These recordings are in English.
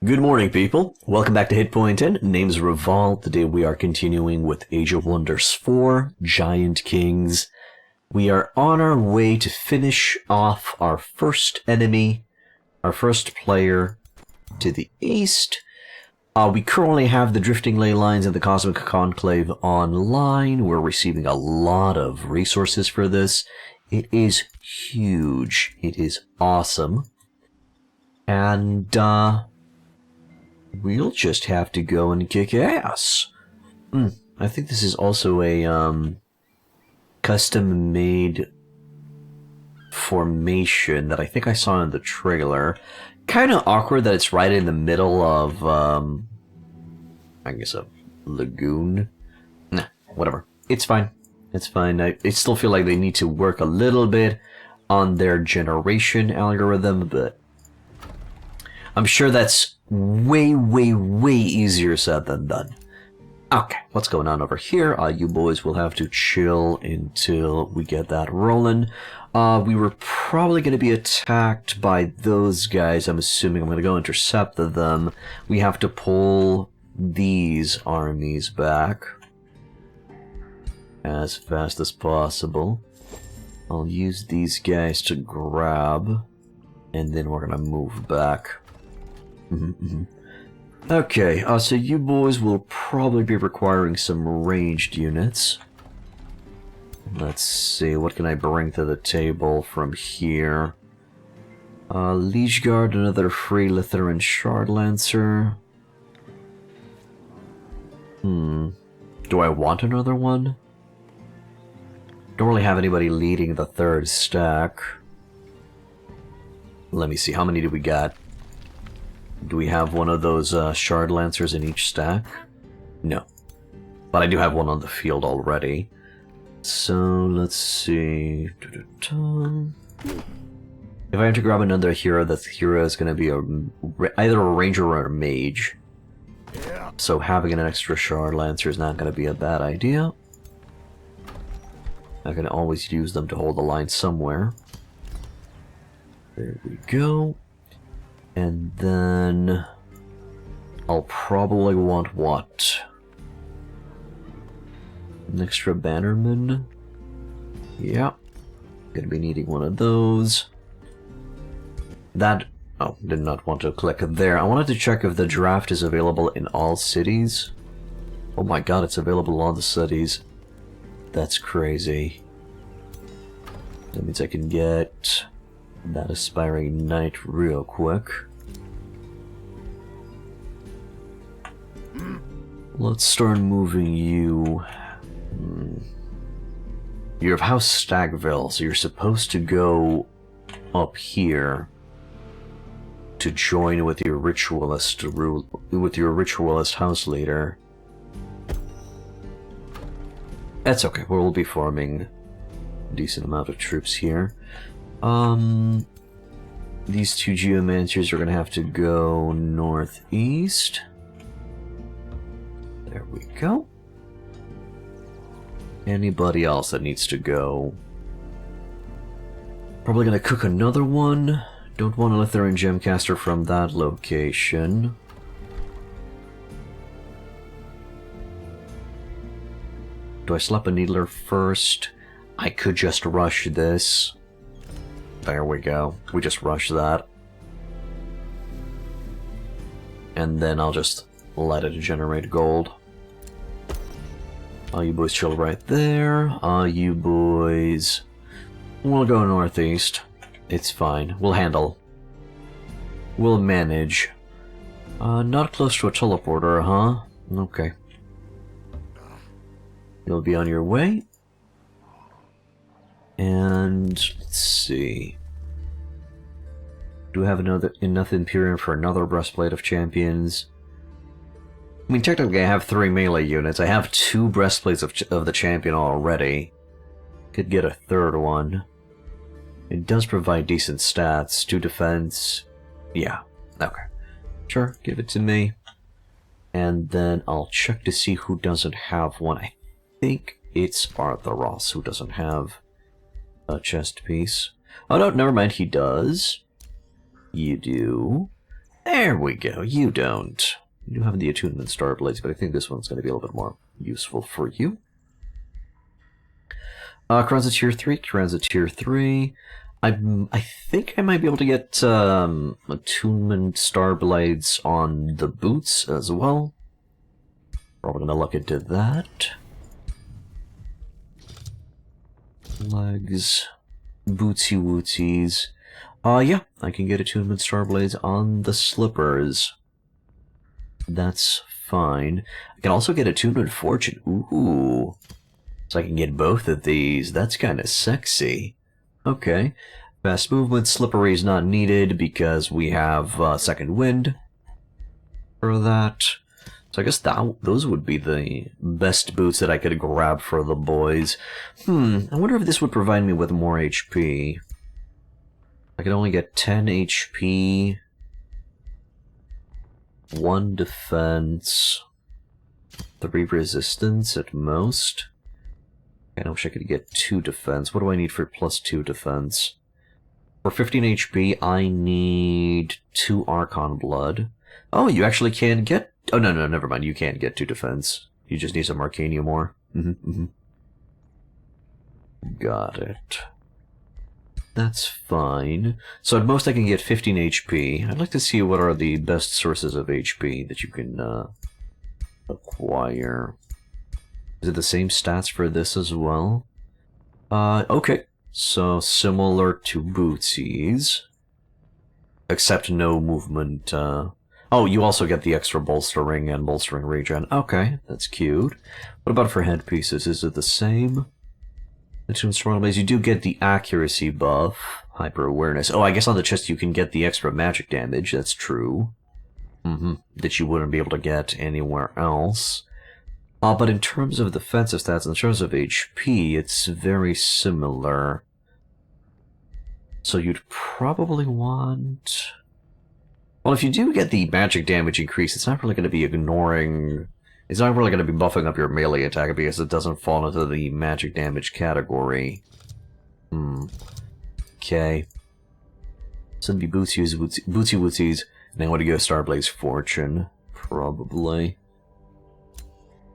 Good morning, people. Welcome back to Hitpoint 10. Name's Revolve. Today we are continuing with Age of Wonders 4, Giant Kings. We are on our way to finish off our first enemy, our first player to the east. We currently have the Drifting Ley Lines and the Cosmic Conclave online. We're receiving a lot of resources for this. It is huge. It is awesome. And, we'll just have to go and kick ass. I think this is also a, custom-made formation that I think I saw in the trailer. Kind of awkward that it's right in the middle of, I guess a lagoon. Nah, whatever. It's fine. It's fine. I still feel like they need to work a little bit on their generation algorithm, but I'm sure that's way easier said than done. Okay, what's going on over here? You boys will have to chill until we get that rolling. We were probably going to be attacked by those guys. I'm assuming I'm going to go intercept them. We have to pull these armies back as fast as possible. I'll use these guys to grab, and then we're going to move back. Okay, so you boys will probably be requiring some ranged units. Let's see, what can I bring to the table from here? Liege Guard, another free Lutheran Shard Lancer. Do I want another one? Don't really have anybody leading the third stack. Let me see, how many do we got? Do we have one of those Shard Lancers in each stack? No. But I do have one on the field already. So, let's see. If I have to grab another hero, that hero is going to be either a ranger or a mage. So having an extra Shard Lancer is not going to be a bad idea. I can always use them to hold the line somewhere. There we go. And then I'll probably want what? An extra bannerman? Yeah. Gonna be needing one of those. That... oh, did not want to click there. I wanted to check if the draft is available in all cities. Oh my god, it's available in all the cities. That's crazy. That means I can get that Aspiring Knight real quick. Let's start moving you. You're of House Stagville, so you're supposed to go up here to join with your ritualist house leader. That's okay. We'll be forming a decent amount of troops here. These two Geomancers are going to have to go northeast. There we go. Anybody else that needs to go? Probably going to cook another one. Don't want a Lutheran Gemcaster from that location. Do I slap a Needler first? I could just rush this. There we go. We just rush that. And then I'll just let it generate gold. You boys chill right there. You boys... we'll go northeast. It's fine. We'll handle. We'll manage. Not close to a teleporter, huh? Okay. You'll be on your way. And let's see. Do we have enough Imperium for another Breastplate of Champions? I mean, technically I have 3 melee units. I have 2 Breastplates of the Champion already. Could get a third one. It does provide decent stats. 2 defense. Yeah. Okay. Sure, give it to me. And then I'll check to see who doesn't have one. I think it's Arthuros who doesn't have a chest piece. Oh no, never mind, he does. You do. There we go, you don't. You do have the attunement star blades, but I think this one's going to be a little bit more useful for you. Karanza tier 3, Karanza tier 3. I think I might be able to get attunement star blades on the boots as well. Probably gonna look into that. Legs, bootsy wootsies. Yeah, I can get attunement star blades on the slippers. That's fine. I can also get attunement fortune. Ooh. So I can get both of these. That's kind of sexy. Okay. Fast movement, slippery is not needed because we have second wind for that. So I guess those would be the best boots that I could grab for the boys. I wonder if this would provide me with more HP. I could only get 10 HP, 1 defense, 3 resistance at most. I wish I could get 2 defense. What do I need for plus 2 defense? For 15 HP, I need 2 Archon Blood. Oh, you actually can get... Oh, no, never mind. You can't get 2 defense. You just need some Arcanium ore. Got it. That's fine. So at most I can get 15 HP. I'd like to see what are the best sources of HP that you can acquire. Is it the same stats for this as well? Okay. So, similar to Bootsy's. Except no movement, Oh, you also get the extra bolstering and bolstering regen. Okay, that's cute. What about for headpieces? Is it the same? The two instrumental you do get the accuracy buff. Hyper-awareness. Oh, I guess on the chest you can get the extra magic damage. That's true. That you wouldn't be able to get anywhere else. But in terms of defensive stats, in terms of HP, it's very similar. So you'd probably want... Well, if you do get the magic damage increase, it's not really going to be ignoring... It's not really going to be buffing up your melee attack because it doesn't fall into the magic damage category. Okay. So it'd be Bootsy Wootsies, and I want to go Starblaze Fortune, probably.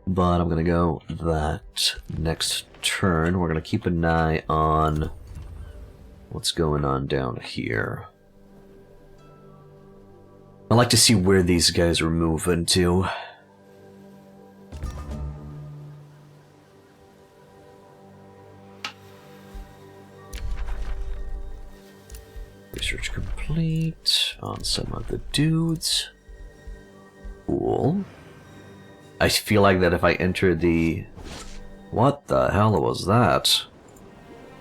But I'm gonna go that next turn. We're gonna keep an eye on what's going on down here. I like to see where these guys are moving to. Research complete on some of the dudes. Cool. I feel like that if I enter the... What the hell was that?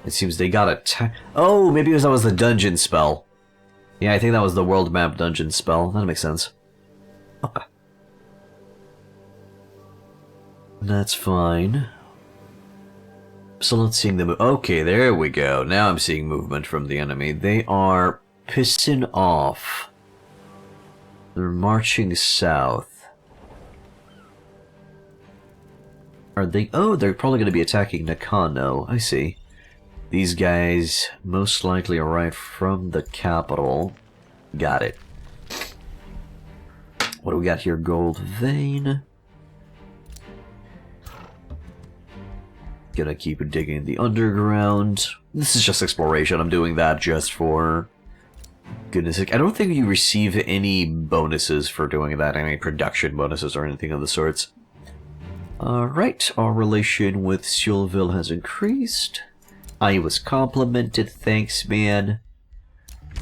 It seems they got attacked. Oh, maybe that was the dungeon spell. Yeah, I think that was the world map dungeon spell. That makes sense. Okay. That's fine. Still not seeing the okay, there we go. Now I'm seeing movement from the enemy. They are pissing off. They're marching south. Are they? Oh, they're probably going to be attacking Nakano. I see. These guys most likely arrived from the capital. Got it. What do we got here? Gold vein. Gonna keep digging the underground. This is just exploration. I'm doing that just for goodness sake. I don't think you receive any bonuses for doing that, any production bonuses or anything of the sorts. Alright, our relation with Seulville has increased. I was complimented, thanks man.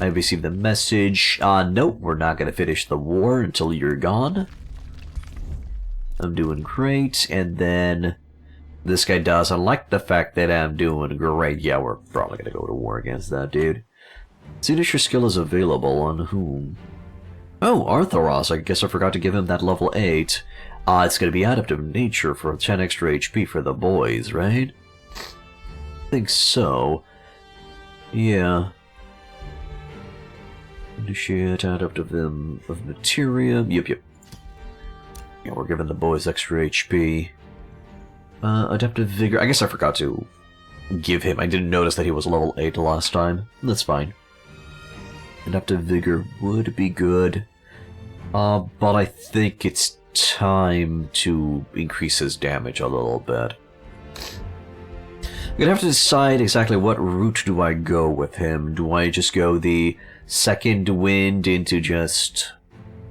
I received a message. Nope, we're not gonna finish the war until you're gone. I'm doing great, and then this guy doesn't like the fact that I'm doing great. Yeah, we're probably gonna go to war against that dude. Signature skill is available on whom? Oh, Arthuros, I guess I forgot to give him that level 8. It's gonna be Adaptive Nature for 10 extra HP for the boys, right? I think so. Yeah. Initiate Adaptive of Materia. Yep. Yeah, we're giving the boys extra HP. Adaptive Vigor. I guess I forgot to give him. I didn't notice that he was level 8 last time. That's fine. Adaptive Vigor would be good. But I think it's time to increase his damage a little bit. I'm gonna have to decide exactly what route do I go with him. Do I just go the second wind into just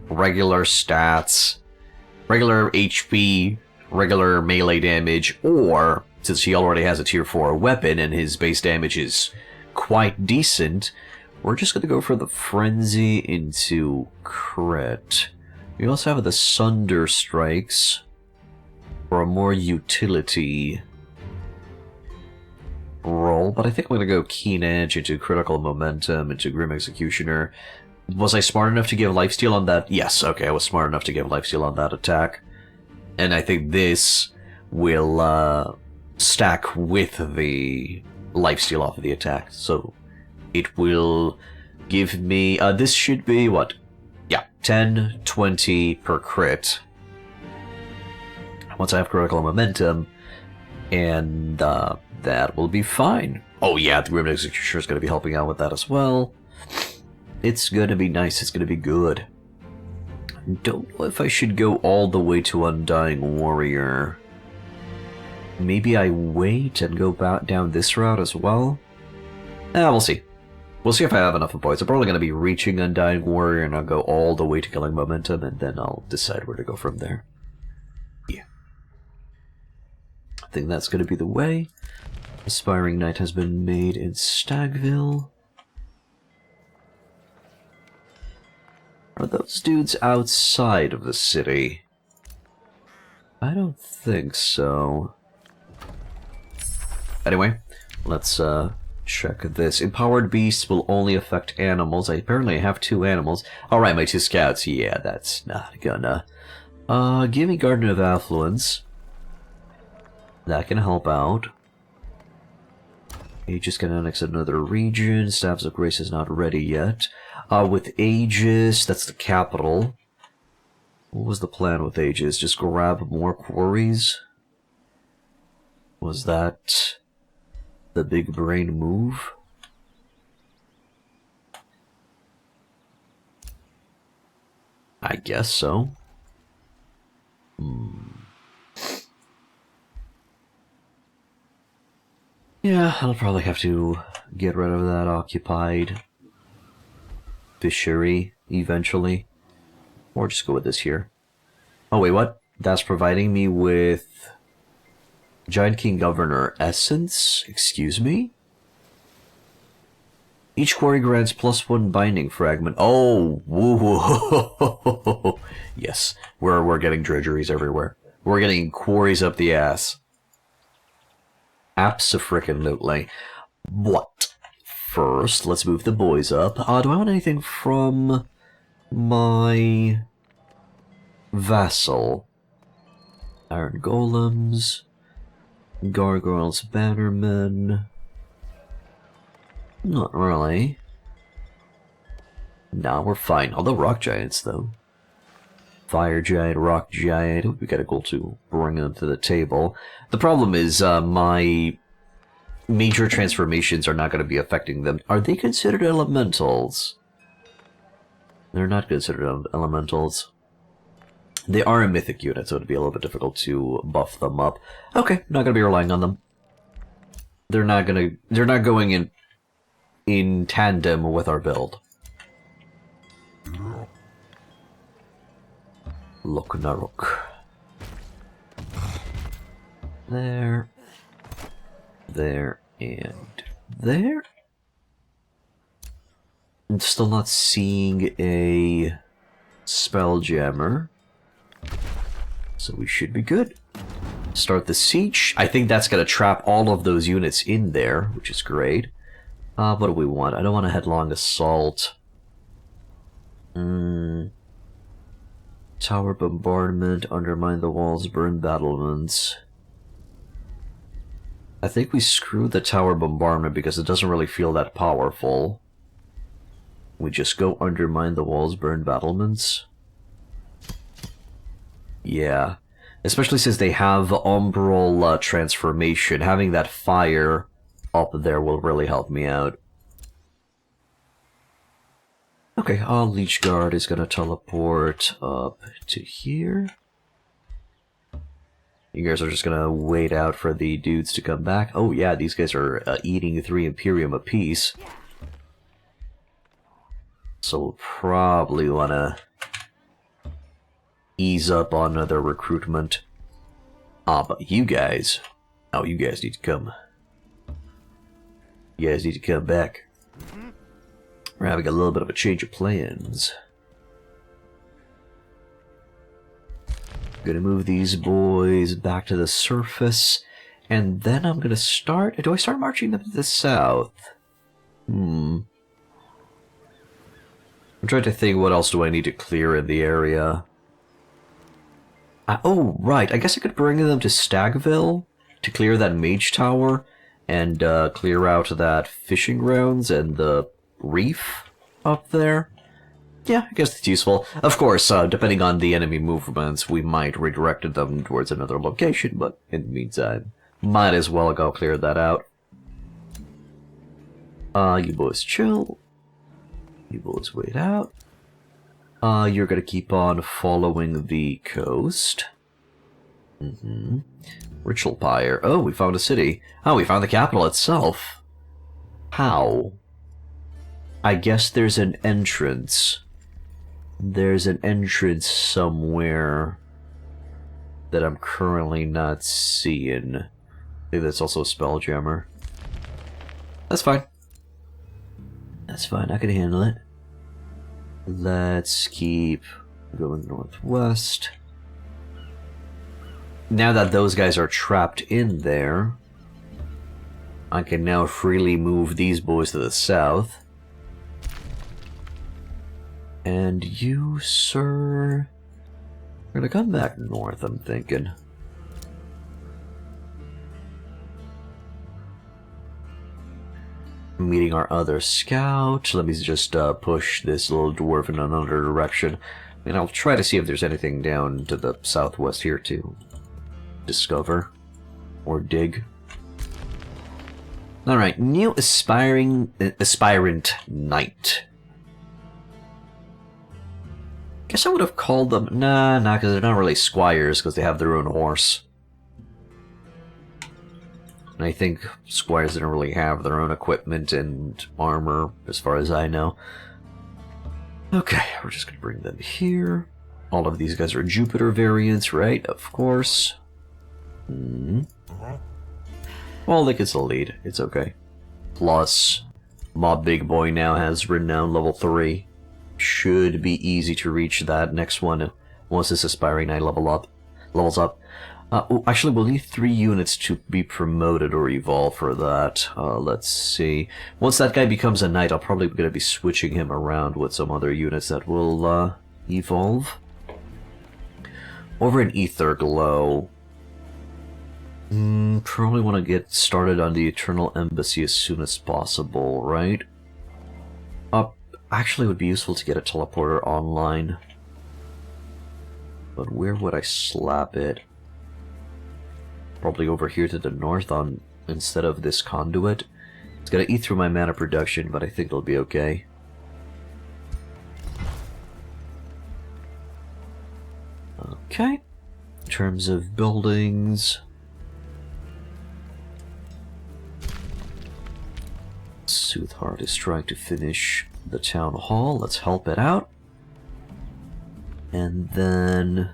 regular stats, regular HP, regular melee damage, or, since he already has a tier 4 weapon and his base damage is quite decent, we're just gonna go for the Frenzy into crit. We also have the Sunder Strikes for a more utility roll, but I think I'm gonna go Keen Edge into Critical Momentum into Grim Executioner. Was I smart enough to give lifesteal on that? Yes, okay, I was smart enough to give lifesteal on that attack. And I think this will stack with the lifesteal off of the attack, so it will give me, this should be, what? Yeah, 10, 20 per crit. Once I have critical momentum, and that will be fine. Oh yeah, the Grim Executioner is going to be helping out with that as well. It's going to be nice, it's going to be good. Don't know if I should go all the way to Undying Warrior. Maybe I wait and go back down this route as well? We'll see. We'll see if I have enough points. I'm probably going to be reaching Undying Warrior and I'll go all the way to Killing Momentum and then I'll decide where to go from there. Yeah. I think that's going to be the way. Aspiring Knight has been made in Stagville. Are those dudes outside of the city? I don't think so. Anyway, let's check this. Empowered Beasts will only affect animals. I apparently have 2 animals. Alright, my 2 scouts. Yeah, that's not gonna... give me Garden of Affluence. That can help out. Aegis can annex another region. Staves of Grace is not ready yet. With Aegis, that's the capital. What was the plan with Aegis? Just grab more quarries? Was that the big brain move? I guess so. Yeah, I'll probably have to get rid of that occupied fishery eventually. Or just go with this here. Oh wait, what? That's providing me with Giant King Governor Essence? Excuse me? Each quarry grants +1 binding fragment. Oh, woo. Yes, we're getting dredgeries everywhere. We're getting quarries up the ass. Abso-frickin-lutely. What? First, let's move the boys up. Do I want anything from my vassal? Iron Golems, Gargoyles, Bannermen. Not really. Nah, we're fine. Although Rock Giants, though. Fire Giant, Rock Giant. It would be kind of cool to bring them to the table. The problem is, my major transformations are not going to be affecting them. Are they considered elementals? They're not considered elementals. They are a mythic unit, so it'd be a little bit difficult to buff them up. Okay, not going to be relying on them. They're not going in tandem with our build. Look na rook. There. There and there. I'm still not seeing a Spelljammer. So we should be good. Start the siege. I think that's going to trap all of those units in there, which is great. What do we want? I don't want a headlong assault. Tower bombardment, undermine the walls, burn battlements. I think we screwed the tower bombardment because it doesn't really feel that powerful. We just go undermine the walls, burn battlements. Yeah. Especially since they have umbral transformation. Having that fire up there will really help me out. Okay, Leech Guard is gonna teleport up to here. You guys are just gonna wait out for the dudes to come back. Oh yeah, these guys are eating 3 Imperium apiece. So we'll probably wanna ease up on their recruitment. But you guys... Oh, you guys need to come. You guys need to come back. We're having a little bit of a change of plans. Gonna move these boys back to the surface, and then I'm gonna start... Do I start marching them to the south? I'm trying to think, what else do I need to clear in the area? Oh, right, I guess I could bring them to Stagville to clear that mage tower, and clear out that fishing grounds and the reef up there. Yeah, I guess it's useful. Of course, depending on the enemy movements, we might redirect them towards another location, but in the meantime, might as well go clear that out. You boys chill. You boys wait out. You're gonna keep on following the coast. Ritual Pyre. Oh, we found a city. Oh, we found the capital itself. How? I guess there's an entrance. There's an entrance somewhere that I'm currently not seeing. I think that's also a Spelljammer. That's fine. That's fine, I can handle it. Let's keep going northwest. Now that those guys are trapped in there, I can now freely move these boys to the south. And you, sir, are gonna come back north, I'm thinking. Meeting our other scout. Let me just push this little dwarf in another direction. And I'll try to see if there's anything down to the southwest here to discover or dig. Alright, new aspirant knight. Guess I would have called them... Nah, because they're not really squires, because they have their own horse. And I think squires didn't really have their own equipment and armor, as far as I know. Okay, we're just going to bring them here. All of these guys are Jupiter variants, right? Of course. Well, they can still lead. It's okay. Plus, Mob Big Boy now has Renown level 3. Should be easy to reach that next one once this aspiring knight levels up. Actually, we'll need 3 units to be promoted or evolve for that. Let's see. Once that guy becomes a knight, I'm probably going to be switching him around with some other units that will evolve. Over in Ether Glow, probably want to get started on the Eternal Embassy as soon as possible, right? Actually, it would be useful to get a teleporter online. But where would I slap it? Probably over here to the north on instead of this conduit. It's gonna eat through my mana production, but I think it'll be okay. Okay. In terms of buildings... Soothheart is trying to finish the town hall. Let's help it out. And then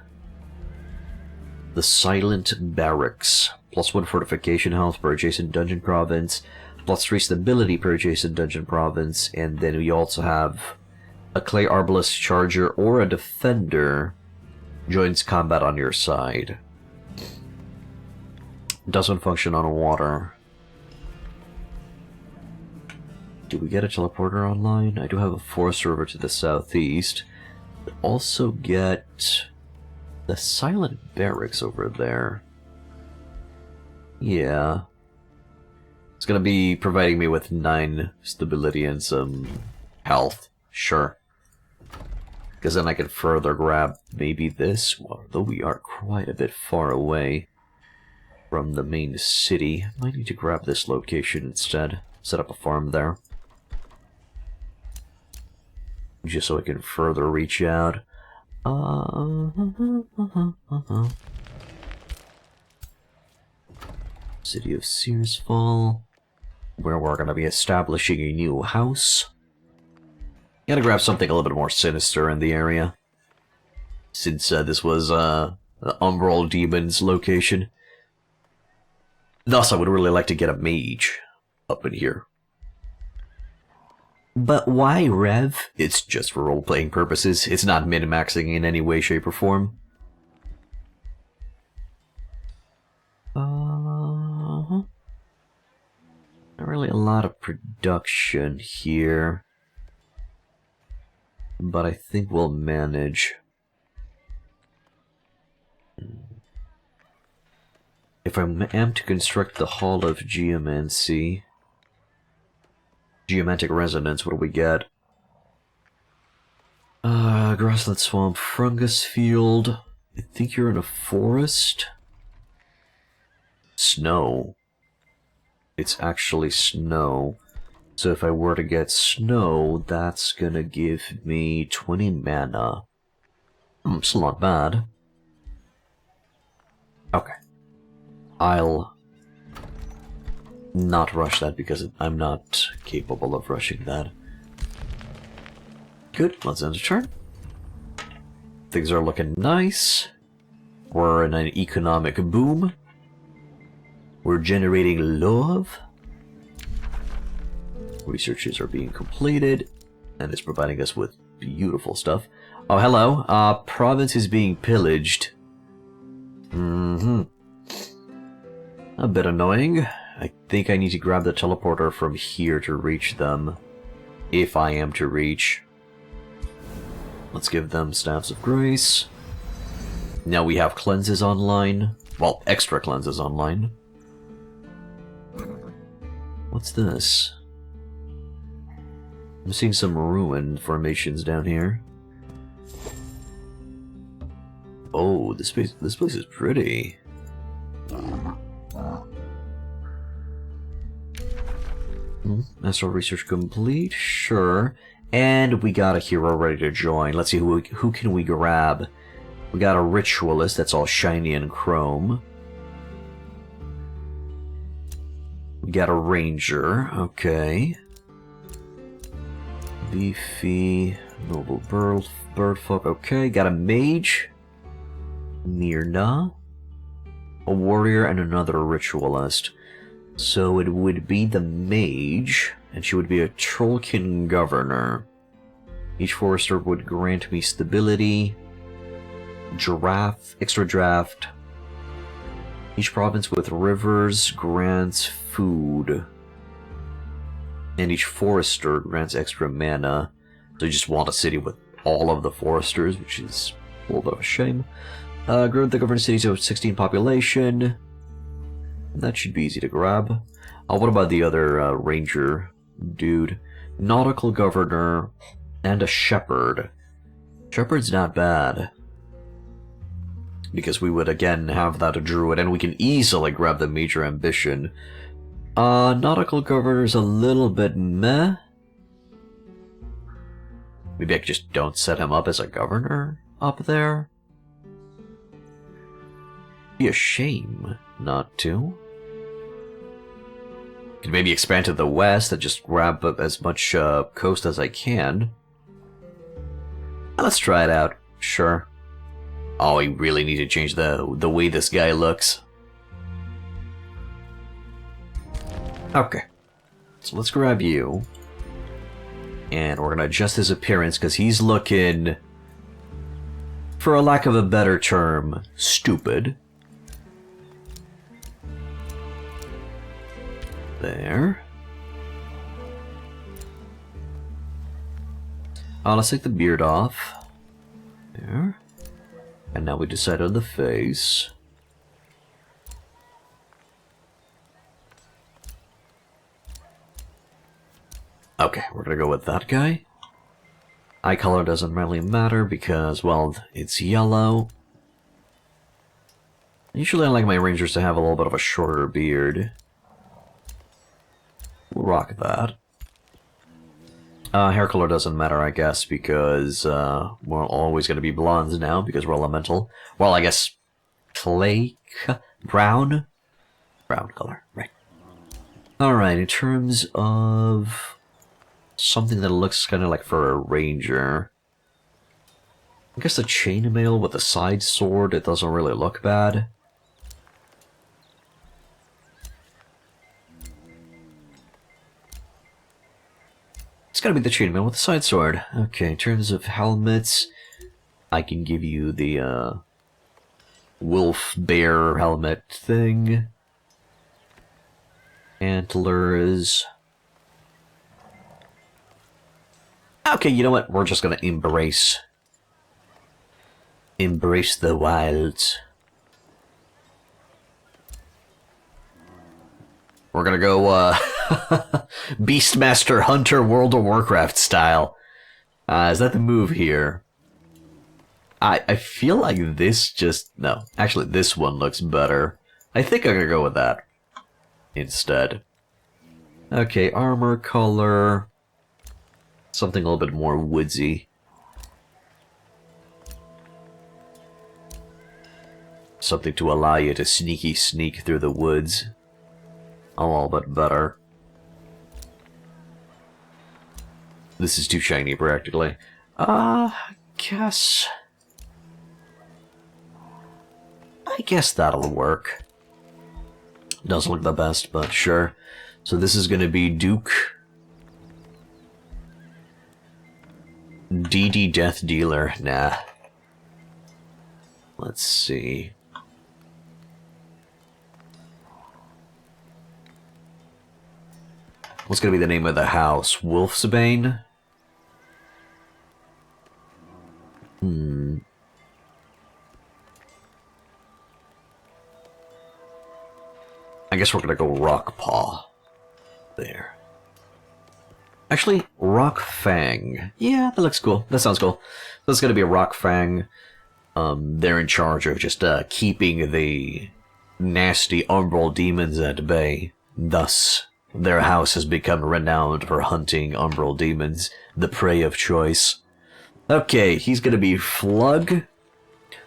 the Silent Barracks. +1 fortification health per adjacent dungeon province. +3 stability per adjacent dungeon province. And then we also have a Clay Arbalest Charger or a Defender joins combat on your side. Doesn't function on water. Do we get a teleporter online? I do have a forest server to the southeast. We also get the Silent Barracks over there. Yeah. It's gonna be providing me with 9 stability and some health. Sure. Because then I can further grab maybe this, although we are quite a bit far away from the main city. Might need to grab this location instead. Set up a farm there. just so I can further reach out. City of Searsfall, where we're going to be establishing a new house. Gotta grab something a little bit more sinister in the area, since this was the Umbral Demon's location. Thus, I would really like to get a mage up in here. But why Rev? It's just for role-playing purposes. It's not min-maxing in any way, shape, or form. Not really a lot of production here, but I think we'll manage. If I am to construct the Hall of Geomancy, Geomantic Resonance, what do we get? Grassland Swamp, Fungus Field. I think you're in a forest? Snow. It's actually snow. So if I were to get snow, that's gonna give me 20 mana. Still not bad. Okay. I'll not rush that because I'm not capable of rushing that. Good, let's end the turn. Things are looking nice. We're in an economic boom. We're generating love. Researches are being completed, and it's providing us with beautiful stuff. Oh, hello. Province is being pillaged. A bit annoying. I think I need to grab the teleporter from here to reach them. If I am to reach. Let's give them Staffs of Grace. Now we have cleanses online. Well, extra cleanses online. What's this? I'm seeing some ruined formations down here. Oh, this place is pretty. Astral research complete, sure. And we got a hero ready to join. Let's see who can we grab. We got a ritualist that's all shiny and chrome. We got a ranger, okay. Beefy, noble birdfolk, okay. Got a mage, Mirna, a warrior, and another ritualist. So it would be the mage, and she would be a Trollkin governor. Each forester would grant me stability, extra draft. Each province with rivers grants food. And each forester grants extra mana. So you just want a city with all of the foresters, which is a little bit of a shame. Grant the governed cities of 16 population. That should be easy to grab. What about the other ranger dude? Nautical governor and a shepherd. Shepherd's not bad. Because we would again have that a druid, and we can easily grab the major ambition. Nautical governor's a little bit meh. Maybe I just don't set him up as a governor up there. Be a shame not to. Could maybe expand to the west and just grab up as much coast as I can. Let's try it out. Sure. Oh, we really need to change the way this guy looks. Okay. So let's grab you. And we're gonna adjust his appearance because he's looking, for a lack of a better term, stupid. There. Let's take the beard off. There. And now we decide on the face. Okay, we're gonna go with that guy. Eye color doesn't really matter because, well, it's yellow. Usually I like my rangers to have a little bit of a shorter beard. We'll rock that. Hair color doesn't matter, I guess, because we're always going to be blondes now because we're elemental. Well, I guess brown color, right? All right. In terms of something that looks kind of like for a ranger, I guess the chainmail with a side sword. It doesn't really look bad. It's gotta be the chainmail with the side sword. Okay, in terms of helmets, I can give you the wolf bear helmet thing. Antlers. Okay, you know what? We're just gonna embrace the wilds. We're gonna go, Beastmaster Hunter World of Warcraft style. Is that the move here? I feel like this no. Actually, this one looks better. I think I'm gonna go with that instead. Okay, armor color. Something a little bit more woodsy. Something to allow you to sneak through the woods. A little bit better. This is too shiny, practically. Guess... I guess that'll work. Doesn't look the best, but sure. So this is gonna be Duke. DD Death Dealer. Nah. Let's see. What's gonna be the name of the house? Wolfsbane? I guess we're gonna go Rockpaw. There. Actually, Rockfang. Yeah, that looks cool. That sounds cool. That's gonna be a Rockfang. They're in charge of just keeping the nasty umbral demons at bay. Thus, their house has become renowned for hunting umbral demons, the prey of choice. Okay, he's gonna be Flug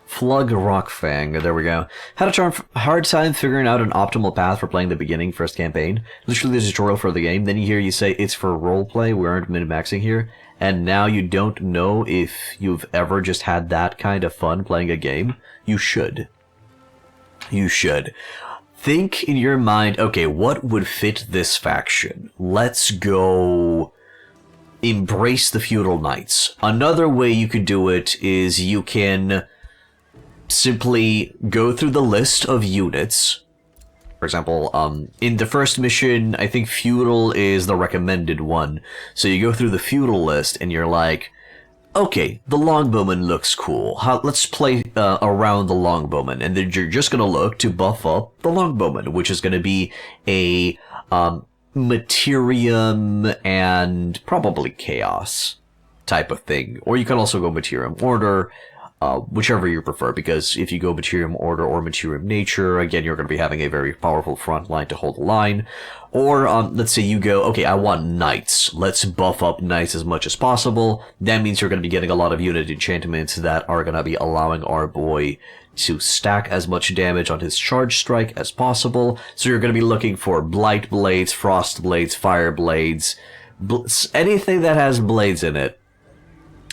Rockfang. There we go. Had a hard time figuring out an optimal path for playing the beginning first campaign. Literally the tutorial for the game. Then you hear you say it's for roleplay. We aren't min-maxing here. And now you don't know if you've ever just had that kind of fun playing a game. You should. You should. Think in your mind, okay, what would fit this faction? Let's go embrace the feudal knights. Another way you could do it is you can simply go through the list of units. For example, in the first mission, I think feudal is the recommended one. So you go through the feudal list and you're like, okay, the longbowman looks cool. Let's play around the longbowman. And then you're just going to look to buff up the longbowman, which is going to be a Materium and probably Chaos type of thing. Or you can also go Materium Order, whichever you prefer, because if you go Materium Order or Materium Nature, again, you're going to be having a very powerful front line to hold the line. Or, let's say you go, okay, I want Knights. Let's buff up Knights as much as possible. That means you're going to be getting a lot of unit enchantments that are going to be allowing our boy to stack as much damage on his charge strike as possible. So you're going to be looking for Blight Blades, Frost Blades, Fire Blades, anything that has blades in it.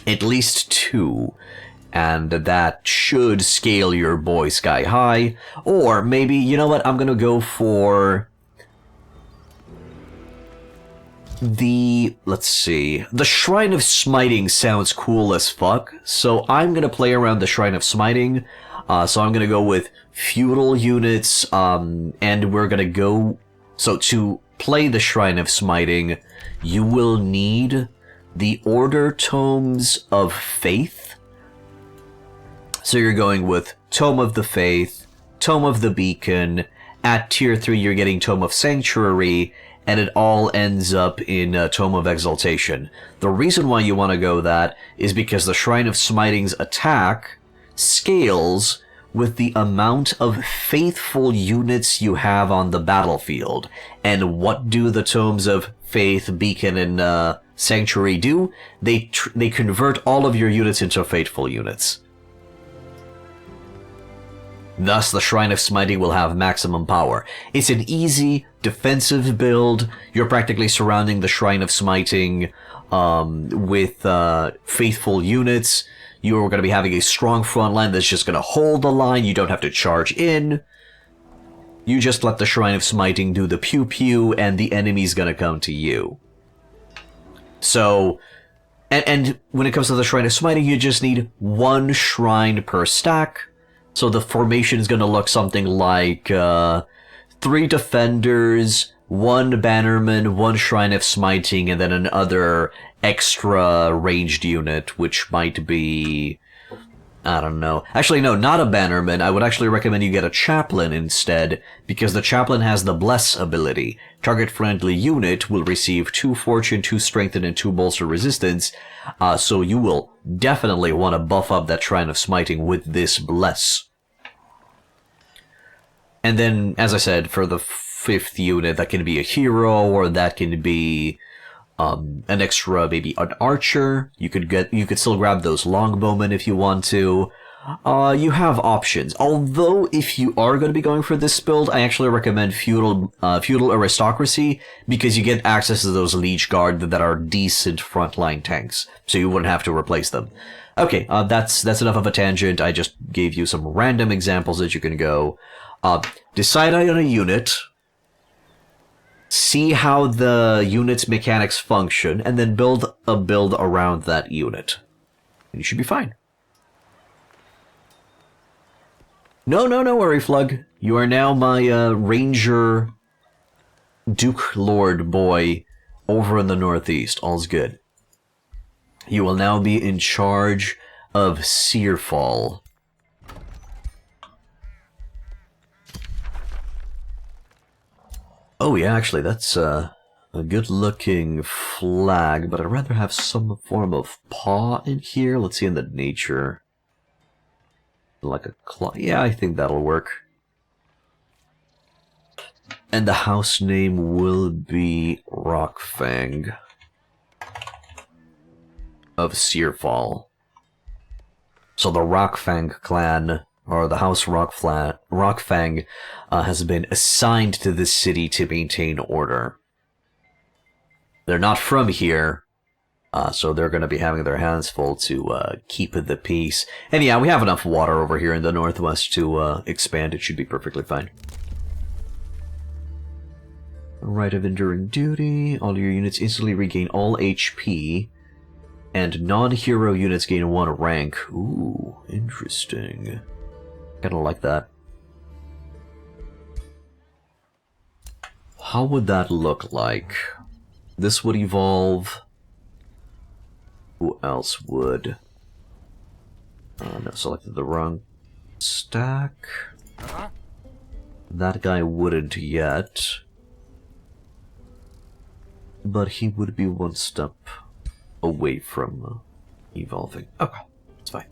At least 2. And that should scale your boy sky high. Or maybe, you know what, I'm gonna go for let's see, the Shrine of Smiting sounds cool as fuck, so I'm gonna play around the Shrine of Smiting. So I'm gonna go with feudal units, and we're gonna go, so to play the Shrine of Smiting, you will need the Order Tomes of Faith. So you're going with Tome of the Faith, Tome of the Beacon. At tier 3, you're getting Tome of Sanctuary, and it all ends up in Tome of Exaltation. The reason why you want to go that is because the Shrine of Smiting's attack scales with the amount of faithful units you have on the battlefield. And what do the Tomes of Faith, Beacon, and Sanctuary do? They convert all of your units into faithful units. Thus, the Shrine of Smiting will have maximum power. It's an easy, defensive build. You're practically surrounding the Shrine of Smiting with faithful units. You're going to be having a strong front line that's just going to hold the line. You don't have to charge in. You just let the Shrine of Smiting do the pew-pew, and the enemy's going to come to you. So, and when it comes to the Shrine of Smiting, you just need one shrine per stack. So the formation is going to look something like 3 defenders, 1 bannerman, 1 Shrine of Smiting, and then another extra ranged unit, which might be... I don't know. Actually, no, not a bannerman. I would actually recommend you get a chaplain instead, because the chaplain has the Bless ability. Target friendly unit will receive 2 fortune, 2 strengthen, and 2 bolster resistance, so you will definitely want to buff up that Shrine of Smiting with this Bless. And then, as I said, for the 5th unit, that can be a hero, or that can be an extra, maybe an archer. You could still grab those longbowmen if you want to. You have options. Although, if you are going to be going for this build, I actually recommend Feudal Aristocracy, because you get access to those Liege Guard that are decent frontline tanks, so you wouldn't have to replace them. Okay, that's enough of a tangent. I just gave you some random examples that you can go. Decide on a unit, see how the unit's mechanics function, and then build a build around that unit. And you should be fine. No worry, Flug. You are now my Ranger Duke Lord boy over in the Northeast. All's good. You will now be in charge of Searfall. Oh yeah, actually, that's a good-looking flag, but I'd rather have some form of paw in here. Let's see in the nature. Like a claw. Yeah, I think that'll work. And the house name will be Rockfang of Searfall. So the Rockfang clan, or the House Rockfang, has been assigned to this city to maintain order. They're not from here, so they're going to be having their hands full to keep the peace. And yeah, we have enough water over here in the northwest to expand. It should be perfectly fine. Right of Enduring Duty. All your units instantly regain all HP, and non-hero units gain 1 rank. Ooh, interesting. Kinda like that. How would that look like? This would evolve. Who else would? No, selected the wrong stack. That guy wouldn't yet. But he would be 1 step away from evolving. Okay, that's fine.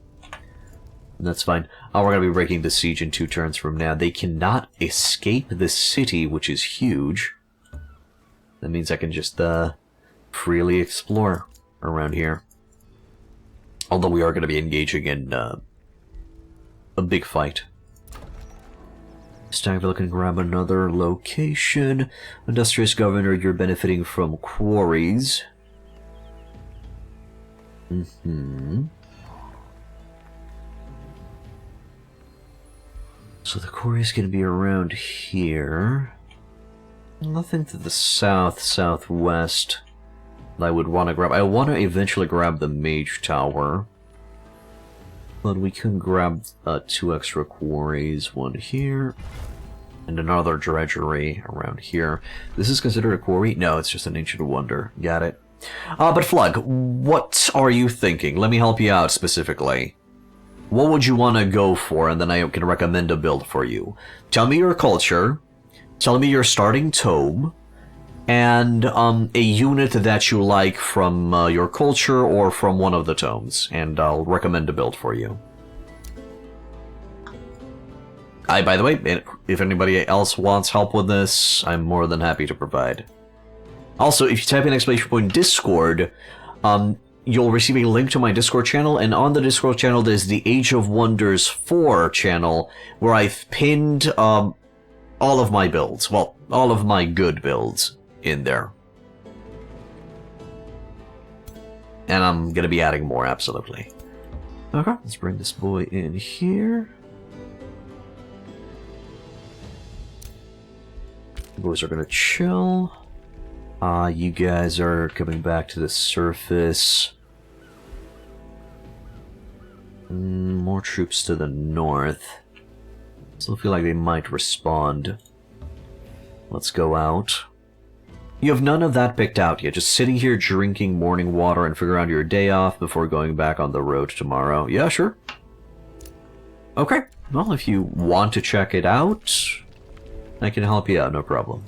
That's fine. We're going to be breaking the siege in 2 turns from now. They cannot escape the city, which is huge. That means I can just freely explore around here. Although we are going to be engaging in a big fight. Stagville can grab another location. Industrious Governor, you're benefiting from quarries. So the quarry is going to be around here. Nothing to the south, southwest that I would want to grab. I want to eventually grab the Mage Tower. But we can grab 2 extra quarries. 1 here. And another dredgery around here. This is considered a quarry? No, it's just an ancient wonder. Got it. But Flug, what are you thinking? Let me help you out specifically. What would you want to go for, and then I can recommend a build for you? Tell me your culture, tell me your starting tome, and a unit that you like from your culture or from one of the tomes, and I'll recommend a build for you. By the way, if anybody else wants help with this, I'm more than happy to provide. Also, if you type in !Discord, you'll receive a link to my Discord channel, and on the Discord channel there's the Age of Wonders 4 channel, where I've pinned all of my builds. Well, all of my good builds in there. And I'm gonna be adding more, absolutely. Okay, let's bring this boy in here. The boys are gonna chill. You guys are coming back to the surface. More troops to the north. Still feel like they might respond. Let's go out. You have none of that picked out yet. Just sitting here drinking morning water and figure out your day off before going back on the road tomorrow. Yeah, sure. Okay. Well, if you want to check it out, I can help you out, no problem.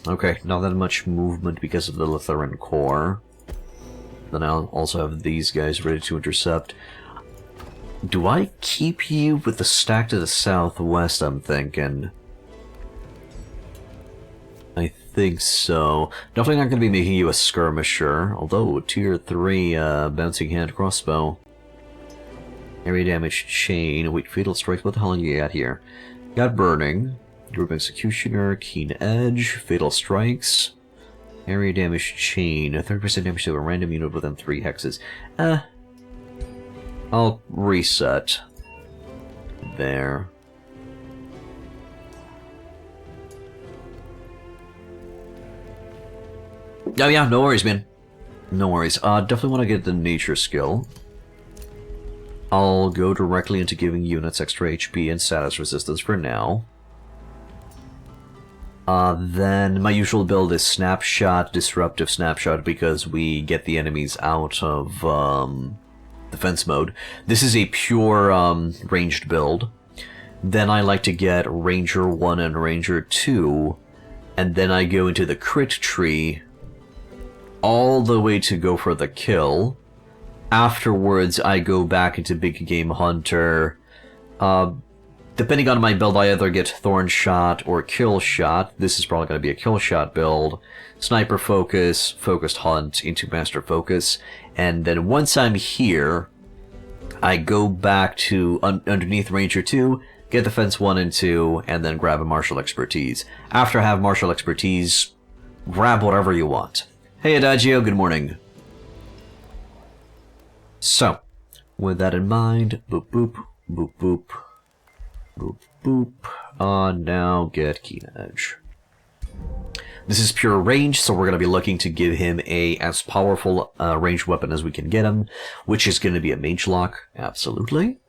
Okay, not that much movement because of the Lutheran Corps. Then I'll also have these guys ready to intercept. Do I keep you with the stack to the southwest, I'm thinking? I think so. Definitely not going to be making you a skirmisher, although tier 3 bouncing hand crossbow. Area damage chain. Wait, fatal strikes. What the hell are you at here? Got burning. Group executioner, keen edge, fatal strikes. Area damage chain. 30% damage to a random unit within 3 hexes. I'll reset. There. Oh yeah, no worries, man. No worries. Definitely want to get the nature skill. I'll go directly into giving units extra HP and status resistance for now. Then my usual build is Snapshot, Disruptive Snapshot, because we get the enemies out of defense mode. This is a pure ranged build. Then I like to get Ranger 1 and Ranger 2, and then I go into the crit tree all the way to go for the kill. Afterwards, I go back into Big Game Hunter. Depending on my build, I either get Thorn Shot or Kill Shot. This is probably going to be a Kill Shot build. Sniper Focus, Focused Hunt into Master Focus. And then once I'm here, I go back to underneath Ranger 2, get Defense 1 and 2, and then grab a Martial Expertise. After I have Martial Expertise, grab whatever you want. Hey Adagio, good morning. So, with that in mind, boop boop, boop boop. Boop, boop. Now get Keen Edge. This is pure range, so we're going to be looking to give him as powerful ranged weapon as we can get him, which is going to be a Mage Lock. Absolutely.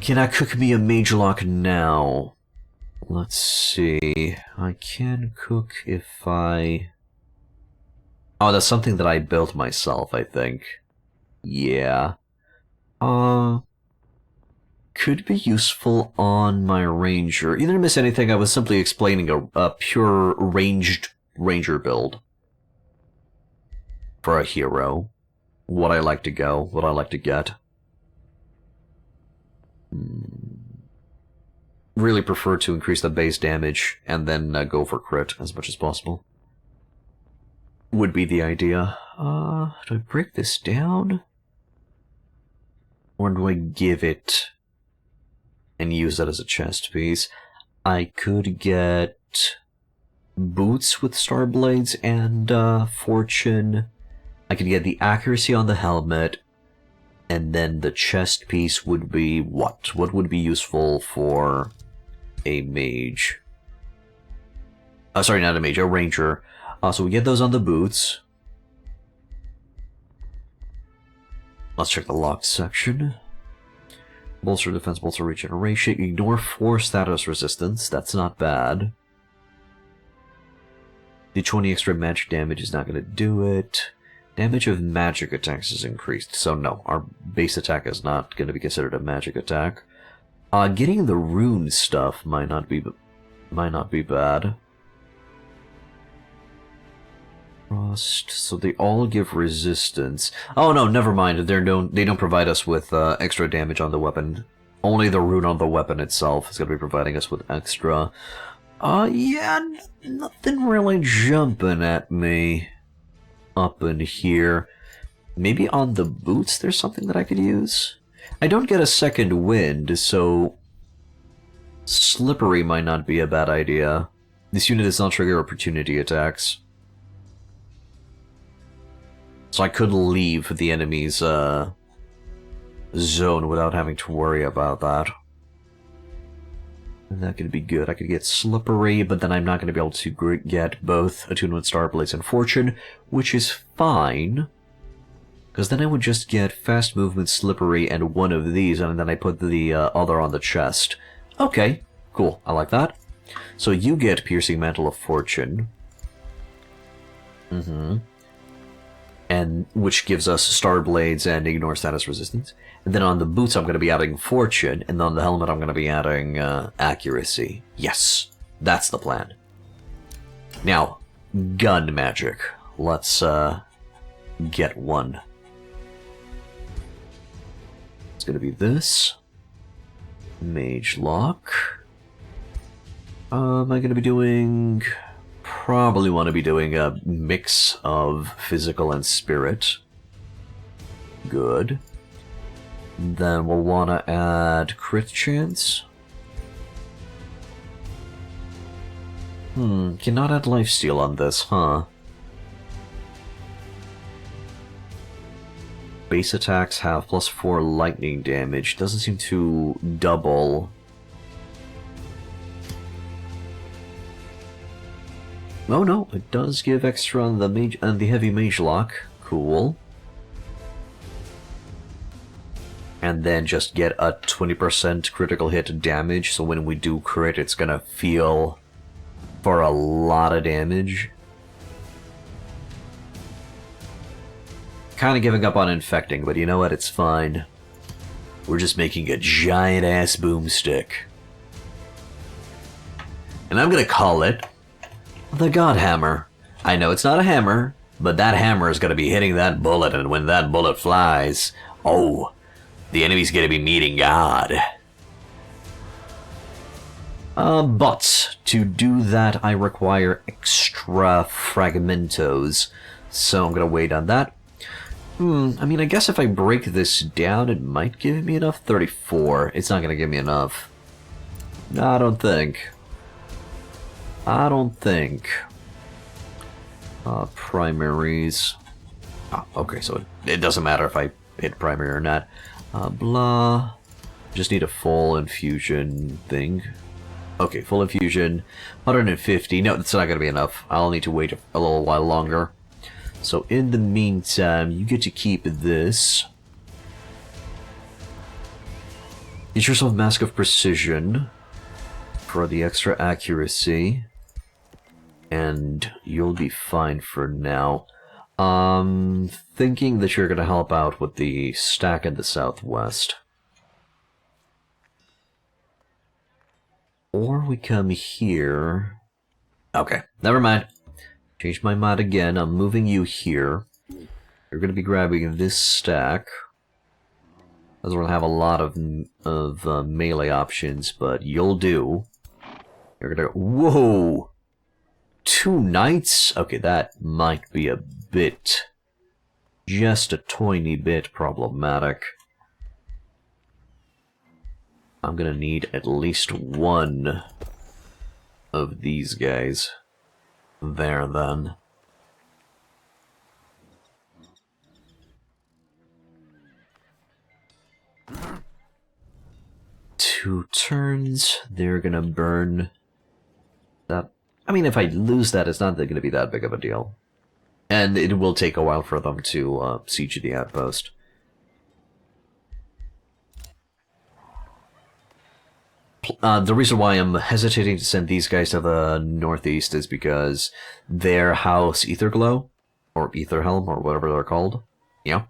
Can I cook me a Mage Lock now? Let's see. I can cook if I... Oh, that's something that I built myself, I think. Yeah. Could be useful on my ranger. You didn't miss anything, I was simply explaining a pure ranged ranger build. For a hero. What I like to go, what I like to get. Really prefer to increase the base damage and then go for crit as much as possible. Would be the idea. Do I break this down? Or do I give it... and use that as a chest piece? I could get boots with star blades and fortune. I could get the accuracy on the helmet, and then the chest piece would be what? What would be useful for a mage? Sorry, not a mage, a ranger. So we get those on the boots. Let's check the locked section. Bolster defense, bolster regeneration. Ignore 4 status resistance. That's not bad. The 20 extra magic damage is not going to do it. Damage of magic attacks is increased. So no, our base attack is not going to be considered a magic attack. Getting the rune stuff might not be bad. cost. So they all give resistance. Oh no, never mind. They don't provide us with extra damage on the weapon. Only the rune on the weapon itself is going to be providing us with extra. Yeah, nothing really jumping at me up in here. Maybe on the boots there's something that I could use? I don't get a second wind, so slippery might not be a bad idea. This unit does not trigger opportunity attacks. So I could leave the enemy's zone without having to worry about that. And that could be good. I could get slippery, but then I'm not going to be able to get both Attunement Starblades and Fortune, which is fine. Because then I would just get Fast Movement, Slippery, and one of these, and then I put the other on the chest. Okay, cool. I like that. So you get Piercing Mantle of Fortune. And which gives us Star Blades and Ignore Status Resistance. And then on the boots I'm going to be adding Fortune, and on the helmet I'm going to be adding Accuracy. Yes, that's the plan. Now, gun magic. Let's get one. It's going to be this. Mage Lock. Am I going to be doing... Probably want to be doing a mix of physical and spirit. Good. Then we'll want to add crit chance. Cannot add lifesteal on this, huh? Base attacks have +4 lightning damage. Doesn't seem to double. Oh no, it does give extra on the heavy mage lock. Cool. And then just get a 20% critical hit damage, so when we do crit, it's gonna feel for a lot of damage. Kinda giving up on infecting, but you know what, it's fine. We're just making a giant-ass boomstick. And I'm gonna call it the God Hammer. I know it's not a hammer, but that hammer is gonna be hitting that bullet, and when that bullet flies, oh, the enemy's gonna be meeting God. But to do that, I require extra fragmentos, so I'm gonna wait on that. I mean, I guess if I break this down, it might give me enough. 34. It's not gonna give me enough. No, I don't think. Primaries. Oh, okay, so it doesn't matter if I hit primary or not. Blah. Just need a full infusion thing. Okay, full infusion. 150. No, that's not going to be enough. I'll need to wait a little while longer. So in the meantime, you get to keep this. Get yourself Mask of Precision for the extra accuracy. And you'll be fine for now. Thinking that you're going to help out with the stack in the southwest. Or we come here. Okay, never mind. Change my mind again. I'm moving you here. You're going to be grabbing this stack. Doesn't really have a lot of melee options, but you'll do. You're going to... Whoa! 2 knights? Okay, that might be a bit... just a tiny bit problematic. I'm gonna need at least one of these guys there then. Two turns, they're gonna burn that. I mean, if I lose that, it's not gonna be that big of a deal. And it will take a while for them to siege the outpost. The reason why I'm hesitating to send these guys to the northeast is because their house Etherglow, or Etherhelm, or whatever they're called, yeah.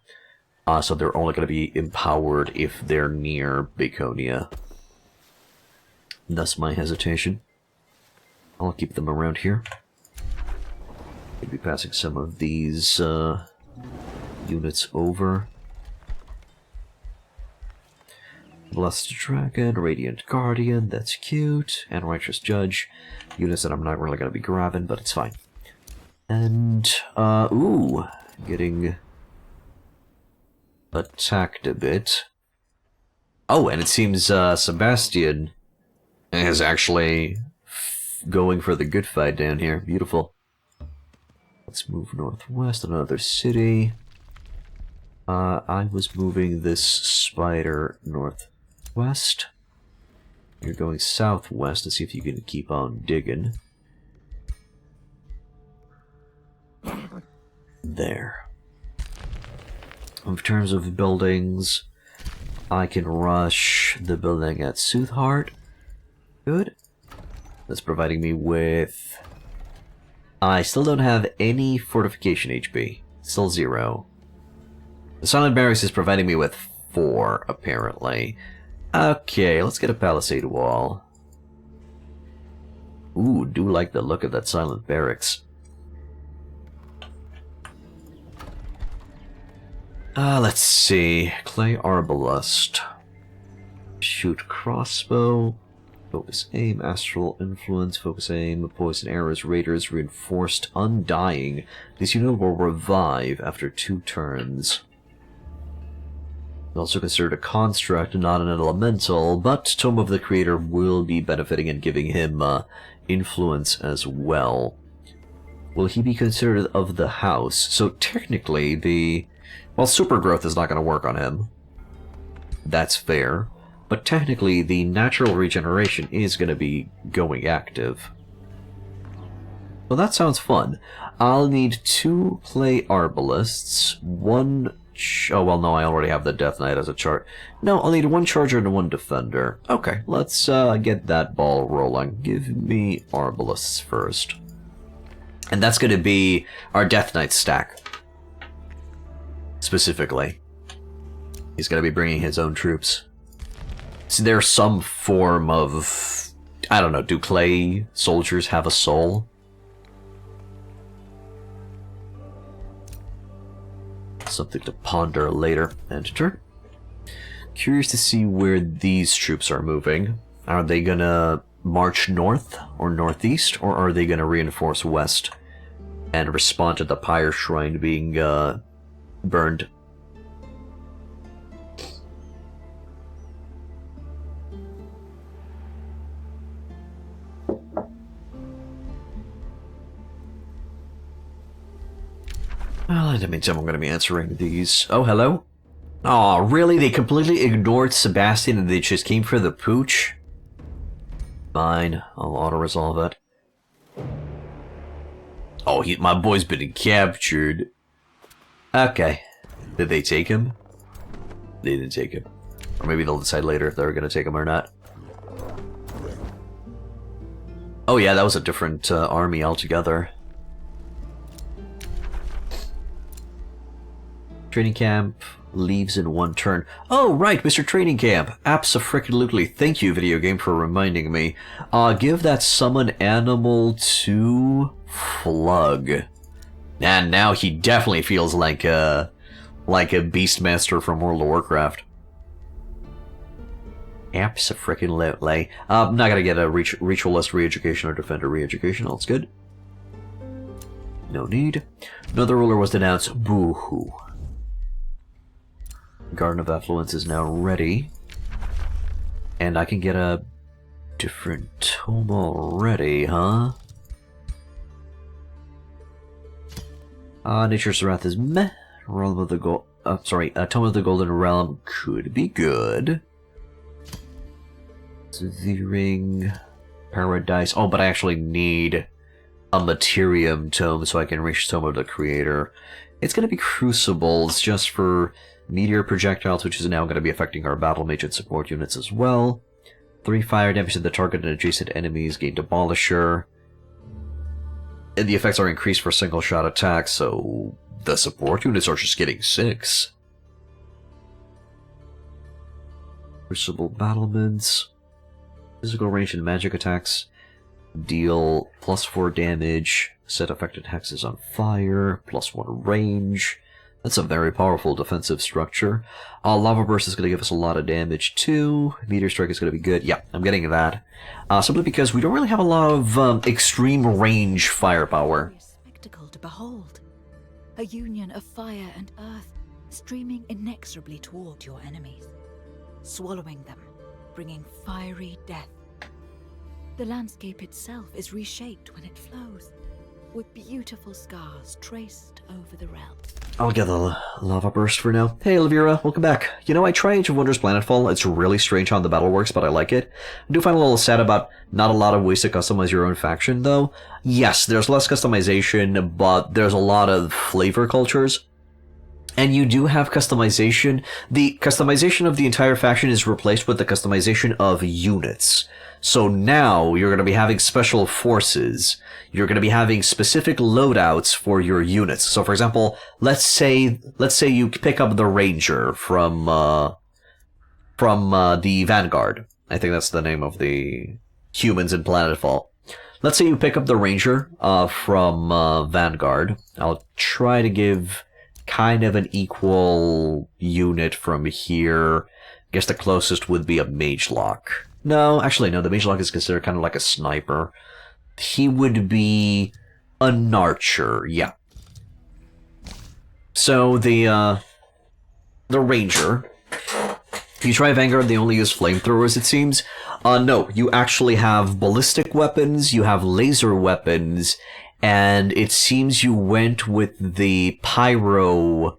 So they're only going to be empowered if they're near Baconia. Thus my hesitation. I'll keep them around here. be passing some of these units over. Blessed Dragon, Radiant Guardian, that's cute, and Righteous Judge. Units that I'm not really going to be grabbing, but it's fine. And, ooh, getting attacked a bit. Oh, and it seems Sebastian is actually going for the good fight down here. Beautiful. Let's move northwest, another city. I was moving this spider northwest. You're going southwest to see if you can keep on digging. There. In terms of buildings, I can rush the building at Soothheart. Good. That's providing me with... I still don't have any fortification HP. Still 0. The Silent Barracks is providing me with 4, apparently. Okay, let's get a palisade wall. Ooh, do like the look of that Silent Barracks. Let's see. Clay Arbalest. Shoot crossbow. Focus aim, astral influence, focus aim, poison arrows, raiders, reinforced, undying. This unit will revive after 2 turns. Also considered a construct, not an elemental, but Tome of the Creator will be benefiting and giving him influence as well. Will he be considered of the house? So technically the... Well, super growth is not going to work on him. That's fair. But technically, the natural regeneration is going to be going active. Well, that sounds fun. I'll need 2 clay arbalists, 1... Oh, well, no, I already have the Death Knight as a chart. No, I'll need 1 charger and 1 defender. Okay, let's get that ball rolling. Give me arbalists first. And that's going to be our Death Knight stack. Specifically. He's going to be bringing his own troops. Is there some form of... I don't know, do clay soldiers have a soul? Something to ponder later. End turn. Curious to see where these troops are moving. Are they gonna march north or northeast, or are they gonna reinforce west and respond to the Pyre Shrine being burned? Well, in the meantime, I'm going to be answering these. Oh, hello? Aw, really? They completely ignored Sebastian and they just came for the pooch? Fine, I'll auto-resolve it. Oh, my boy's been captured. Okay. Did they take him? They didn't take him. Or maybe they'll decide later if they're going to take him or not. Oh yeah, that was a different army altogether. Training camp leaves in 1 turn. Oh, right, Mr. Training Camp. Abso-frickin-lutely. Thank you, video game, for reminding me. Give that summon animal to Flug. And now he definitely feels like a Beastmaster from World of Warcraft. Abso-frickin-lutely. I'm not gonna get a Ritualist re-education or Defender re-education. That's good. No need. Another ruler was denounced. Boo-hoo. Garden of Affluence is now ready. And I can get a different tome already, huh? Nature's Wrath is meh. Realm of the Tome of the Golden Realm could be good. The Ring, Paradise. Oh, but I actually need a Materium tome so I can reach Tome of the Creator. It's gonna be Crucibles just for Meteor Projectiles, which is now going to be affecting our Battle Mage and support units as well. 3 fire damage to the target and adjacent enemies, gain Demolisher. And the effects are increased for single shot attacks, so the support units are just getting 6. Crucible Battlements. Physical range and magic attacks. Deal +4 damage, set affected hexes on fire, +1 range. That's a very powerful defensive structure. Lava Burst is going to give us a lot of damage too. Meteor Strike is going to be good. Yeah, I'm getting that. Simply because we don't really have a lot of extreme range firepower. A spectacle to behold. A union of fire and earth streaming inexorably toward your enemies, swallowing them, bringing fiery death. The landscape itself is reshaped when it flows, with beautiful scars traced over the realms. I'll get the Lava Burst for now. Hey, Elvira, welcome back. You know, I try Age of Wonders Planetfall. It's really strange how the battle works, but I like it. I do find a little sad about not a lot of ways to customize your own faction, though. Yes, there's less customization, but there's a lot of flavor cultures. And you do have customization. The customization of the entire faction is replaced with the customization of units. So now you're going to be having special forces. You're going to be having specific loadouts for your units. So, for example, let's say you pick up the Ranger from the Vanguard. I think that's the name of the humans in Planetfall. Let's say you pick up the Ranger from Vanguard. I'll try to give kind of an equal unit from here. I guess the closest would be a Magelock. No, actually, no. The Magelock is considered kind of like a sniper. He would be an archer, yeah. So the Ranger. If you try Vanguard, they only use flamethrowers, it seems. No, you actually have ballistic weapons, you have laser weapons, and it seems you went with the Pyroflex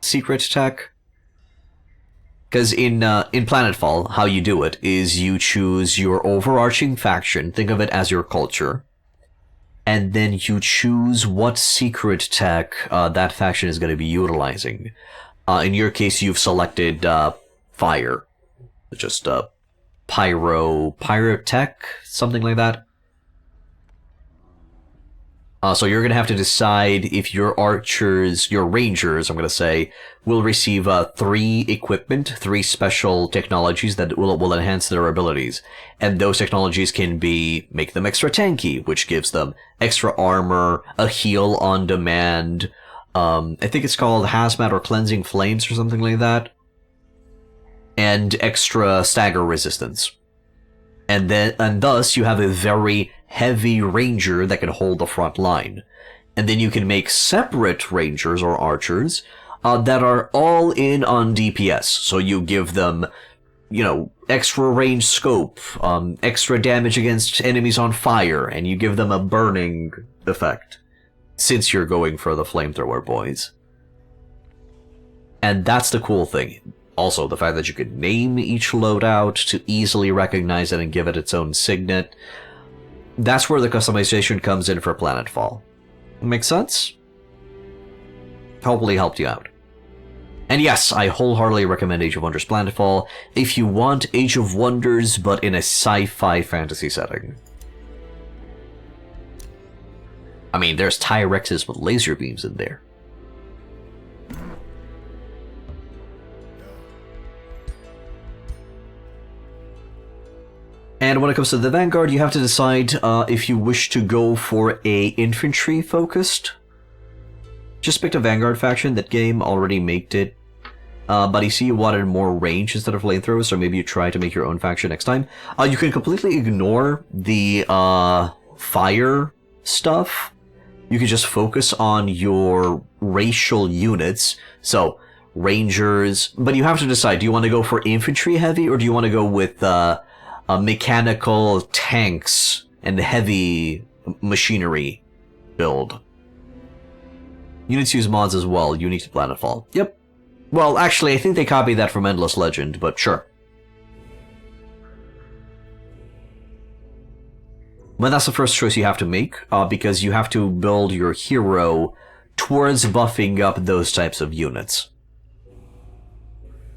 secret tech. Because in Planetfall, how you do it is you choose your overarching faction, think of it as your culture, and then you choose what secret tech that faction is going to be utilizing. In your case, you've selected fire. Just pyrotech, something like that. So you're going to have to decide if your archers, your rangers, I'm going to say, will receive 3 special technologies that will enhance their abilities. And those technologies can be, make them extra tanky, which gives them extra armor, a heal on demand, I think it's called Hazmat or Cleansing Flames or something like that, and extra stagger resistance. And thus you have a very heavy ranger that can hold the front line. And then you can make separate rangers or archers that are all in on DPS. So you give them, you know, extra range scope, extra damage against enemies on fire, and you give them a burning effect, since you're going for the flamethrower boys. And that's the cool thing. Also, the fact that you could name each loadout to easily recognize it and give it its own signet. That's where the customization comes in for Planetfall. Make sense? Hopefully helped you out. And yes, I wholeheartedly recommend Age of Wonders Planetfall if you want Age of Wonders but in a sci-fi fantasy setting. I mean, there's Tyrexes with laser beams in there. And when it comes to the Vanguard, you have to decide if you wish to go for a infantry-focused. Just picked a Vanguard faction. That game already made it. But you see you wanted more range instead of flamethrowers, so maybe you try to make your own faction next time. You can completely ignore the fire stuff. You can just focus on your racial units. So, rangers. But you have to decide, do you want to go for infantry heavy, or do you want to go with mechanical tanks and heavy machinery build? Units use mods as well, unique to Planetfall. Yep. Well, actually, I think they copied that from Endless Legend, but sure. But that's the first choice you have to make, because you have to build your hero towards buffing up those types of units.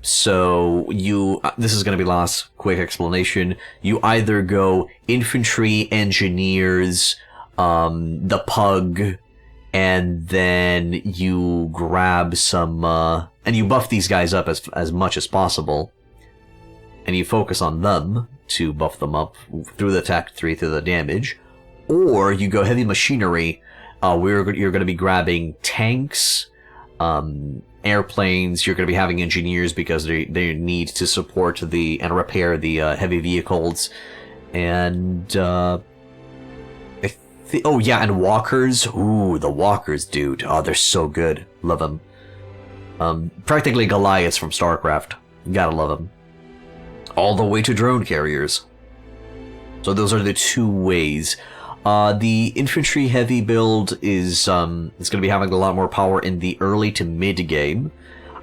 So, this is going to be last quick explanation. You either go infantry, engineers, the pug, and then you grab some, and you buff these guys up as much as possible. and you focus on them to buff them up through the attack 3 through the damage, or you go heavy machinery, where you're going to be grabbing tanks, airplanes. You're going to be having engineers because they need to support and repair the heavy vehicles, and oh yeah, and walkers. Ooh, the walkers, dude. Oh, they're so good. Love them. Practically Goliaths from StarCraft. Gotta love them. All the way to drone carriers. So those are the 2 ways. The infantry heavy build is going to be having a lot more power in the early to mid game,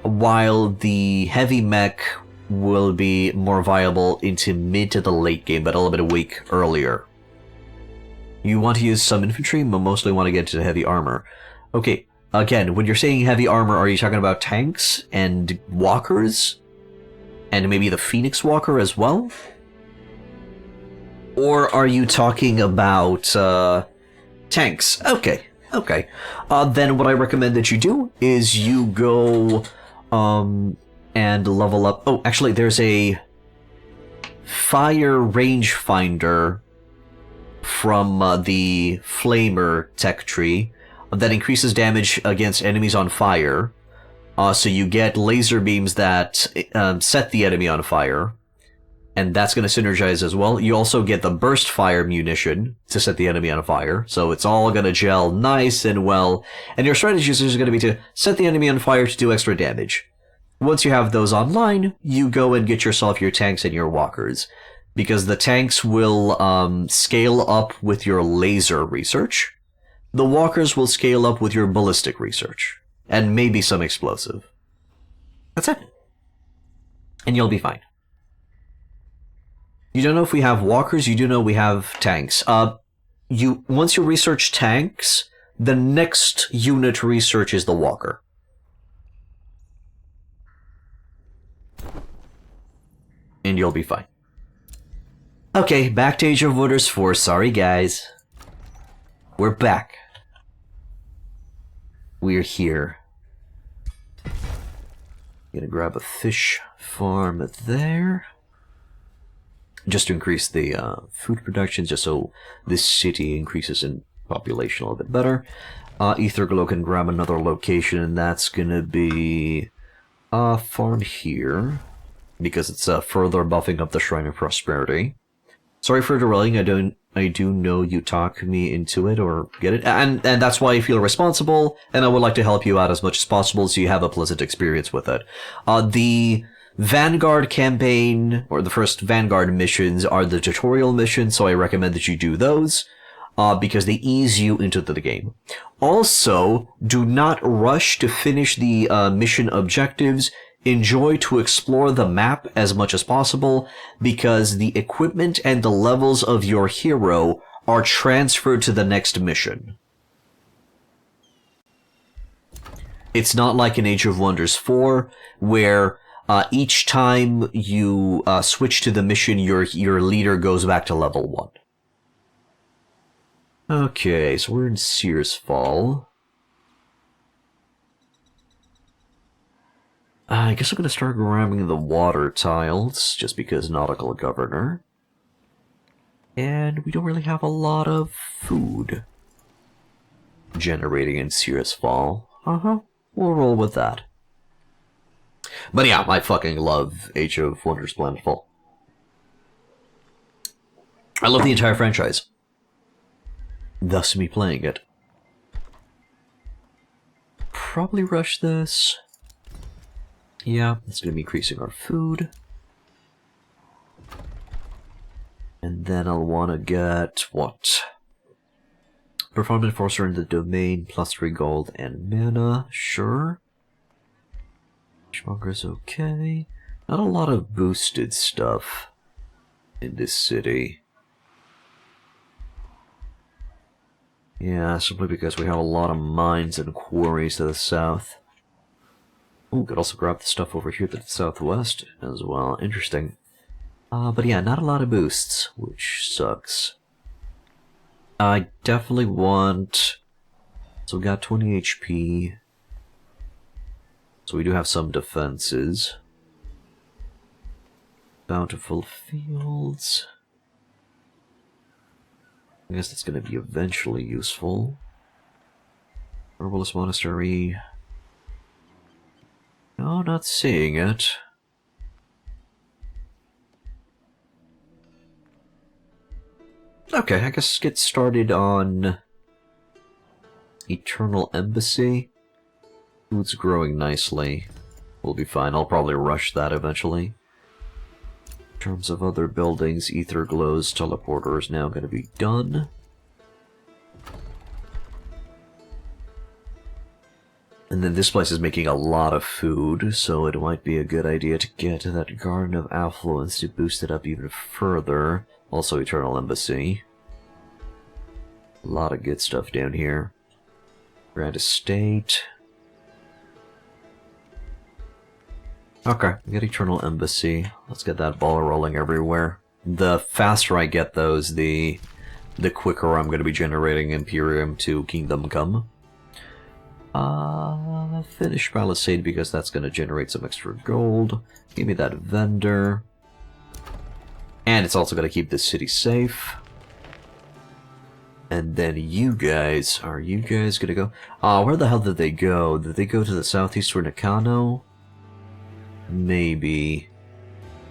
while the heavy mech will be more viable into mid to the late game, but a little bit weak earlier. You want to use some infantry, but mostly want to get to heavy armor. Okay, again, when you're saying heavy armor, are you talking about tanks and walkers? And maybe the Phoenix Walker as well? Or are you talking about tanks? Okay. Then what I recommend that you do is you go and level up. Oh, actually, there's a fire rangefinder from the Flamer tech tree that increases damage against enemies on fire. So you get laser beams that set the enemy on fire, and that's going to synergize as well. You also get the burst fire munition to set the enemy on fire, so it's all going to gel nice and well, and your strategies is going to be to set the enemy on fire to do extra damage. Once you have those online, you go and get yourself your tanks and your walkers, because the tanks will scale up with your laser research. The walkers will scale up with your ballistic research, and maybe some explosive. That's it. And you'll be fine. You don't know if we have walkers, you do know we have tanks. Once you research tanks, the next unit research is the walker. And you'll be fine. Okay, back to Age of Wonders 4. Sorry, guys. We're back. We're here. Gonna grab a fish farm there. Just to increase the food production, just so this city increases in population a little bit better. Etherglow can grab another location, and that's gonna be a farm here, because it's further buffing up the Shrine of Prosperity. Sorry for derailing. I do know you talk me into it or get it, and that's why I feel responsible, and I would like to help you out as much as possible so you have a pleasant experience with it. The Vanguard campaign, or the first Vanguard missions, are the tutorial missions, so I recommend that you do those, because they ease you into the game. Also, do not rush to finish the mission objectives. Enjoy to explore the map as much as possible, because the equipment and the levels of your hero are transferred to the next mission. It's not like in Age of Wonders 4, where each time you switch to the mission, your leader goes back to level 1. Okay, so we're in Sears Fall. I guess I'm going to start grabbing the water tiles, just because Nautical Governor. And we don't really have a lot of food generating in Sears Fall. We'll roll with that. But yeah, I fucking love Age of Wonders Planetfall. I love the entire franchise. Thus me playing it. Probably rush this. Yeah, it's going to be increasing our food. And then I'll want to get, what? Performance Enforcer in the domain, plus 3 gold and mana, sure. Fishmonger's okay. Not a lot of boosted stuff in this city. Yeah, simply because we have a lot of mines and quarries to the south. Ooh, could also grab the stuff over here to the southwest as well. Interesting. But yeah, not a lot of boosts, which sucks. I definitely want... So we got 20 HP. So we do have some defenses. Bountiful fields. I guess that's going to be eventually useful. Herbalist Monastery. No, not seeing it. Okay, I guess get started on Eternal Embassy. Food's growing nicely. We'll be fine. I'll probably rush that eventually. In terms of other buildings, Ether Glow's teleporter is now going to be done. And then this place is making a lot of food, so it might be a good idea to get that Garden of Affluence to boost it up even further. Also Eternal Embassy. A lot of good stuff down here. Grand Estate. Okay, we got Eternal Embassy. Let's get that ball rolling everywhere. The faster I get those, the quicker I'm going to be generating Imperium to Kingdom Come. Finish Palisade because that's going to generate some extra gold. Give me that vendor. And it's also going to keep this city safe. And then you guys, are you guys going to go? Where the hell did they go? Did they go to the southeast for Nakano? Maybe.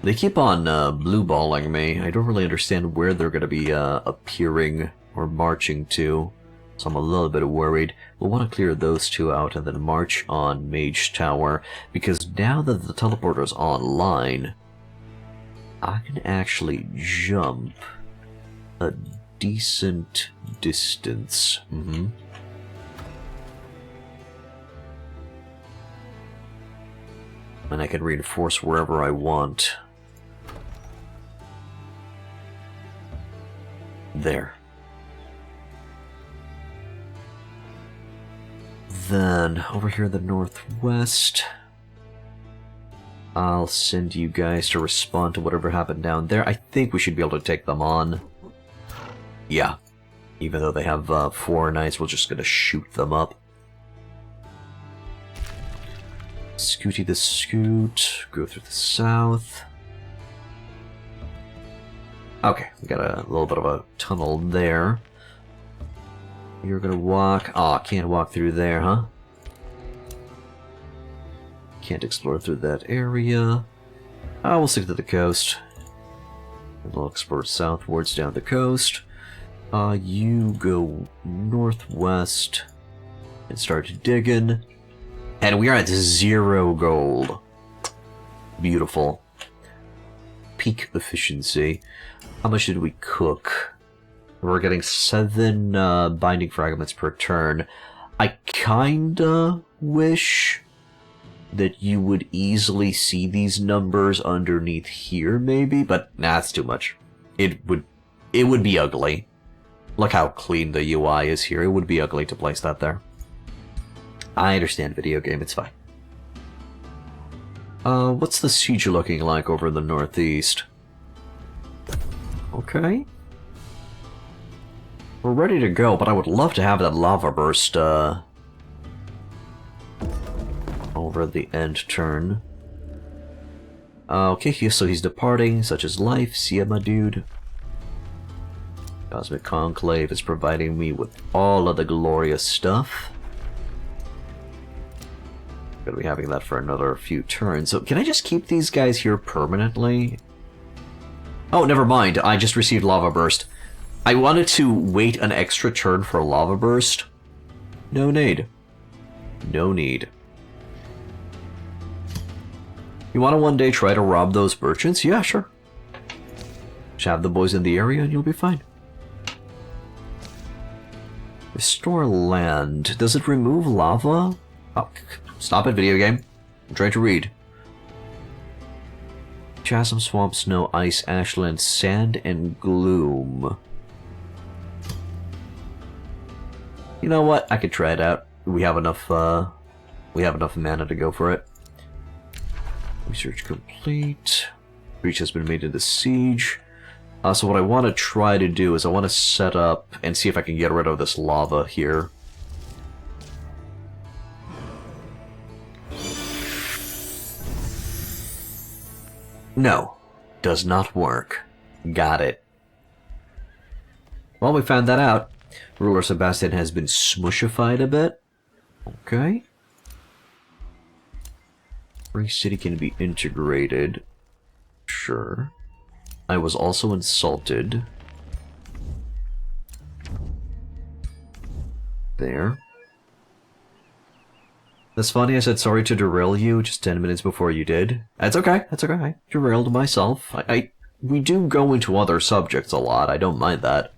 They keep on blue-balling me. I don't really understand where they're going to be appearing or marching to. So I'm a little bit worried. We'll want to clear those two out and then march on Mage Tower. Because now that the teleporter's online, I can actually jump a decent distance. And I can reinforce wherever I want. There. Then, over here in the northwest, I'll send you guys to respond to whatever happened down there. I think we should be able to take them on. Yeah. Even though they have 4 knights, we're just gonna shoot them up. Scooty the Scoot, go through the south. Okay, we got a little bit of a tunnel there. You're gonna walk. Aw, can't walk through there, huh? Can't explore through that area. We'll stick to the coast. We'll explore southwards down the coast. You go northwest and start digging. And we are at 0 gold. Beautiful. Peak efficiency. How much did we cook? We're getting 7 binding fragments per turn. I kinda wish that you would easily see these numbers underneath here, maybe, but nah, it's too much. It would be ugly. Look how clean the UI is here. It would be ugly to place that there. I understand video game, it's fine. What's the siege looking like over in the northeast? Okay. We're ready to go, but I would love to have that lava burst, over the end turn. Okay, so he's departing, such as life. See ya, my dude. Cosmic Conclave is providing me with all of the glorious stuff. Gonna be having that for another few turns. So can I just keep these guys here permanently? Oh, never mind. I just received Lava Burst. I wanted to wait an extra turn for Lava Burst. No need. No need. You want to one day try to rob those merchants? Yeah, sure. Just have the boys in the area and you'll be fine. Restore land. Does it remove lava? Oh, stop it, video game. I'm trying to read. Chasm, swamp, snow, ice, ashland, sand, and gloom. You know what? I could try it out. We have enough mana to go for it. Research complete. Breach has been made into siege. So what I want to try to do is I want to set up and see if I can get rid of this lava here. No. does not work. Got it. Well, we found that out. Ruler Sebastian has been smushified a bit. Okay. Free City can be integrated. Sure. I was also insulted. There. That's funny, I said sorry to derail you just 10 minutes before you did. That's okay, that's okay. I derailed myself. We do go into other subjects a lot, I don't mind that.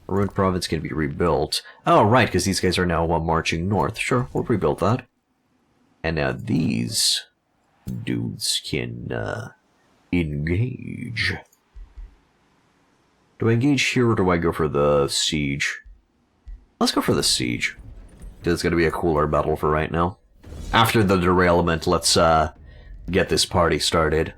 Ruined province can be rebuilt. Oh, right, because these guys are now marching north. Sure, we'll rebuild that. And now these dudes can engage. Do I engage here or do I go for the siege? Let's go for the siege. It's going to be a cooler battle for right now. After the derailment, let's get this party started.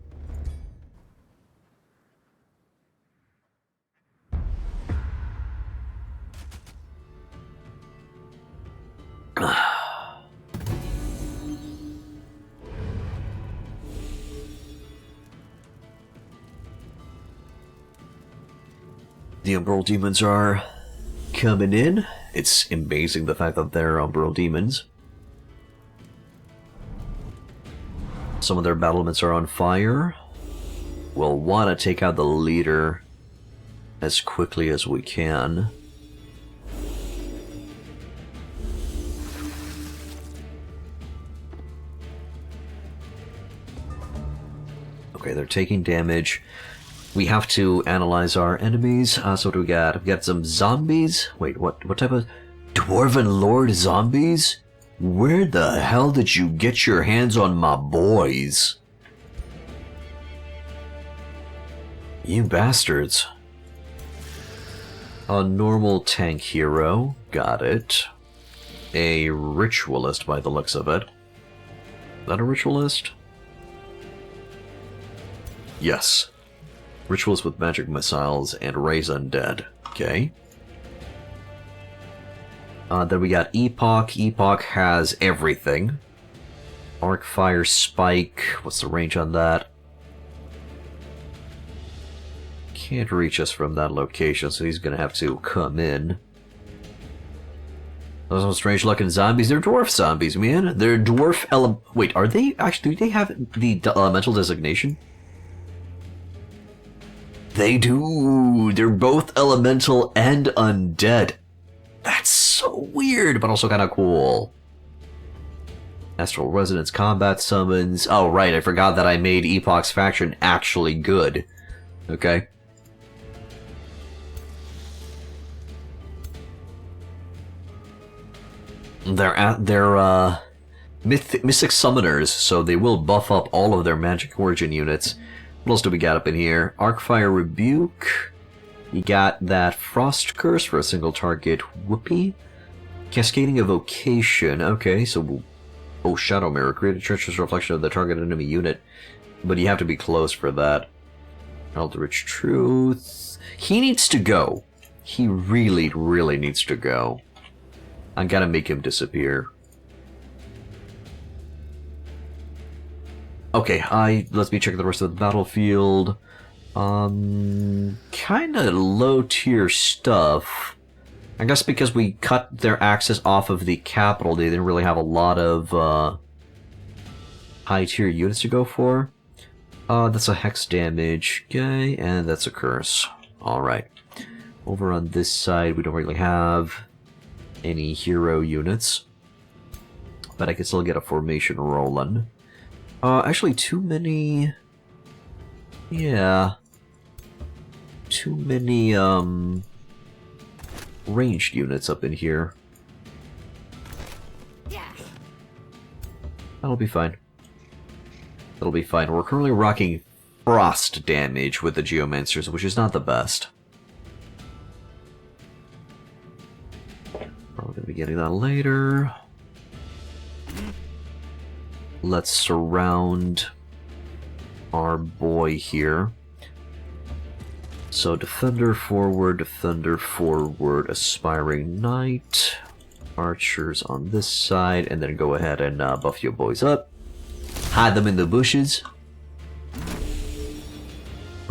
The Umbral Demons are coming in. It's amazing the fact that they're Umbral Demons. Some of their battlements are on fire. We'll want to take out the leader as quickly as we can. Okay, they're taking damage. We have to analyze our enemies. So what do we got? We got some zombies. Wait, what type of Dwarven Lord zombies? Where the hell did you get your hands on my boys? You bastards. A normal tank hero. Got it. A ritualist by the looks of it. Is that a ritualist? Yes. Rituals with magic missiles and raise undead. Okay. Then we got Epoch. Epoch has everything. Arc Fire Spike. What's the range on that? Can't reach us from that location, so he's gonna have to come in. Those are strange looking zombies. They're dwarf zombies, man. They're dwarf Wait, are they actually? Do they have the elemental designation? They do! They're both elemental and undead. That's so weird, but also kind of cool. Astral Resonance combat summons. Oh, right, I forgot that I made Epoch's faction actually good. Okay. They're Mystic Summoners, so they will buff up all of their Magic Origin units. What else do we got up in here? Arcfire Rebuke. You got that Frost Curse for a single target whoopee. Cascading Evocation. Okay, so... Oh, Shadow Mirror. Create a treacherous reflection of the target enemy unit. But you have to be close for that. Eldritch Truth. He needs to go. He really, really needs to go. I gotta make him disappear. Okay, let me check the rest of the battlefield. Kinda low tier stuff. I guess because we cut their access off of the capital, they didn't really have a lot of high tier units to go for. That's a hex damage, okay, and that's a curse. Alright. Over on this side, we don't really have any hero units. But I can still get a formation rolling. Actually, too many... Yeah. Too many, ranged units up in here. That'll be fine. That'll be fine. We're currently rocking frost damage with the Geomancers, which is not the best. Probably gonna be getting that later. Let's surround our boy here. So Defender forward, Aspiring Knight, Archers on this side, and then go ahead and buff your boys up. Hide them in the bushes.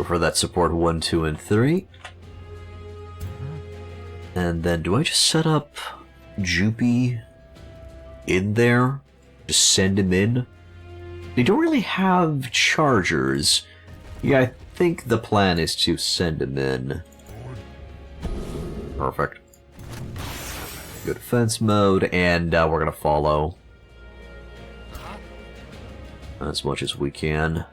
Go for that support 1, 2, and 3. And then do I just set up Jupy in there? Just send him in? They don't really have chargers. Yeah, I think the plan is to send him in. Perfect. Good defense mode, and we're gonna follow as much as we can.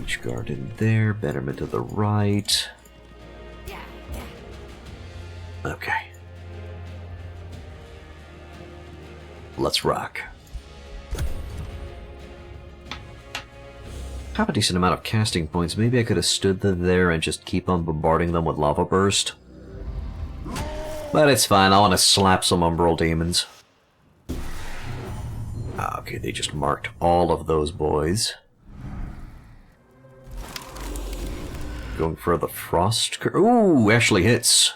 Each guard in there, betterment to the right. Okay. Let's rock. Have a decent amount of casting points. Maybe I could have stood there and just keep on bombarding them with lava burst. But it's fine, I want to slap some umbral demons. Okay, they just marked all of those boys. Going for the frost. Ooh, actually hits.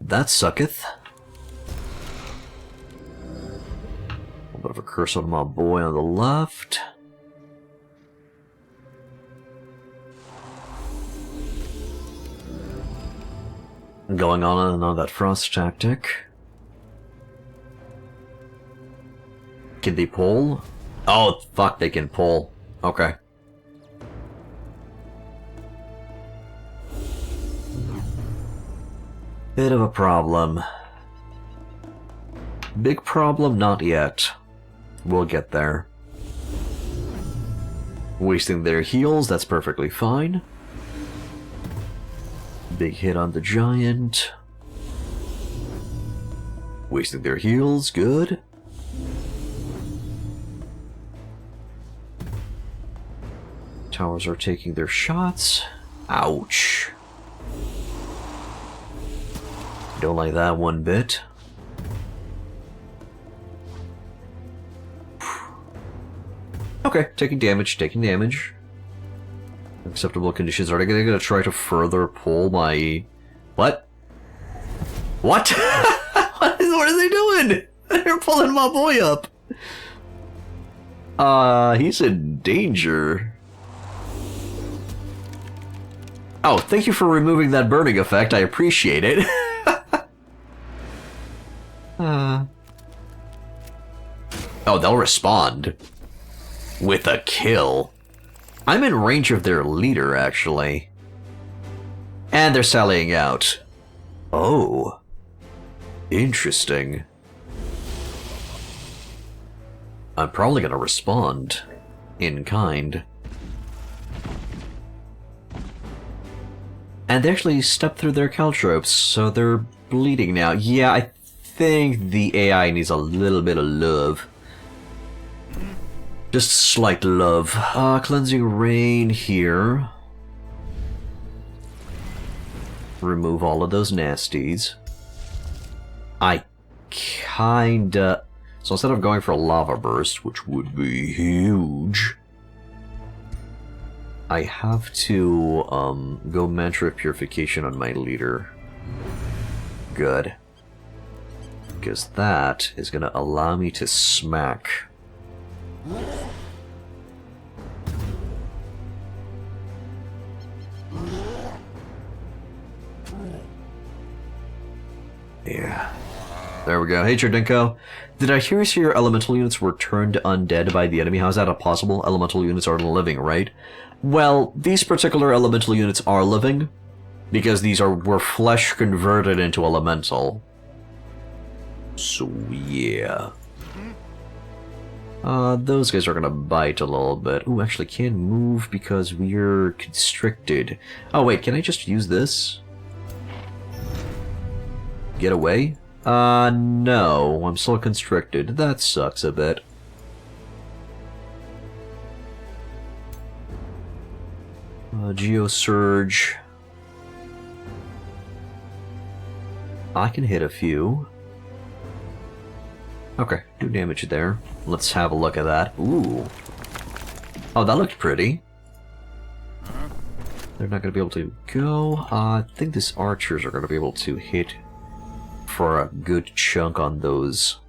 That sucketh. A little bit of a curse on my boy on the left. Going on and on that frost tactic. Can they pull? Oh, fuck, they can pull. Okay. Bit of a problem. Big problem, not yet. We'll get there. Wasting their heals, that's perfectly fine. Big hit on the giant. Wasting their heals, good. Towers are taking their shots. Ouch. Don't like that one bit. Okay, taking damage, taking damage. Acceptable conditions. Are they gonna try to further pull my... What? What? What are they doing? They're pulling my boy up. He's in danger. Oh, thank you for removing that burning effect. I appreciate it. Oh, they'll respond. With a kill. I'm in range of their leader, actually. And they're sallying out. Oh. Interesting. I'm probably gonna respond. In kind. And they actually stepped through their caltropes, so they're bleeding now. Yeah, I think the AI needs a little bit of love. Just slight love. Cleansing Rain here. Remove all of those nasties. I kinda... So instead of going for a lava burst, which would be huge, I have to go mantra purification on my leader. Good. Because that is gonna allow me to smack. Yeah. There we go. Hey, Cherdinko. Did I hear your elemental units were turned undead by the enemy? How is that possible? Elemental units are living, right? Well, these particular elemental units are living, because these were flesh converted into elemental. So, yeah. Those guys are gonna bite a little bit. Ooh, actually can't move because we're constricted. Oh wait, can I just use this? Get away? No, I'm still constricted. That sucks a bit. Geosurge. I can hit a few. Okay, do damage there. Let's have a look at that. Ooh. Oh, that looked pretty. They're not going to be able to go. I think these archers are going to be able to hit for a good chunk on those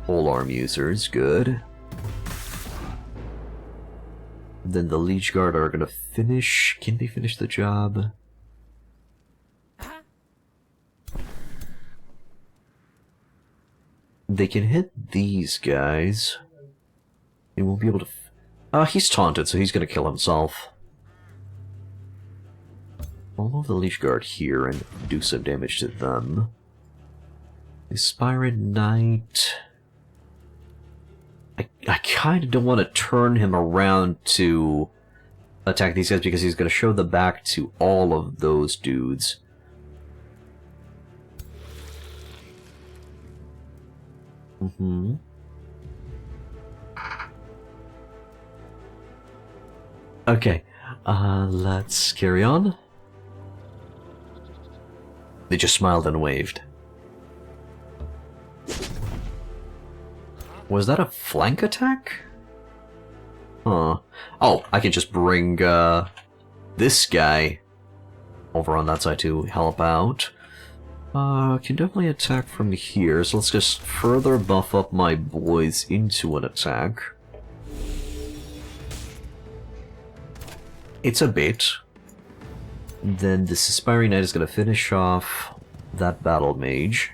Polearm users, good. Then the Leech Guard are gonna finish. Can they finish the job? They can hit these guys. They won't be able to... he's taunted, so he's gonna kill himself. I'll move the Leech Guard here and do some damage to them. The Spirant Knight... I kinda don't want to turn him around to attack these guys because he's gonna show the back to all of those dudes. Okay, let's carry on. They just smiled and waved. Was that a flank attack? Huh. Oh, I can just bring, this guy over on that side to help out. Can definitely attack from here, so let's just further buff up my boys into an attack. It's a bit. Then this Aspiring Knight is going to finish off that Battle Mage.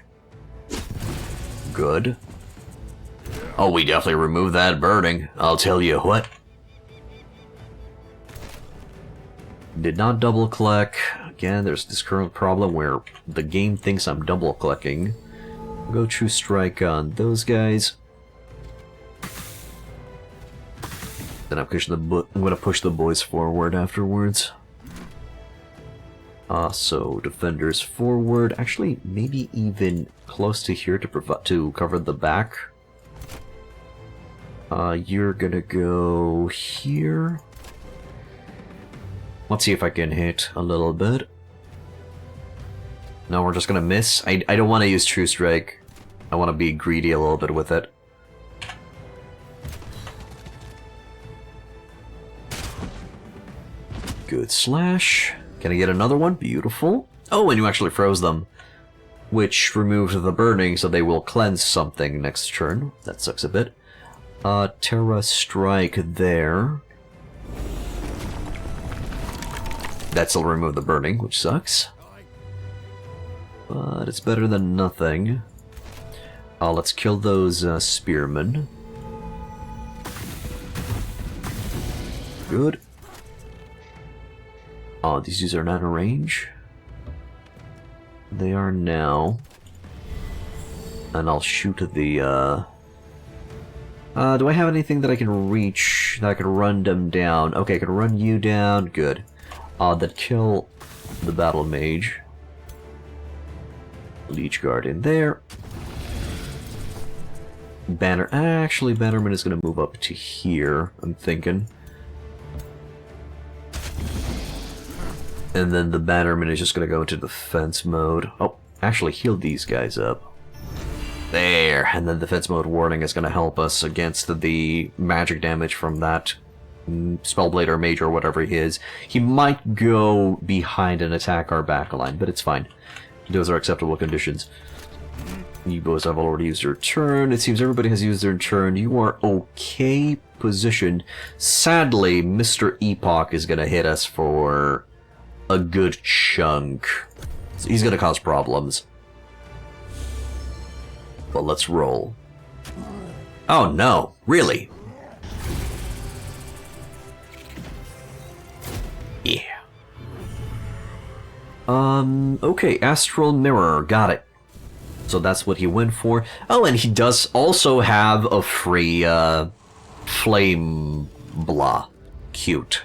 Good. Oh, we definitely removed that burning, I'll tell you what. Did not double click. Again, there's this current problem where the game thinks I'm double clicking. Go True Strike on those guys. Then I'm gonna push the boys forward afterwards. So defenders forward. Actually, maybe even close to here to cover the back. You're gonna go here. Let's see if I can hit a little bit. No, we're just gonna miss. I don't want to use True Strike. I want to be greedy a little bit with it. Good slash. Can I get another one? Beautiful. Oh, and you actually froze them. Which removes the burning, so they will cleanse something next turn. That sucks a bit. Terra Strike there. That still remove the burning, which sucks. But it's better than nothing. Let's kill those spearmen. Good. These dudes are not in range. They are now. And I'll shoot the, do I have anything that I can reach, that I can run them down? Okay, I can run you down. Good. That kill the Battle Mage. Leech Guard in there. Actually, Bannerman is going to move up to here, I'm thinking. And then the Bannerman is just going to go into defense mode. Oh, actually heal these guys up. There! And then defense mode warning is going to help us against the magic damage from that Spellblade or Mage or whatever he is. He might go behind and attack our backline, but it's fine. Those are acceptable conditions. You both have already used your turn. It seems everybody has used their turn. You are okay positioned. Sadly, Mr. Epoch is going to hit us for a good chunk. So he's going to cause problems. But let's roll. Oh no, really? Yeah. Okay, Astral Mirror, got it. So that's what he went for. Oh, and he does also have a free, Flame Blah. Cute.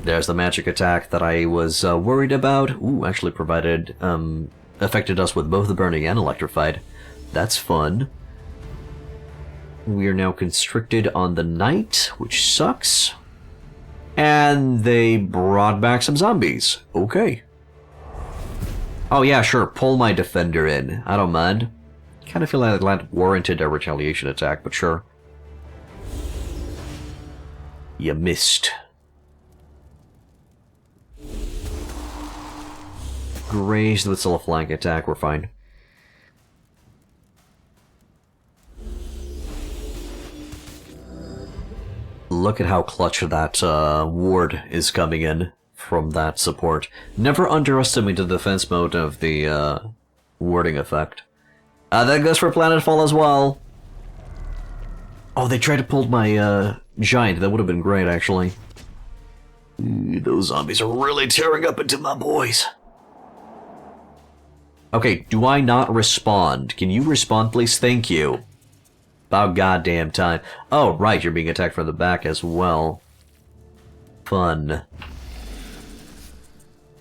There's the magic attack that I was worried about. Ooh, actually affected us with both the burning and electrified. That's fun. We are now constricted on the Knight, which sucks. And they brought back some zombies. Okay. Oh yeah, sure, pull my defender in. I don't mind. Kind of feel like that warranted a retaliation attack, but sure. You missed. Grazed with still a flank attack, we're fine. Look at how clutch that ward is coming in from that support. Never underestimate the defense mode of the warding effect. That goes for Planetfall as well. Oh, they tried to pull my giant. That would have been great, actually. Those zombies are really tearing up into my boys. Okay, do I not respond? Can you respond, please? Thank you. About goddamn time. Oh, right, you're being attacked from the back as well. Fun.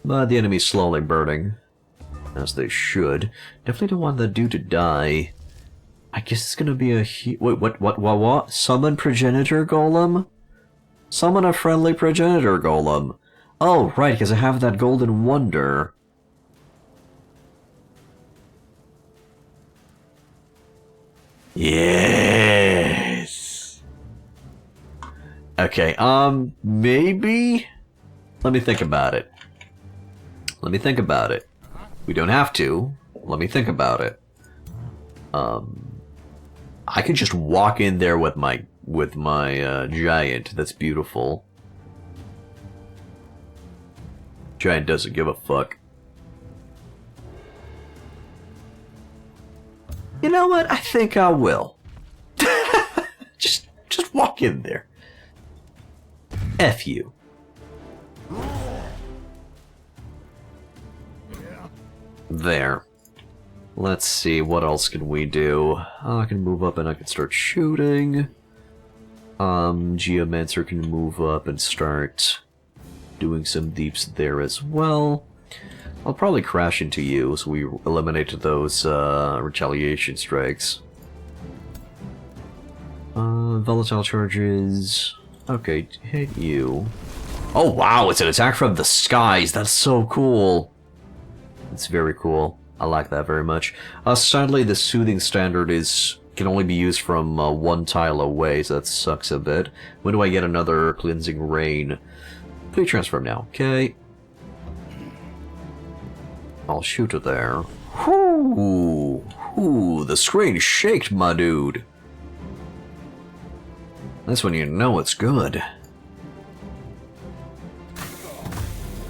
But the enemy's slowly burning. As they should. Definitely don't want the dude to die. I guess it's gonna be a wait, what? Summon Progenitor Golem? Summon a friendly Progenitor Golem. Oh, right, because I have that Golden Wonder. Yes! Okay, maybe? Let me think about it. Let me think about it. We don't have to. Let me think about it. I could just walk in there with my giant. That's beautiful. Giant doesn't give a fuck. You know what? I think I will. just walk in there. F you. There. Let's see, what else can we do? I can move up and I can start shooting. Geomancer can move up and start doing some deeps there as well. I'll probably crash into you, so we eliminate those retaliation strikes. Volatile charges. Okay, hit you. Oh wow, it's an attack from the skies. That's so cool. It's very cool. I like that very much. Sadly, the Soothing Standard can only be used from one tile away, so that sucks a bit. When do I get another Cleansing Rain? Please transform now, okay? I'll shoot it there. Whoo! The screen shaked, my dude. That's when you know it's good.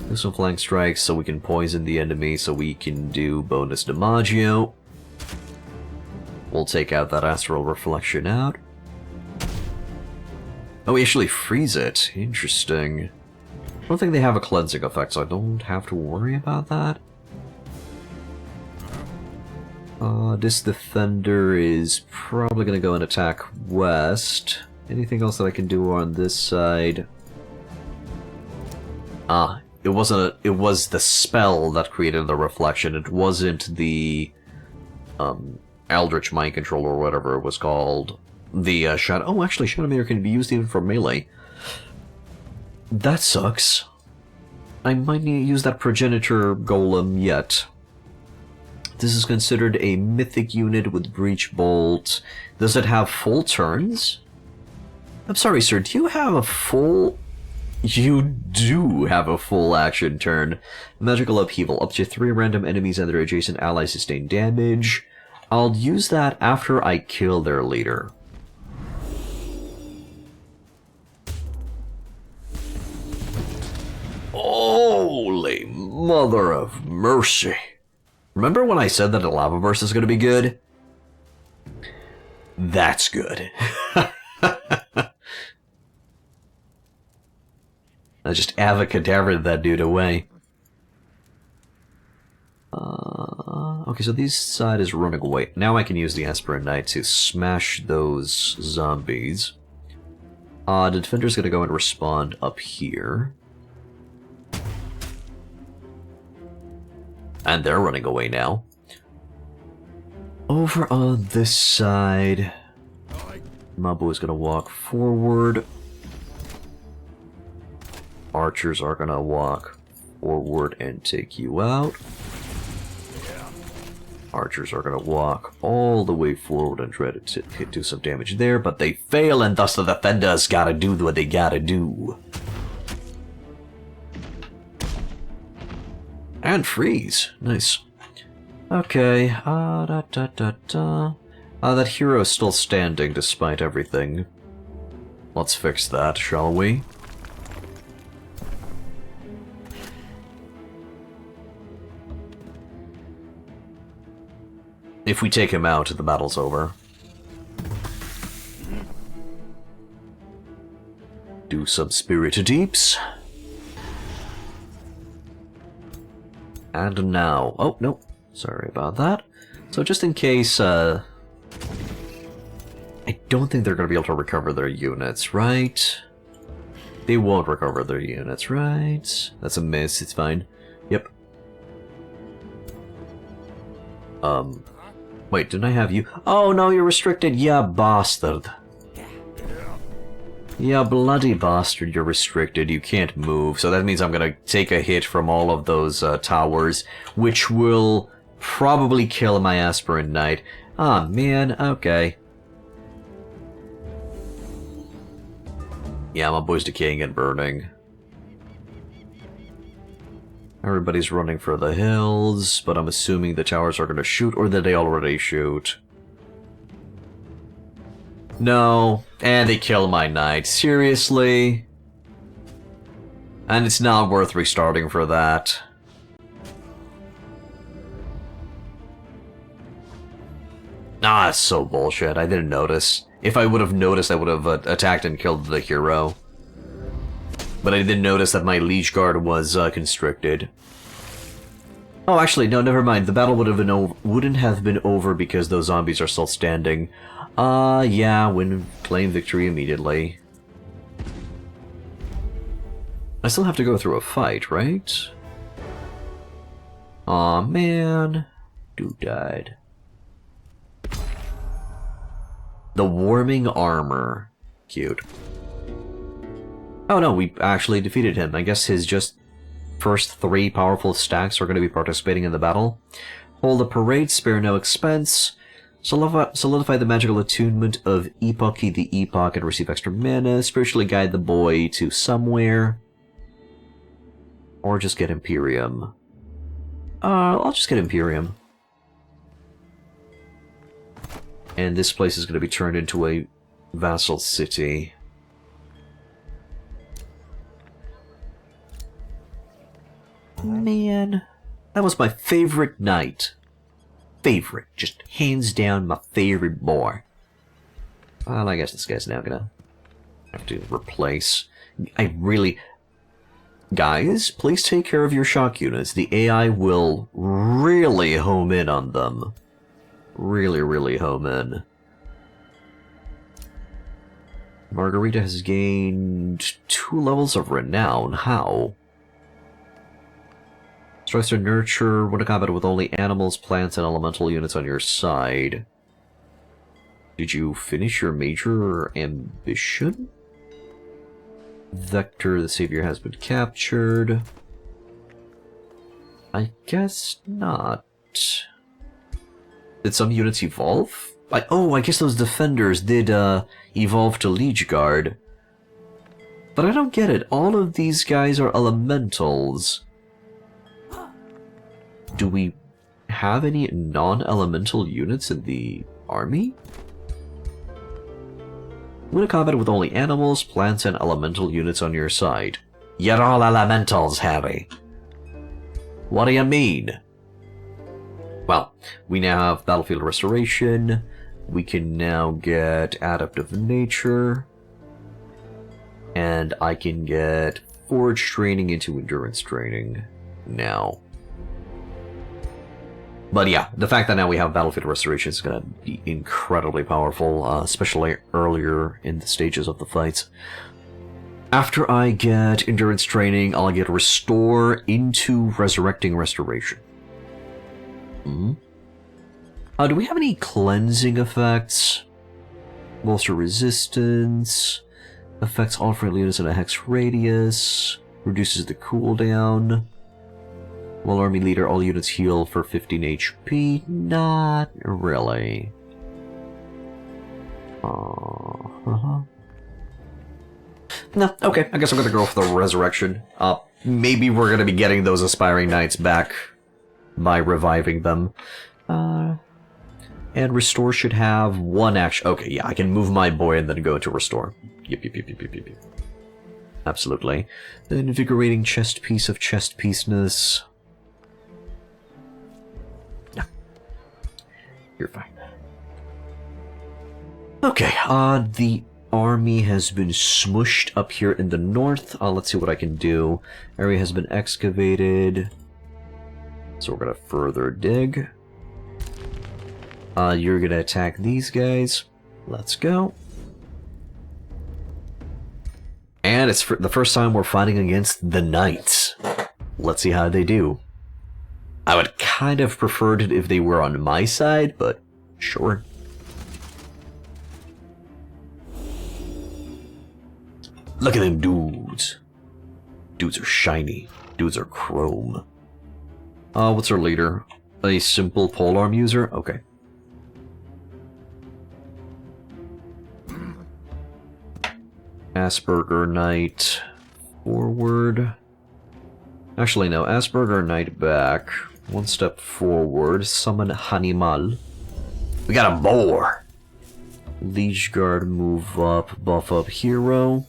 Do some flank strikes so we can poison the enemy, so we can do bonus Damaggio. We'll take out that Astral Reflection out. Oh, we actually freeze it. Interesting. I don't think they have a cleansing effect, so I don't have to worry about that. This Defender is probably going to go and attack west. Anything else that I can do on this side? It was the spell that created the reflection. It wasn't the Eldritch Mind Control or whatever it was called. The Shadow. Oh, actually, Shadow Mirror can be used even for melee. That sucks. I might need to use that Progenitor Golem yet. This is considered a mythic unit with Breach Bolt. Does it have full turns? I'm sorry, sir. Do you have a full... You do have a full action turn. Magical Upheaval. Up to 3 random enemies and their adjacent allies sustain damage. I'll use that after I kill their leader. Holy mother of mercy. Remember when I said that the Lava Burst is going to be good? That's good. I just avacadavered that dude away. Okay, so this side is running away. Now I can use the Aspirant Knight to smash those zombies. The Defender's gonna go and respond up here. And they're running away now. Over on this side, Mabu is gonna walk forward. Archers are gonna walk forward and take you out. Archers are gonna walk all the way forward and try to do some damage there, but they fail, and thus the defenders gotta do what they gotta do. And freeze. Nice. Okay, that hero is still standing despite everything. Let's fix that, shall we? If we take him out, the battle's over. Do some spirit deeps. And now... Oh, no. Sorry about that. So just in case, I don't think they're going to be able to recover their units, right? They won't recover their units, right? That's a miss, it's fine. Yep. Wait, didn't I have you? Oh no, you're restricted, ya bastard. Yeah, bloody bastard, you're restricted, you can't move, so that means I'm gonna take a hit from all of those towers, which will probably kill my aspirant knight. Ah, man, okay. Yeah, my boy's decaying and burning. Everybody's running for the hills, but I'm assuming the towers are gonna shoot, or that they already shoot. No, and they kill my knight. Seriously? And it's not worth restarting for that. Ah, it's so bullshit. I didn't notice. If I would have noticed, I would have attacked and killed the hero. But I didn't notice that my Liege Guard was constricted. Oh, actually, no, never mind. The battle wouldn't have been over because those zombies are still standing. Yeah, claim victory immediately. I still have to go through a fight, right? Aw, man. Dude died. The warming armor. Cute. Oh no, we actually defeated him. I guess his just first 3 powerful stacks are going to be participating in the battle. Hold a parade, spare no expense. Solidify the magical attunement of Epochy the Epoch and receive extra mana. Spiritually guide the boy to somewhere. Or just get Imperium. I'll just get Imperium. And this place is going to be turned into a vassal city. Man, that was my favorite knight. Favorite. Just hands down my favorite boy. Well, I guess this guy's now gonna have to replace. Guys, please take care of your shock units. The AI will really home in on them. Really home in. Margarita has gained 2 levels of renown. How? Strikes to nurture when to combat with only animals, plants, and elemental units on your side. Did you finish your major ambition? Vector, the savior, has been captured. I guess not. Did some units evolve? I guess those defenders did evolve to Liege Guard. But I don't get it. All of these guys are elementals. Do we have any non-elemental units in the army? Win a combat with only animals, plants, and elemental units on your side. You're all elementals, Harry. What do you mean? Well, we now have Battlefield Restoration. We can now get Adaptive Nature. And I can get Forge Training into Endurance Training now. But yeah, the fact that now we have Battlefield Restoration is going to be incredibly powerful, especially earlier in the stages of the fights. After I get Endurance Training, I'll get Restore into Resurrecting Restoration. Do we have any cleansing effects? Bolster resistance. Affects all friendly units in a hex radius. Reduces the cooldown. While army leader, all units heal for 15 HP. Not really. No, okay, I guess I'm gonna go for the resurrection. Maybe we're gonna be getting those aspiring knights back by reviving them. And restore should have 1 action. Okay, yeah, I can move my boy and then go to restore. Yep. Absolutely. An invigorating chest piece of chest pieceness. Yeah. You're fine. Okay, the army has been smushed up here in the north. Let's see what I can do. Area has been excavated. So we're gonna further dig. You're gonna attack these guys. Let's go. And it's the first time we're fighting against the knights. Let's see how they do. I would kind of preferred it if they were on my side, but sure. Look at them dudes. Dudes are shiny. Dudes are chrome. What's our leader? A simple polearm user? Okay. Asperger Knight forward. Actually, no. Asperger Knight back. One step forward. Summon Hanimal. We got a boar. Liege Guard move up. Buff up hero.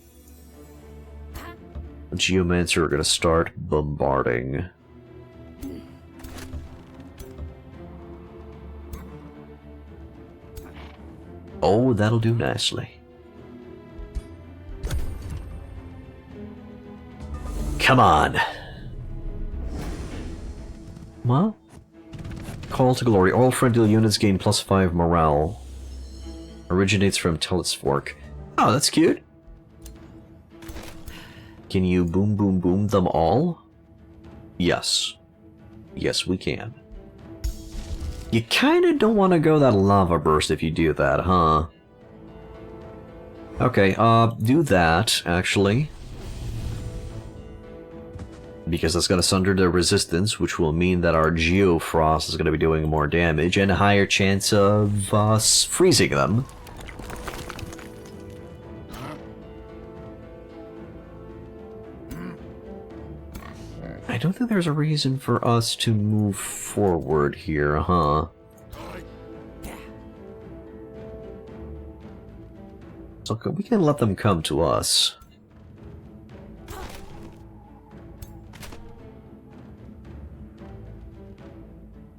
Geomancer are gonna start bombarding. Oh, that'll do nicely. Come on. Well, Call to Glory. All friendly units gain +5 morale. Originates from Telesfork. Oh, that's cute. Can you boom boom boom them all? Yes. Yes, we can. You kinda don't want to go that lava burst if you do that, huh? Okay, do that, actually. Because that's going to sunder the resistance, which will mean that our Geofrost is going to be doing more damage and a higher chance of us freezing them. I don't think there's a reason for us to move forward here, huh? So we can let them come to us.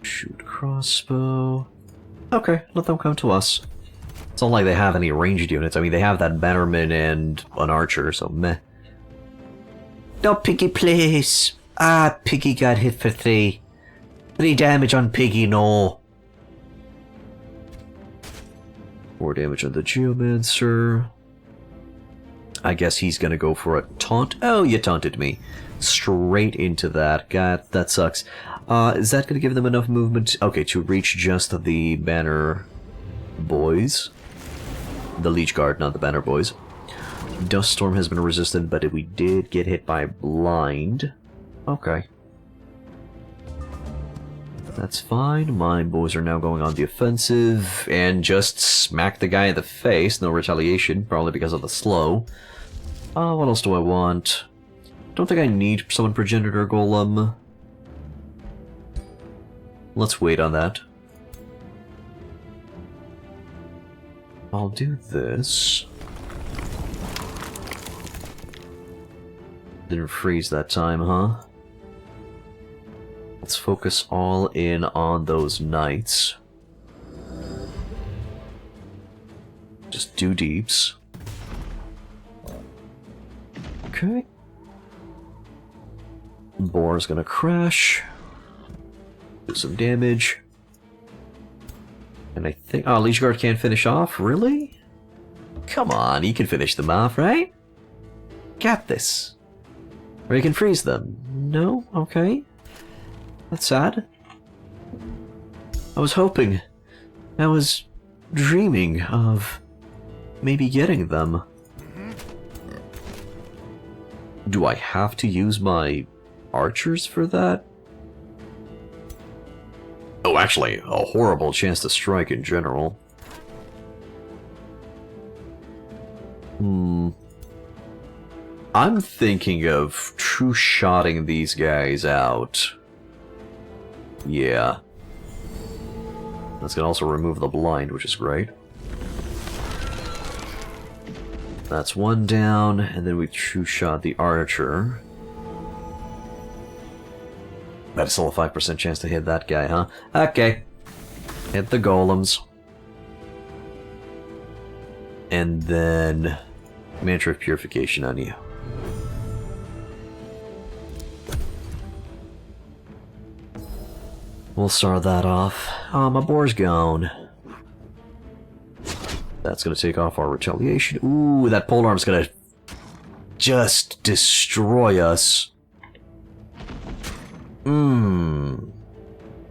Shoot crossbow. Okay, let them come to us. It's not like they have any ranged units. I mean, they have that bannerman and an archer, so meh. No, Piggy, please. Ah, Piggy got hit for 3. 3 damage on Piggy, no. 4 damage on the Geomancer. I guess he's gonna go for a taunt. Oh, you taunted me. Straight into that. God, that sucks. Is that gonna give them enough movement? Okay, to reach just the banner boys. The Liege Guard, not the banner boys. Dust Storm has been resistant, but we did get hit by Blind. Okay. That's fine. My boys are now going on the offensive and just smack the guy in the face. No retaliation, probably because of the slow. What else do I want? Don't think I need Summon Progenitor Golem. Let's wait on that. I'll do this. Didn't freeze that time, huh? Let's focus all in on those knights. Just do deeps. Okay. Boar's gonna crash. Do some damage. And I think... Oh, Liege Guard can't finish off? Really? Come on, you can finish them off, right? Got this. Or you can freeze them. No? Okay. That's sad. I was hoping. I was dreaming of maybe getting them. Do I have to use my archers for that? Oh, actually, a horrible chance to strike in general. I'm thinking of true-shotting these guys out. Yeah. That's gonna also remove the blind, which is great. That's one down, and then we two-shot the archer. That's still a 5% chance to hit that guy, huh? Okay. Hit the golems. And then Mantra of Purification on you. We'll start that off. Oh, my boar's gone. That's gonna take off our retaliation. Ooh, that polearm's gonna just destroy us.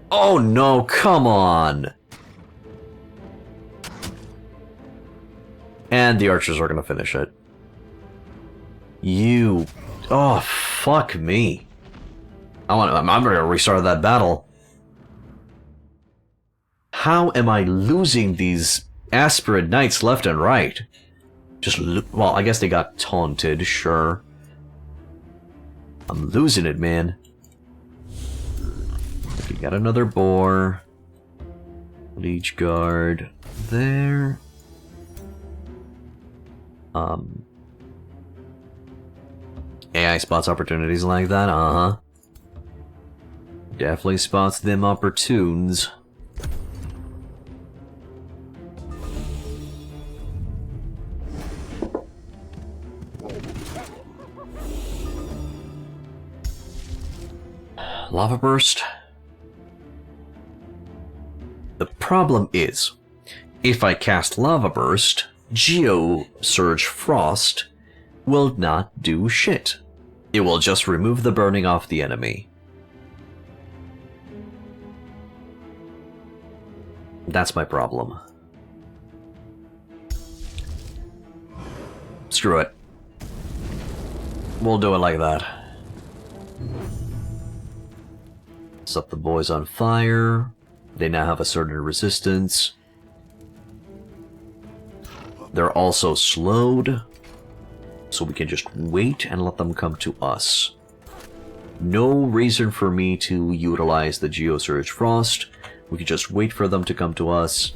Oh no, come on! And the archers are gonna finish it. You... Oh, fuck me. I'm gonna restart that battle. How am I losing these aspirant knights left and right? Well, I guess they got taunted, sure. I'm losing it, man. We got another boar. Liege guard there. AI spots opportunities like that, uh-huh. Definitely spots them opportunes. Lava burst. The problem is, if I cast Lava Burst, Geosurge Frost will not do shit. It will just remove the burning off the enemy. That's my problem. Screw it. We'll do it like that. Set the boys on fire. They now have a certain resistance. They're also slowed, so we can just wait and let them come to us. No reason for me to utilize the Geosurge Frost. We can just wait for them to come to us.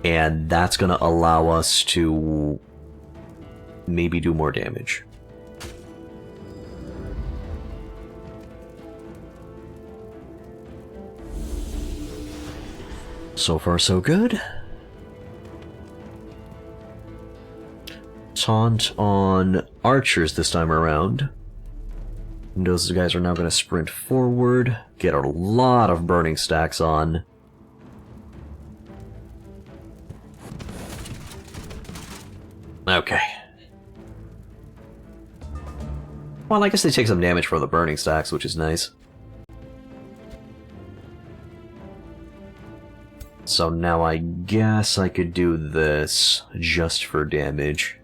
And that's gonna allow us to maybe do more damage. So far, so good. Taunt on archers this time around. And those guys are now going to sprint forward, get a lot of burning stacks on. Okay. Well, I guess they take some damage for the burning stacks, which is nice. So now I guess I could do this just for damage.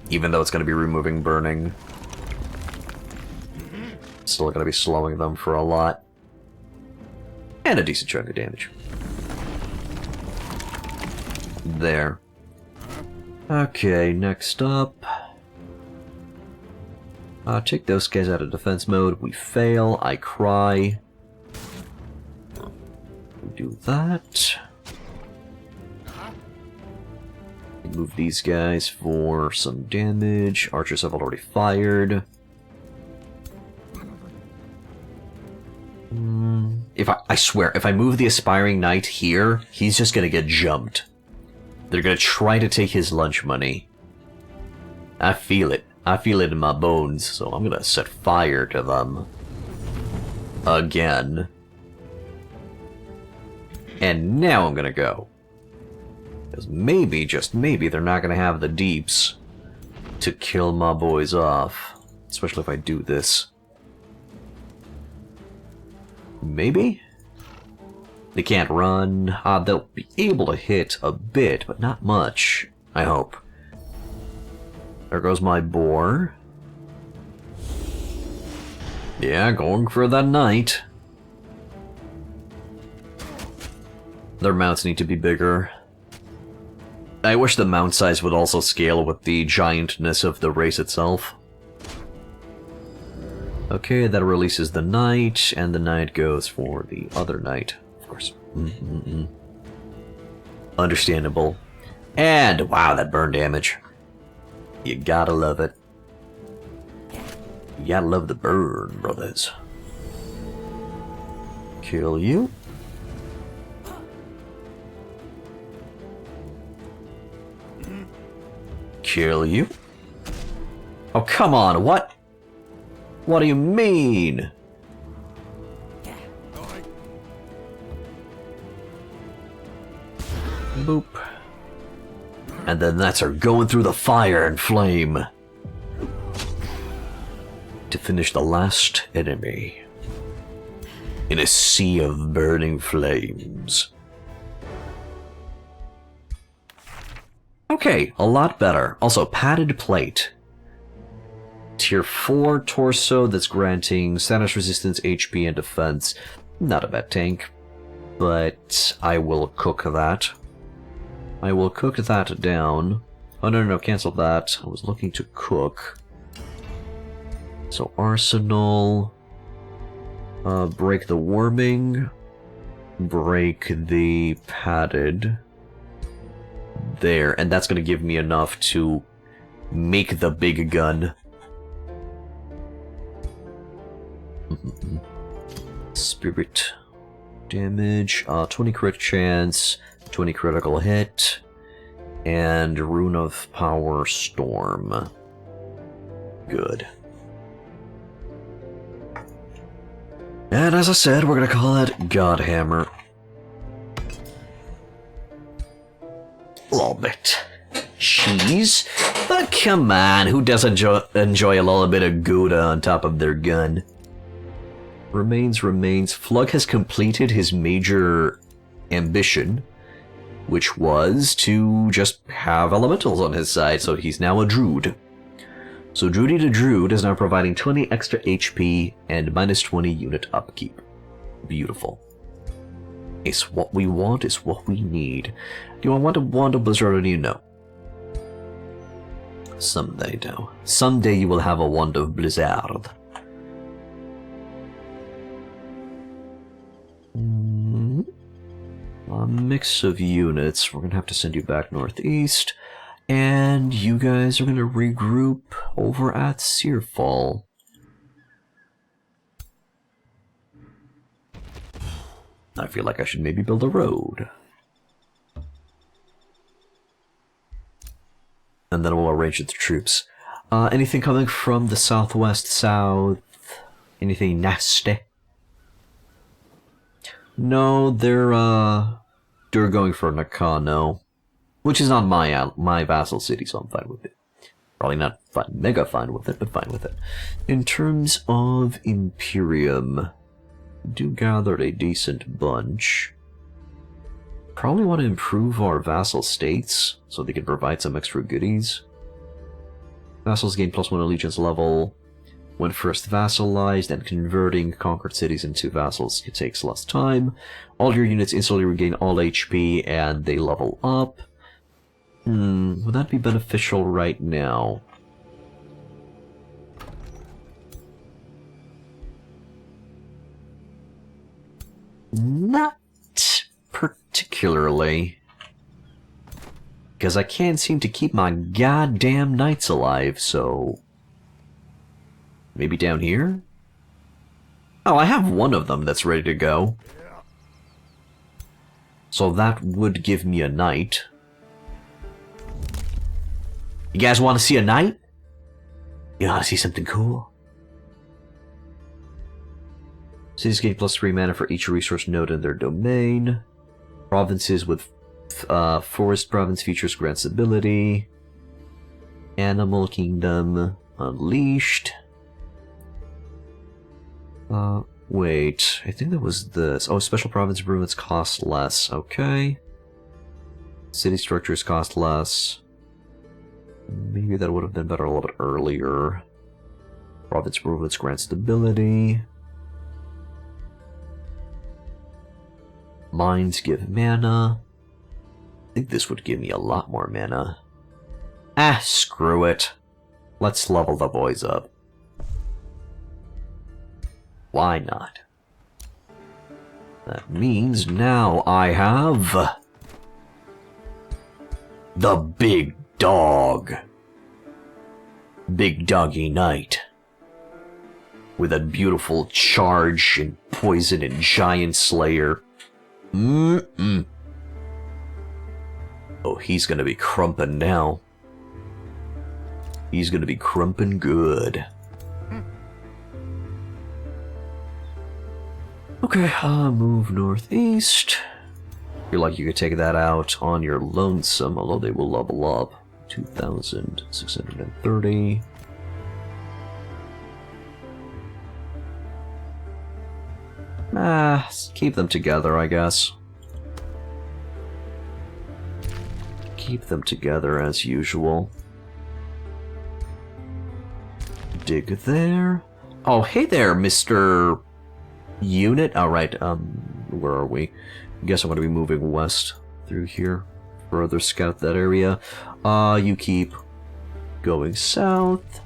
Even though it's going to be removing burning. Still going to be slowing them for a lot. And a decent chunk of damage. There. Okay, next up. Take those guys out of defense mode. We fail. I cry. Do that. Move these guys for some damage. Archers have already fired. I swear, if I move the Aspiring Knight here, he's just gonna get jumped. They're gonna try to take his lunch money. I feel it. I feel it in my bones, so I'm gonna set fire to them. Again. And now I'm gonna go. Because maybe, just maybe, they're not gonna have the deeps to kill my boys off. Especially if I do this. Maybe? They can't run. They'll be able to hit a bit, but not much. I hope. There goes my boar. Yeah, going for the knight. Their mounts need to be bigger. I wish the mount size would also scale with the giantness of the race itself. Okay, that releases the knight, and the knight goes for the other knight, of course. Understandable. And, wow, that burn damage. You gotta love it. You gotta love the burn, brothers. Kill you. Kill you. Oh, come on, what? What do you mean? Boop. And then that's her going through the fire and flame. To finish the last enemy. In a sea of burning flames. Okay, a lot better. Also, padded plate. Tier 4 torso that's granting status resistance, HP, and defense. Not a bad tank. But I will cook that. I will cook that down. Oh, no, cancel that. I was looking to cook. So, arsenal. Break the warming. Break the padded. There, and that's going to give me enough to make the big gun. Spirit damage, 20 crit chance, 20 critical hit, and Rune of Power Storm. Good. And as I said, we're going to call it Godhammer. Little bit cheese, but come on, who doesn't enjoy a little bit of Gouda on top of their gun? Remains. Flug has completed his major ambition, which was to just have elementals on his side, so he's now a druid. So Druidy the Druid is now providing 20 extra HP and minus 20 unit upkeep. Beautiful. It's what we want, it's what we need. Do you want a Wand of Blizzard or do you know? Someday, though. Someday you will have a Wand of Blizzard. A mix of units. We're gonna have to send you back northeast. And you guys are gonna regroup over at Searfall. I feel like I should maybe build a road. And then we'll arrange it to troops. Anything coming from the southwest, south? Anything nasty? No, they're going for Nakano. Which is not my vassal city, so I'm fine with it. Probably not mega fine with it, but fine with it. In terms of Imperium, do gather a decent bunch. Probably want to improve our vassal states, so they can provide some extra goodies. Vassals gain +1 allegiance level. When first vassalized, and converting conquered cities into vassals takes less time. All your units instantly regain all HP, and they level up. Would that be beneficial right now? Not particularly. Because I can't seem to keep my goddamn knights alive, so... Maybe down here? Oh, I have one of them that's ready to go. So that would give me a knight. You guys want to see a knight? You want to see something cool? Cities gain +3 mana for each resource node in their domain. Provinces with Forest Province features grants ability. Animal Kingdom Unleashed. Wait, I think that was this. Oh, Special Province improvements cost less. Okay. City structures cost less. Maybe that would have been better a little bit earlier. Province improvements grant stability. Mines give mana. I think this would give me a lot more mana. Ah, screw it. Let's level the boys up. Why not? That means now I have The big dog. Big Doggy Knight. With that beautiful charge and poison and giant slayer. Oh, he's gonna be crumpin' now. He's gonna be crumpin' good. Okay, move northeast. Feel like you could take that out on your lonesome, although they will level up. 2,630. Keep them together, I guess. Keep them together as usual. Dig there. Oh, hey there, Mr. Unit. Alright, where are we? I guess I'm going to be moving west through here. Further scout that area. You keep going south.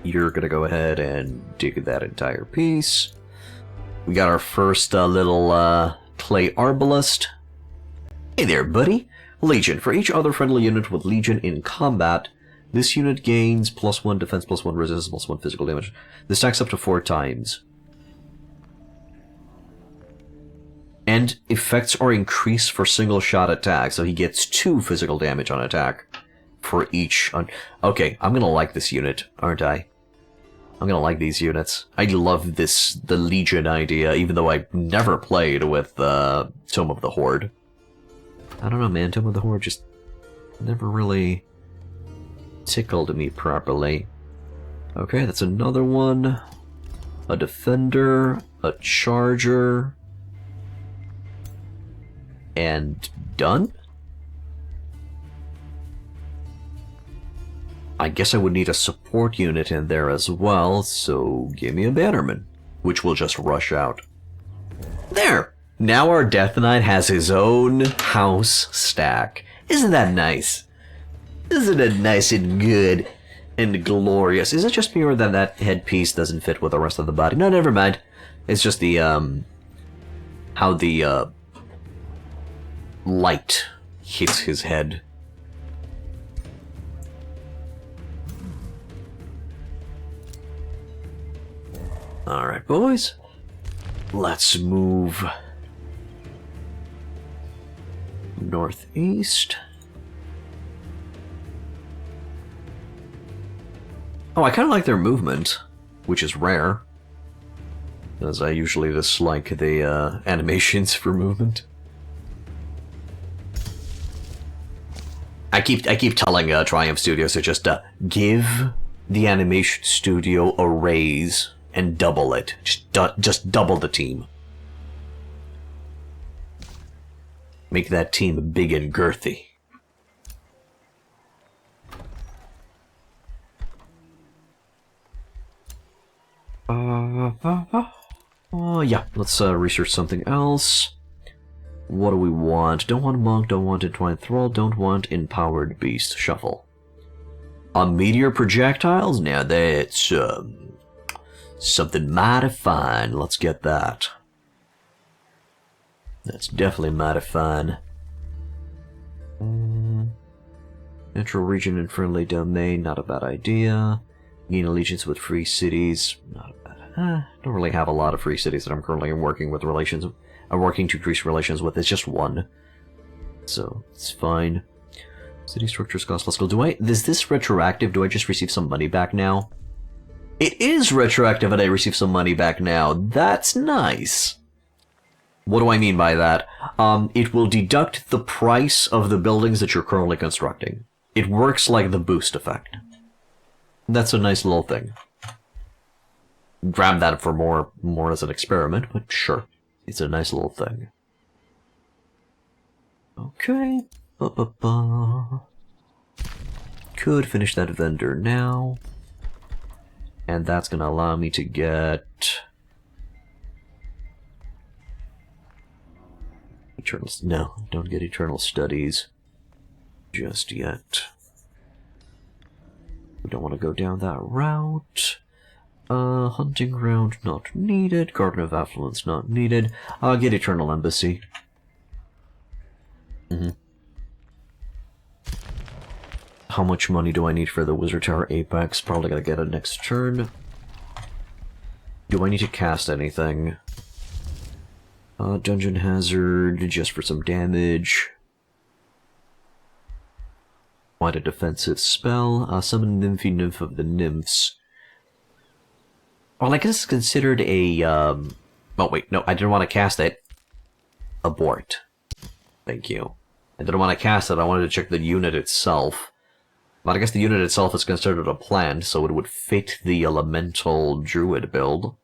You're going to go ahead and dig that entire piece. We got our first little clay arbalist. Hey there, buddy. Legion. For each other friendly unit with Legion in combat, this unit gains +1 defense, +1 resistance, +1 physical damage. This stacks up to 4 times. And effects are increased for single shot attacks, so he gets 2 physical damage on attack for each. Okay, I'm gonna like this unit, aren't I? I'm gonna like these units. I love the Legion idea, even though I never played with Tome of the Horde. I don't know, man, Tome of the Horde just never really tickled me properly. Okay, that's another one. A defender, a charger, and done? I guess I would need a support unit in there as well, so give me a bannerman, which will just rush out. There! Now our Death Knight has his own house stack. Isn't that nice? Isn't it nice and good and glorious? Is it just me or that headpiece doesn't fit with the rest of the body? No, never mind. It's just the, how the, light hits his head. Alright, boys. Let's move northeast. Oh, I kind of like their movement, which is rare, as I usually dislike the animations for movement. I keep telling Triumph Studios to just give the animation studio a raise and double it. Just double the team. Make that team big and girthy. Yeah, let's research something else. What do we want? Don't want Monk, don't want Entwined Thrall, don't want Empowered Beast. Shuffle. Meteor projectiles? Now that's something mighty fine. Let's get that. That's definitely mighty fine. Natural region and friendly domain, not a bad idea. Gain allegiance with free cities, not a bad. Don't really have a lot of free cities that I'm currently working with relations. I'm working to increase relations with. It's just one, so it's fine. City structures cost less gold. Is this retroactive? Do I just receive some money back now? It is retroactive, and I receive some money back now. That's nice. What do I mean by that? It will deduct the price of the buildings that you're currently constructing. It works like the boost effect. That's a nice little thing. Grab that for more as an experiment, but sure. It's a nice little thing. Okay. Could finish that vendor now. And that's gonna allow me to get... No, don't get Eternal Studies just yet. We don't want to go down that route. Hunting ground not needed. Garden of Affluence not needed. I'll get Eternal Embassy. How much money do I need for the Wizard Tower Apex? Probably gonna get it next turn. Do I need to cast anything? Dungeon Hazard, just for some damage. Want a defensive spell? Summon Nymphy Nymph of the Nymphs. Well, I guess it's considered a, Oh, wait, no, I didn't want to cast it. Abort. Thank you. I didn't want to cast it, I wanted to check the unit itself. But I guess the unit itself is considered a plant, so it would fit the Elemental Druid build.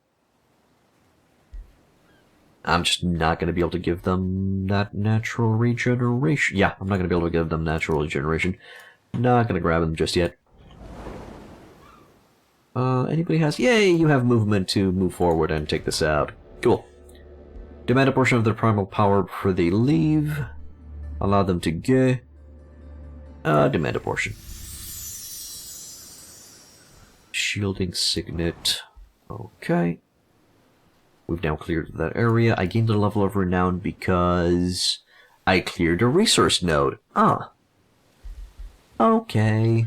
I'm just not going to be able to give them that natural regeneration. Yeah, I'm not going to be able to give them natural regeneration. Not going to grab them just yet. Anybody has... Yay, you have movement to move forward and take this out. Cool. Demand a portion of their primal power before they leave. Allow them to go. Demand a portion. Shielding Signet. Okay. We've now cleared that area. I gained a level of renown because I cleared a resource node. Ah. Okay.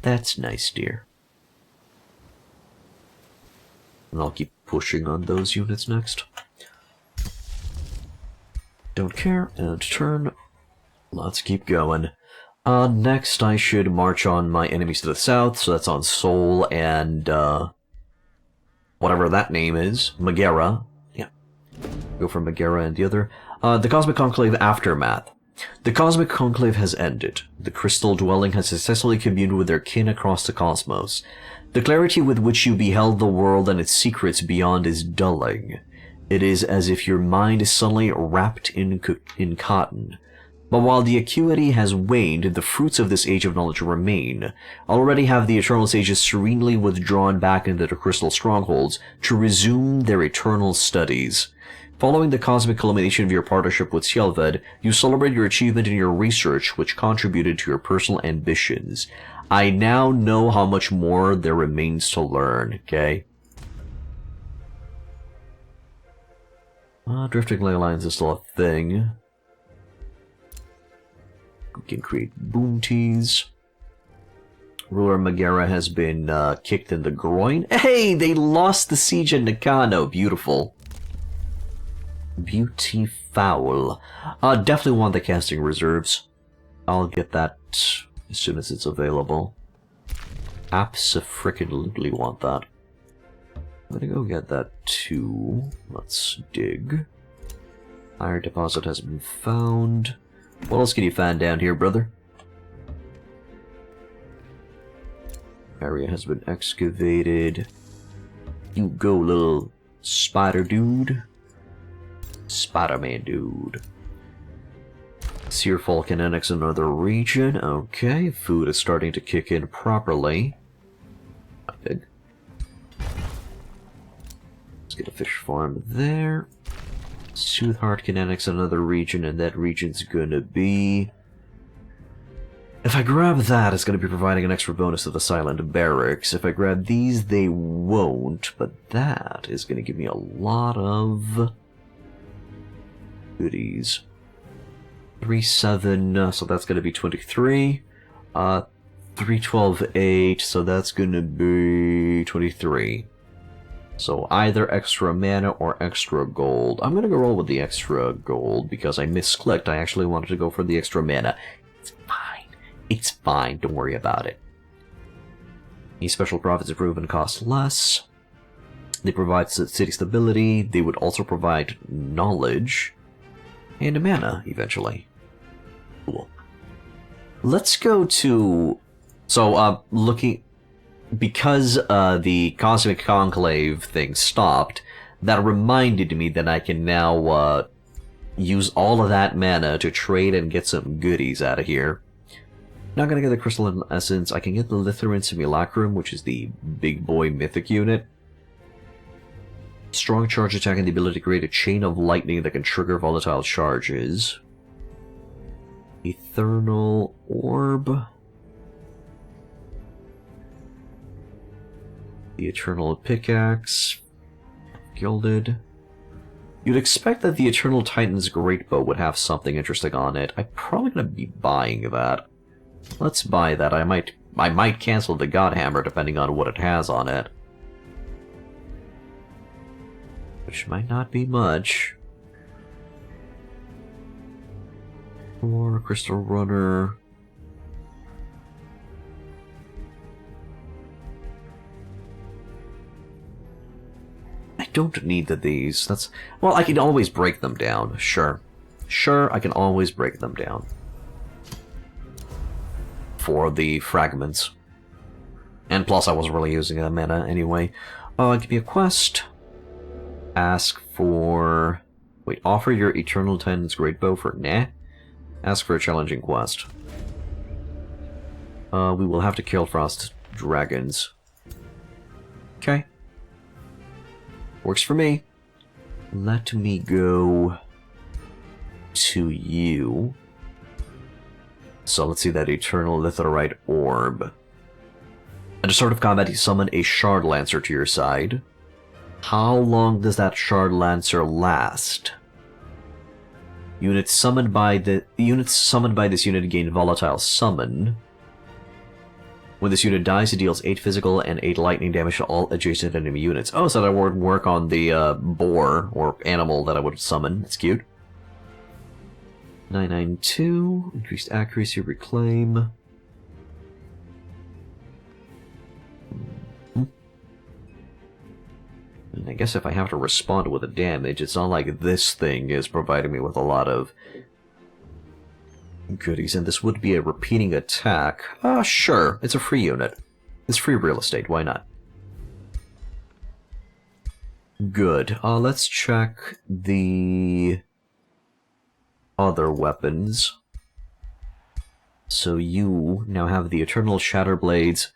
That's nice, dear. And I'll keep pushing on those units next. Don't care. And turn. Let's keep going. Next I should march on my enemies to the south, so that's on Seoul and, whatever that name is. Megara. Yeah. Go for Megara and the other. The Cosmic Conclave Aftermath. The Cosmic Conclave has ended. The Crystal Dwelling has successfully communed with their kin across the cosmos. The clarity with which you beheld the world and its secrets beyond is dulling. It is as if your mind is suddenly wrapped in cotton. But while the acuity has waned, the fruits of this age of knowledge remain. Already have the eternal sages serenely withdrawn back into their crystal strongholds to resume their eternal studies. Following the cosmic culmination of your partnership with Sjálfed, you celebrate your achievement in your research, which contributed to your personal ambitions. I now know how much more there remains to learn, okay? Drifting Ley Lines is still a thing. We can create bounties. Ruler Megara has been kicked in the groin. Hey, they lost the siege at Nakano. Beautiful. Beautiful. Definitely want the casting reserves. I'll get that as soon as it's available. Abso-frickin-lutely want that. I'm gonna go get that too. Let's dig. Iron deposit has been found. What else can you find down here, brother? Area has been excavated. You go, little spider dude. Spider-Man dude. Searfall can annex another region. Okay, food is starting to kick in properly. Not big. Let's get a fish farm there. Soothheart can annex another region, and that region's gonna be... If I grab that, it's gonna be providing an extra bonus to the Silent Barracks. If I grab these, they won't, but that is gonna give me a lot of... goodies. 3-7, so that's gonna be 23. 3-12-8, so that's gonna be 23. So either extra mana or extra gold. I'm gonna go roll with the extra gold because I misclicked. I actually wanted to go for the extra mana. It's fine. It's fine. Don't worry about it. These special profits improve and cost less. They provide city stability. They would also provide knowledge and mana eventually. Cool. Let's go to... So, looking... Because the Cosmic Conclave thing stopped, that reminded me that I can now use all of that mana to trade and get some goodies out of here. Not gonna get the Crystalline Essence. I can get the Lithoran Simulacrum, which is the big boy mythic unit. Strong charge attack and the ability to create a chain of lightning that can trigger volatile charges. Eternal Orb. The Eternal Pickaxe. Gilded. You'd expect that the Eternal Titan's Greatbow would have something interesting on it. I'm probably going to be buying that. Let's buy that. I might cancel the Godhammer depending on what it has on it. Which might not be much. Or Crystal Runner. I don't need these. That's... Well, I can always break them down. Sure. Sure, I can always break them down. For the fragments. And plus, I wasn't really using a mana anyway. Give me a quest. Ask for... Wait, offer your Eternal Titan's Greatbow for... Nah. Ask for a challenging quest. We will have to kill Frost Dragons. Okay. Works for me. Let me go to you. So let's see that Eternal Litherite Orb. At the start of combat, you summon a Shard Lancer to your side. How long does that Shard Lancer last? Units summoned by this unit gain Volatile Summon. When this unit dies, it deals 8 physical and 8 lightning damage to all adjacent enemy units. Oh, so that would work on the boar, or animal that I would summon. It's cute. 992, increased accuracy, reclaim. And I guess if I have to respond with a damage, it's not like this thing is providing me with a lot of goodies, and this would be a repeating attack. Sure, it's a free unit. It's free real estate, why not? Good. Let's check the other weapons. So you now have the Eternal Shatterblades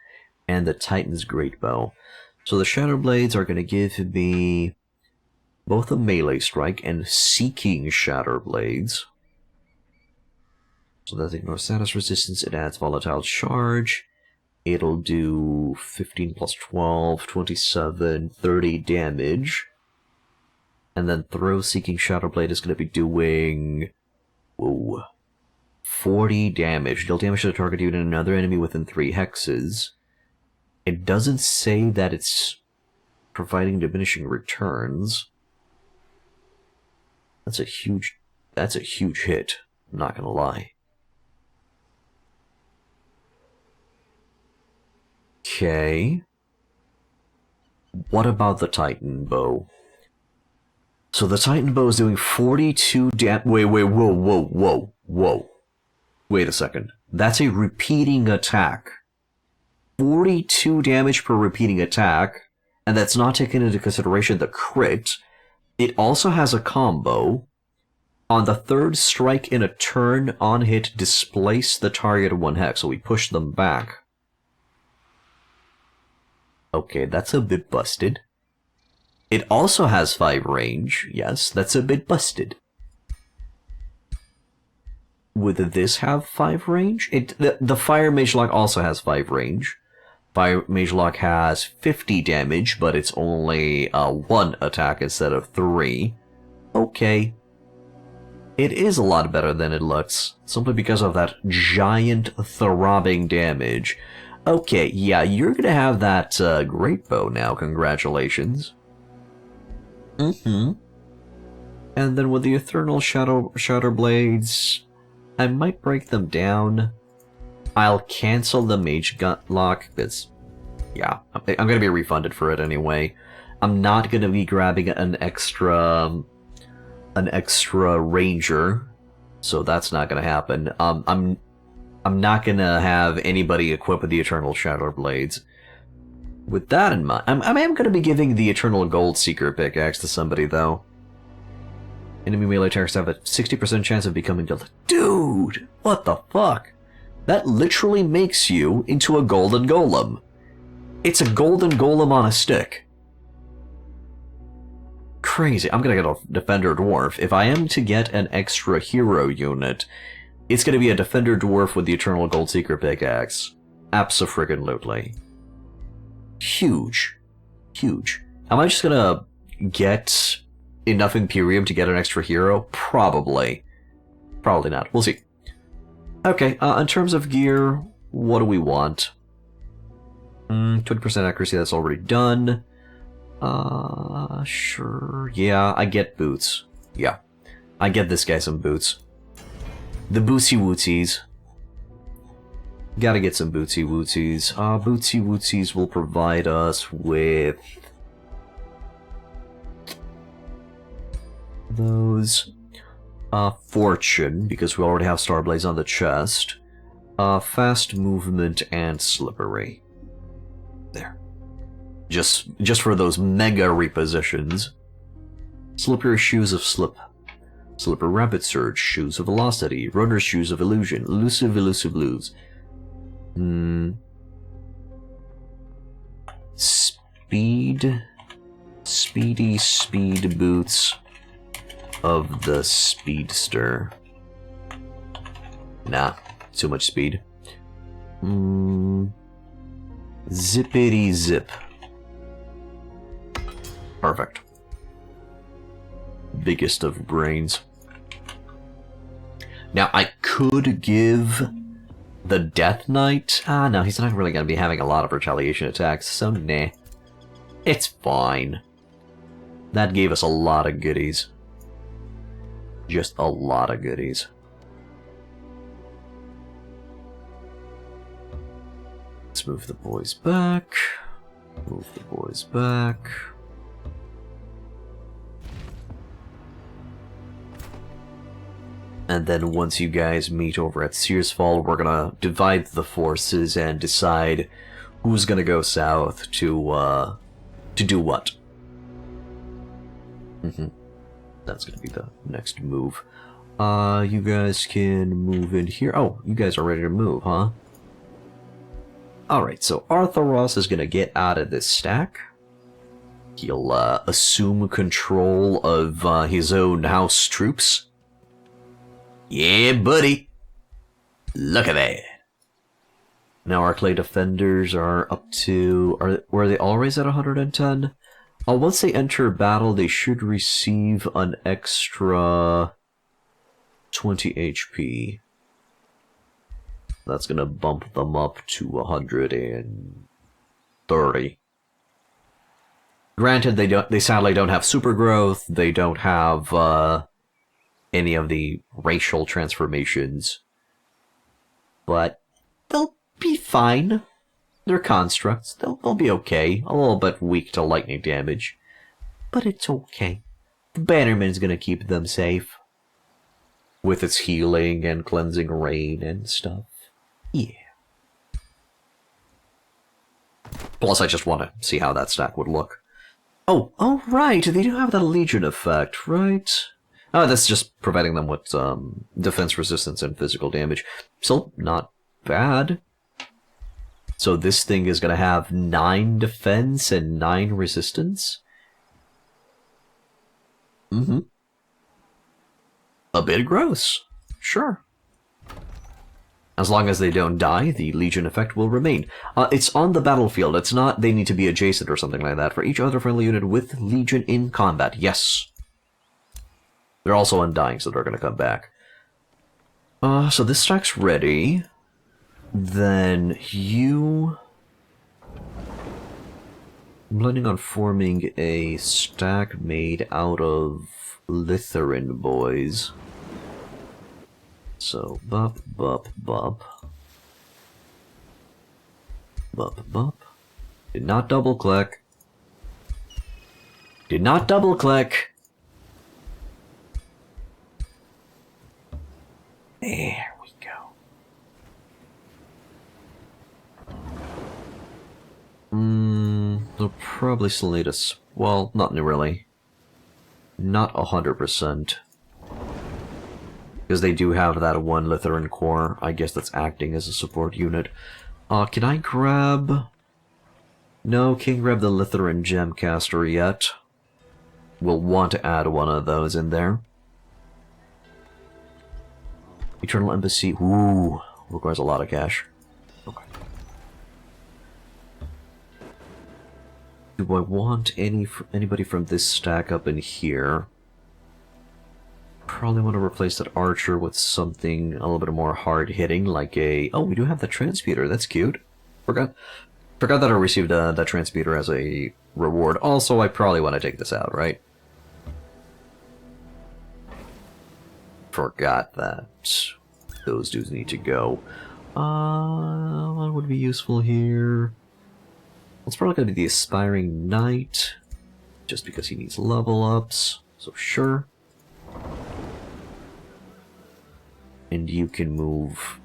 and the Titan's Greatbow. So the Shatterblades are going to give me both a melee strike and Seeking Shatterblades. So that ignores status resistance, it adds volatile charge. It'll do 15 plus 12, 27, 30 damage. And then Throw Seeking Shatterblade is going to be doing... Whoa. 40 damage. Deal damage to the target unit and another enemy within 3 hexes. It doesn't say that it's providing diminishing returns. That's a huge hit, I'm not gonna lie. Okay. What about the Titan Bow? So the Titan Bow is doing 42 whoa. Wait a second. That's a repeating attack. 42 damage per repeating attack, and that's not taking into consideration the crit. It also has a combo. On the third strike in a turn, on hit, displace the target 1 hex, so we push them back. Okay, that's a bit busted. It also has 5 range. Yes, that's a bit busted. Would this have 5 range? The Fire Magelock also has 5 range. Fire Magelock has 50 damage, but it's only 1 attack instead of 3. Okay. It is a lot better than it looks, simply because of that giant throbbing damage. Okay, yeah, you're gonna have that Greatbow now, congratulations. And then with the Eternal Shatterblades, I might break them down. I'll cancel the Mage Gutlock, because, yeah, I'm gonna be refunded for it anyway. I'm not gonna be grabbing an extra Ranger, so that's not gonna happen. I'm not gonna have anybody equip with the Eternal Shatterblades. With that in mind, I am gonna be giving the Eternal Gold Seeker pickaxe to somebody, though. Enemy melee attacks have a 60% chance of becoming Dude! What the fuck? That literally makes you into a golden golem. It's a golden golem on a stick. Crazy. I'm gonna get a Defender Dwarf. If I am to get an extra hero unit, it's gonna be a Defender Dwarf with the Eternal Gold Seeker pickaxe. Abso-friggin-lutely. Huge. Huge. Am I just gonna get enough Imperium to get an extra hero? Probably. Probably not. We'll see. Okay, in terms of gear, what do we want? 20% accuracy, that's already done. Sure. Yeah, I get boots. Yeah. I get this guy some boots. The bootsy wootsies. Gotta get some bootsy wootsies. Bootsy wootsies will provide us with those. Fortune, because we already have Starblaze on the chest. Fast movement and slippery. There. Just for those mega repositions. Slippery shoes of slip. Slipper rapid surge, shoes of velocity, runner's shoes of illusion, elusive lose. Speedy speed boots of the speedster. Nah, too much speed. Zippity zip. Perfect. Biggest of brains. Now, I could give the Death Knight... no, he's not really going to be having a lot of retaliation attacks, so nah. It's fine. That gave us a lot of goodies. Just a lot of goodies. Let's move the boys back. Move the boys back. And then once you guys meet over at Searsfall, we're gonna divide the forces and decide who's gonna go south to do what. That's gonna be the next move. You guys can move in here. Oh, you guys are ready to move, huh? Alright, so Arthuros is gonna get out of this stack. He'll assume control of his own house troops. Yeah, buddy. Look at that. Now our clay defenders are up to... Were they always at 110? Once they enter battle, they should receive an extra 20 HP. That's gonna bump them up to 130. Granted, they sadly don't have super growth. They don't have any of the racial transformations, but they'll be fine. They're constructs. They'll be okay. A little bit weak to lightning damage, but it's okay. The Bannerman's gonna keep them safe with its healing and cleansing rain and stuff. Yeah. Plus, I just want to see how that stack would look. Oh, right. They do have that Legion effect, right? Oh, that's just providing them with defense resistance and physical damage. Still not bad. So this thing is going to have 9 defense and 9 resistance? A bit gross. Sure. As long as they don't die, the Legion effect will remain. It's on the battlefield. It's not they need to be adjacent or something like that. For each other friendly unit with Legion in combat. Yes. They're also undying, so they're going to come back. So this stack's ready. Then you... I'm planning on forming a stack made out of Lytherin boys. So, bup, bup, bup. Bup, bup. Did not double click. Did not double click. There we go. They'll probably still need us. Well, not really. Not 100%. Because they do have that one Lytherin core. I guess that's acting as a support unit. Can I grab... No, can't grab the Lytherin Gemcaster yet. We'll want to add one of those in there. Eternal Embassy. Ooh, requires a lot of cash. Okay. Do I want anybody from this stack up in here? Probably want to replace that archer with something a little bit more hard-hitting, like a... Oh, we do have the transmuter. That's cute. Forgot that I received that transmuter as a reward. Also, I probably want to take this out, right? Forgot that. Those dudes need to go. What would be useful here? It's probably going to be the Aspiring Knight, just because he needs level ups, so sure. And you can move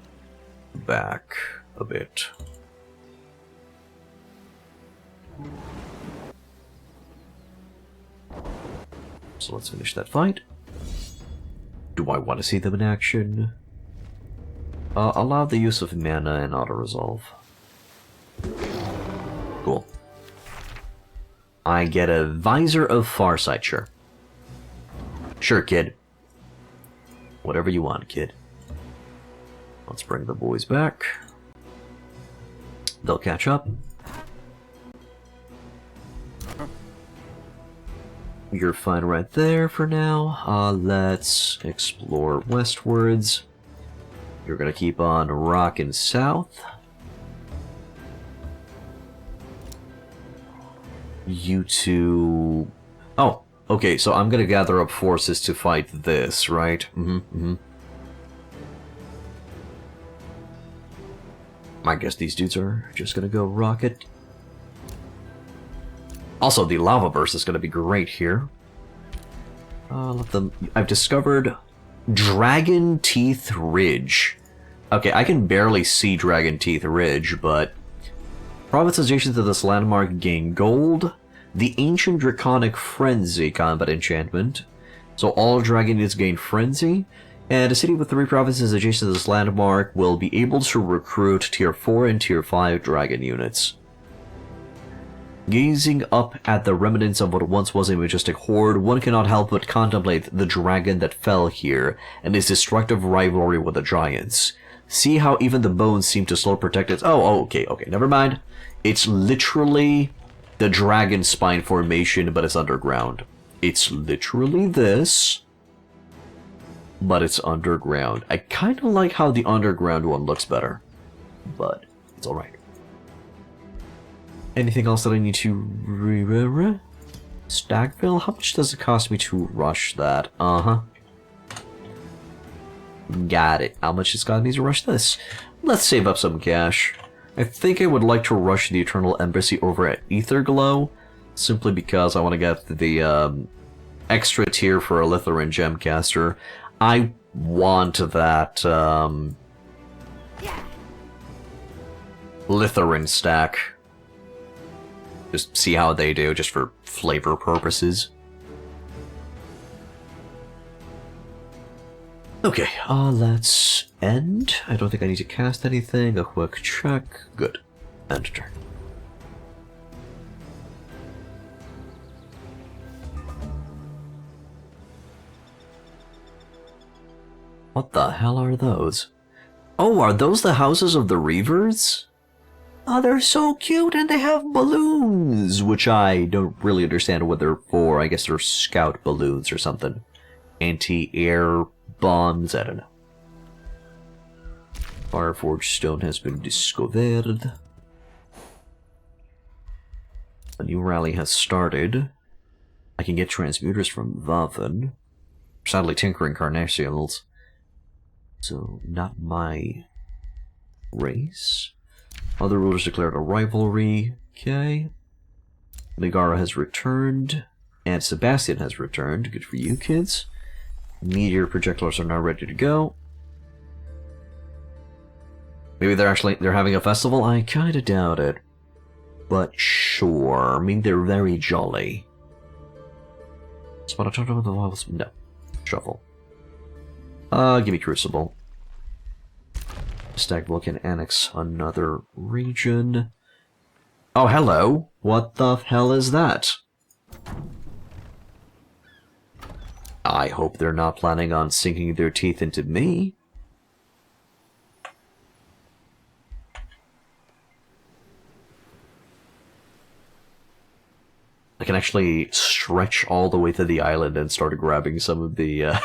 back a bit. So let's finish that fight. Do I want to see them in action? Allow the use of mana and auto-resolve. Cool. I get a Visor of Farsight, sure. Sure, kid. Whatever you want, kid. Let's bring the boys back. They'll catch up. You're fine right there for now. Let's explore westwards. You're gonna keep on rocking south. You two... Oh, okay, so I'm gonna gather up forces to fight this, right? I guess these dudes are just gonna go rock it. Also, the lava burst is gonna be great here. Let them... I've discovered Dragon Teeth Ridge. Okay, I can barely see Dragon Teeth Ridge, but... Province adjacent to this landmark gain gold. The Ancient Draconic Frenzy combat enchantment. So all dragon units gain Frenzy. And a city with 3 provinces adjacent to this landmark will be able to recruit Tier 4 and Tier 5 dragon units. Gazing up at the remnants of what once was a majestic horde, one cannot help but contemplate the dragon that fell here and his destructive rivalry with the giants. See how even the bones seem to still protect its... Oh, okay, never mind. It's literally the dragon spine formation, but it's underground. It's literally this, but it's underground. I kind of like how the underground one looks better, but it's alright. Anything else that I need to... Stagville? How much does it cost me to rush that? Got it. How much it's got me to rush this? Let's save up some cash. I think I would like to rush the Eternal Embassy over at Etherglow, simply because I want to get the extra tier for a Lithoran Gemcaster. I want that Lithoran stack. Just see how they do, just for flavor purposes. Okay, let's end. I don't think I need to cast anything. A quick check. Good. End turn. What the hell are those? Oh, are those the houses of the Reavers? Oh, they're so cute, and they have balloons, which I don't really understand what they're for. I guess they're scout balloons or something. Anti-air bombs, I don't know. Fireforged stone has been discovered. A new rally has started. I can get transmuters from Vaven. Sadly, tinkering carnassials. So, not my race. Other rulers declared a rivalry. Okay. Megara has returned. And Sebastian has returned. Good for you, kids. Meteor projectiles are now ready to go. Maybe they're having a festival? I kinda doubt it. But sure. I mean, they're very jolly. Spot a totem with the levels? No. Shuffle. Give me Crucible. Stagville can annex another region. Oh, hello! What the hell is that? I hope they're not planning on sinking their teeth into me. I can actually stretch all the way to the island and start grabbing some of the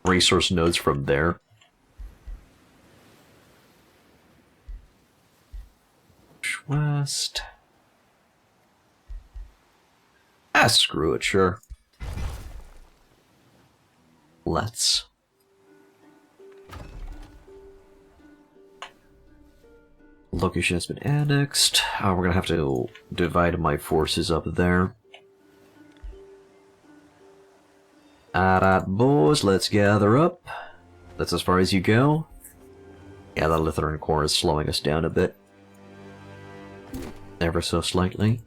resource nodes from there. West. Ah, screw it, sure. Let's. Location has been annexed. We're gonna have to divide my forces up there. Alright, boys, let's gather up. That's as far as you go. Yeah, that Lutheran core is slowing us down a bit. Ever so slightly.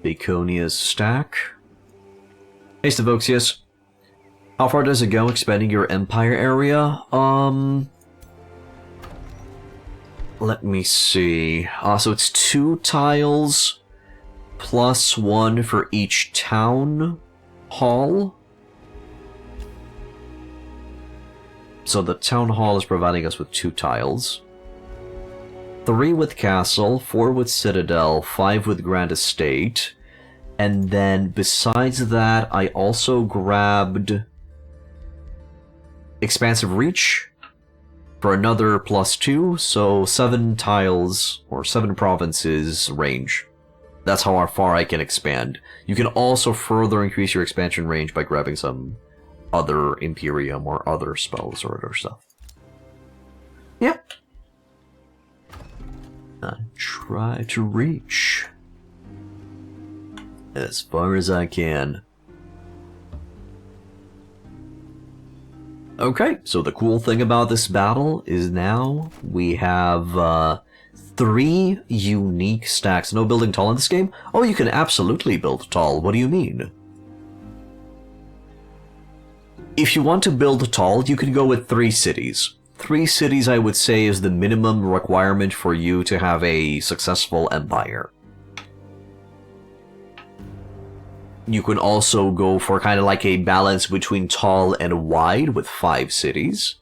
Baconia's stack. Hey, Stavoxius. How far does it go expanding your empire area? Let me see. So it's 2 tiles plus 1 for each town hall. So the town hall is providing us with 2 tiles. 3 with castle, 4 with citadel, 5 with grand estate. And then besides that, I also grabbed expansive reach for another +2, so 7 tiles or 7 provinces range. That's how far I can expand. You can also further increase your expansion range by grabbing some other Imperium or other spells or other stuff. Yep. I try to reach as far as I can. Okay, so the cool thing about this battle is now we have 3 unique stacks. No building tall in this game? Oh, you can absolutely build tall. What do you mean? If you want to build tall, you can go with 3 cities. 3 cities, I would say, is the minimum requirement for you to have a successful empire. You can also go for kind of like a balance between tall and wide with 5 cities.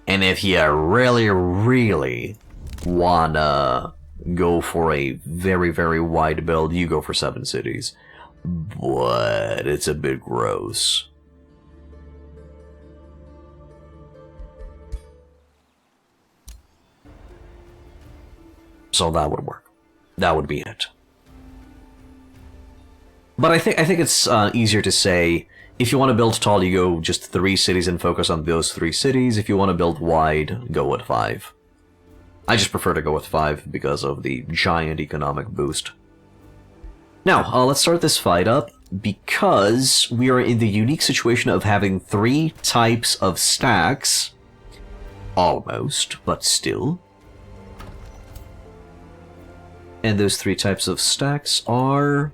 And if you really, really wanna go for a very, very wide build, you go for 7 cities. But it's a bit gross. So that would work. That would be it. But I think it's easier to say, if you want to build tall, you go just 3 cities and focus on those 3 cities. If you want to build wide, go with 5. I just prefer to go with 5 because of the giant economic boost. Now, let's start this fight up, because we are in the unique situation of having 3 types of stacks. Almost, but still. And those 3 types of stacks are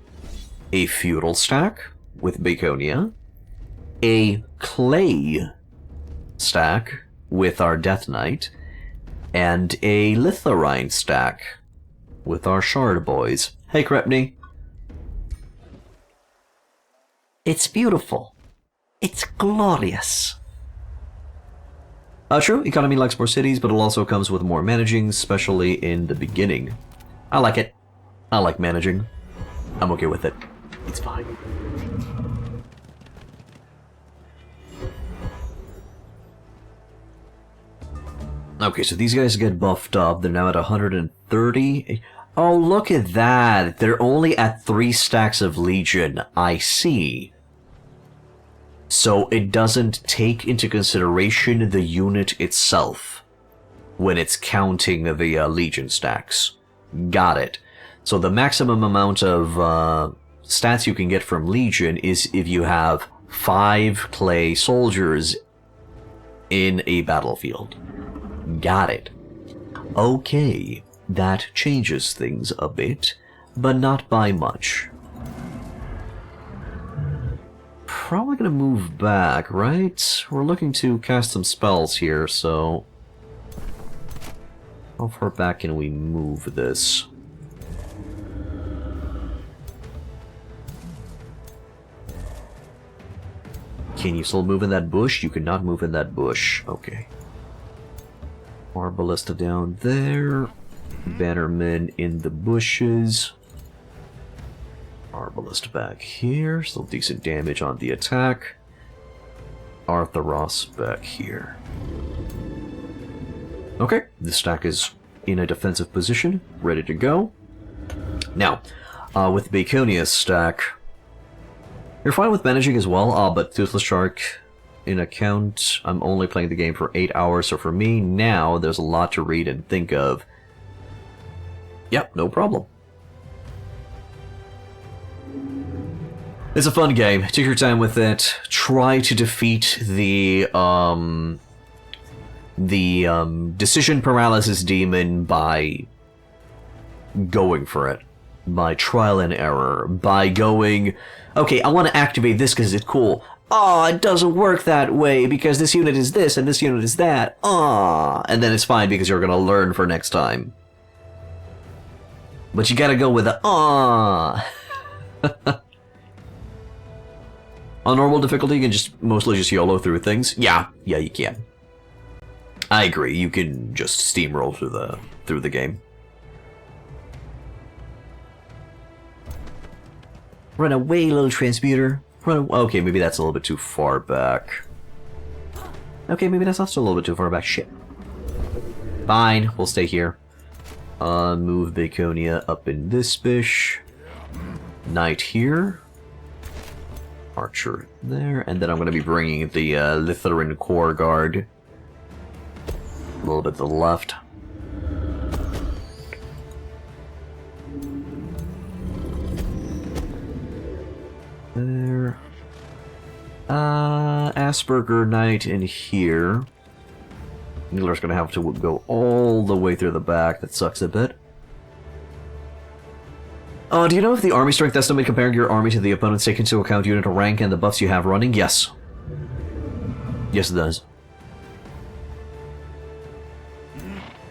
a feudal stack with Baconia, a clay stack with our Death Knight, and a litharine stack with our Shard Boys. Hey, Krepny. It's beautiful. It's glorious. True, economy likes more cities, but it also comes with more managing, especially in the beginning. I like it. I like managing. I'm okay with it. It's fine. Okay, so these guys get buffed up. They're now at 130. Oh, look at that. They're only at 3 stacks of Legion. I see. So it doesn't take into consideration the unit itself when it's counting the Legion stacks. Got it. So the maximum amount of stats you can get from Legion is if you have 5 clay soldiers in a battlefield. Got it. Okay, that changes things a bit, but not by much. Probably gonna move back, right? We're looking to cast some spells here, so how far back can we move this? Can you still move in that bush? You cannot move in that bush. Okay. Our ballista down there. Bannermen in the bushes. Our ballista back here. Still decent damage on the attack. Arthuros back here. Okay, this stack is in a defensive position, ready to go. Now, with Baconia's stack, you're fine with managing as well, but Toothless Shark in account, I'm only playing the game for 8 hours, so for me now, there's a lot to read and think of. Yep, no problem. It's a fun game. Take your time with it. Try to defeat the decision paralysis demon by going for it. By trial and error. By going, okay, I want to activate this because it's cool. Oh, it doesn't work that way because this unit is this and this unit is that. And then it's fine because you're going to learn for next time. But you gotta go with the On normal difficulty, you can mostly just YOLO through things. Yeah, you can. I agree. You can just steamroll through the game. Run away, little transmuter. Okay, maybe that's a little bit too far back. Okay, maybe that's also a little bit too far back. Shit. Fine, we'll stay here. Move Baconia up in this bish. Knight here. Archer there, and then I'm going to be bringing the Lithuanian Core Guard a little bit to the left. There. Asperger Knight in here. Needler's going to have to go all the way through the back. That sucks a bit. Do you know if the army strength estimate comparing your army to the opponent's take into account unit rank and the buffs you have running? Yes. Yes, it does.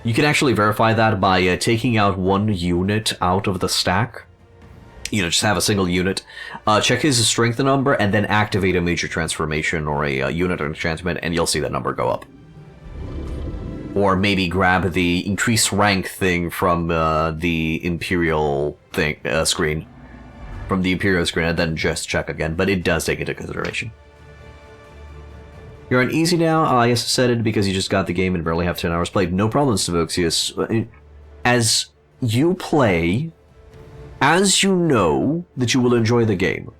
You can actually verify that by taking out one unit out of the stack. You know, just have a single unit. Check his strength number and then activate a major transformation or a unit enchantment and you'll see that number go up. Or maybe grab the increased rank thing from the Imperial screen. From the Imperial screen, and then just check again. But it does take into consideration. You're on easy now? I guess I said it because you just got the game and barely have 10 hours played. No problem, Stavoxius. As you play, as you know that you will enjoy the game.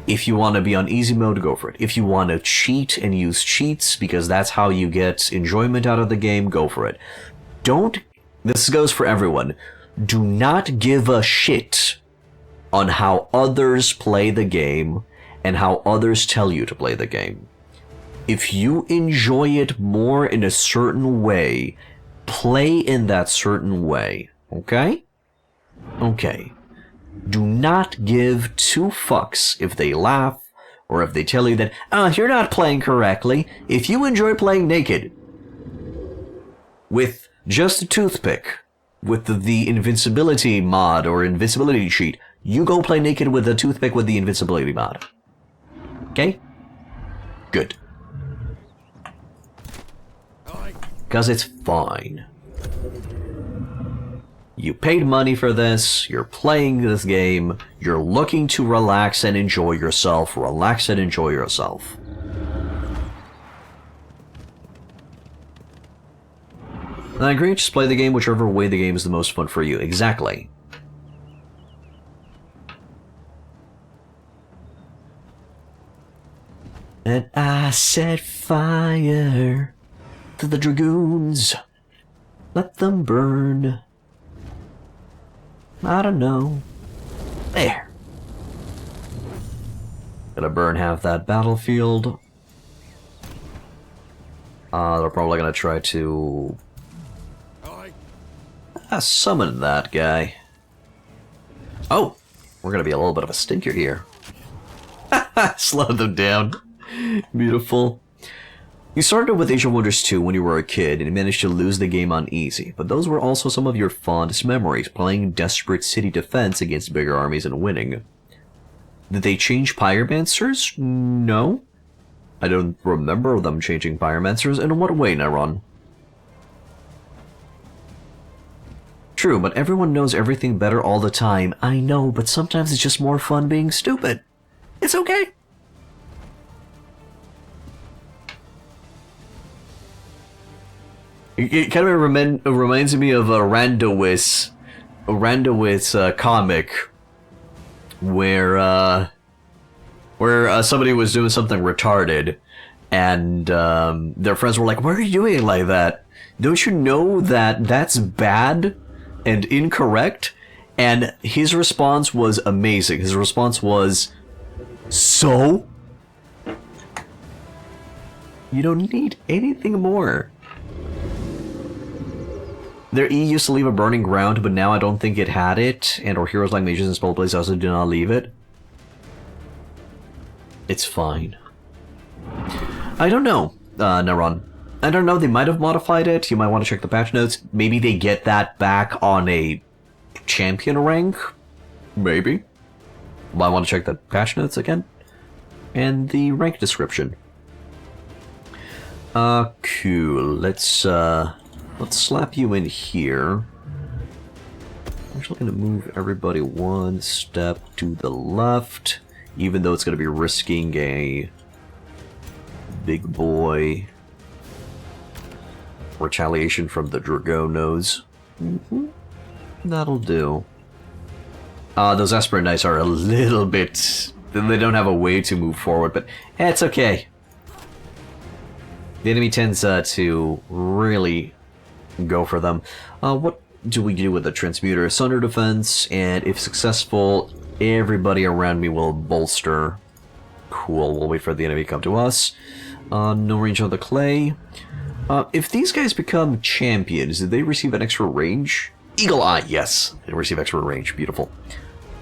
If you want to be on easy mode, go for it. If you want to cheat and use cheats, because that's how you get enjoyment out of the game, go for it. This goes for everyone. Do not give a shit on how others play the game and how others tell you to play the game. If you enjoy it more in a certain way, play in that certain way. Okay? Okay. Do not give two fucks if they laugh or if they tell you that, you're not playing correctly. If you enjoy playing naked with just a toothpick, with the invincibility mod or invincibility cheat, you go play naked with a toothpick with the invincibility mod. Okay? Good. Because it's fine. You paid money for this, you're playing this game, you're looking to relax and enjoy yourself. Relax and enjoy yourself. I agree, just play the game whichever way the game is the most fun for you. Exactly. And I set fire to the dragoons. Let them burn. I don't know. There. Gonna burn half that battlefield. They're probably gonna try to summon that guy. Oh! We're gonna be a little bit of a stinker here. Slow them down. Beautiful. You started with Age of Wonders 2 when you were a kid and managed to lose the game on easy, but those were also some of your fondest memories, playing desperate city defense against bigger armies and winning. Did they change Pyromancers? No. I don't remember them changing Pyromancers. In what way, Neron? True, but everyone knows everything better all the time. I know, but sometimes it's just more fun being stupid. It's okay. It kind of reminds me of a Randowitz comic where somebody was doing something retarded, and their friends were like, "Why are you doing it like that? Don't you know that that's bad and incorrect?" And his response was amazing. His response was, "So? You don't need anything more." Their E used to leave a burning ground, but now I don't think it had it, and our heroes like mages and spellblades also do not leave it. It's fine. I don't know, Neron. I don't know, they might have modified it. You might want to check the patch notes. Maybe they get that back on a champion rank? Maybe. Might want to check the patch notes again. And the rank description. Cool. Let's slap you in here. I'm actually going to move everybody one step to the left, even though it's going to be risking a big boy retaliation from the Dragonos. That'll do. Those Aspirant Knights are a little bit... They don't have a way to move forward, but it's okay. The enemy tends to really go for them. What do we do with the Transmuter? Sunder defense, and if successful, everybody around me will bolster. Cool, we'll wait for the enemy to come to us. No range on the clay. If these guys become champions, did they receive an extra range? Eagle Eye, yes. They receive extra range, beautiful.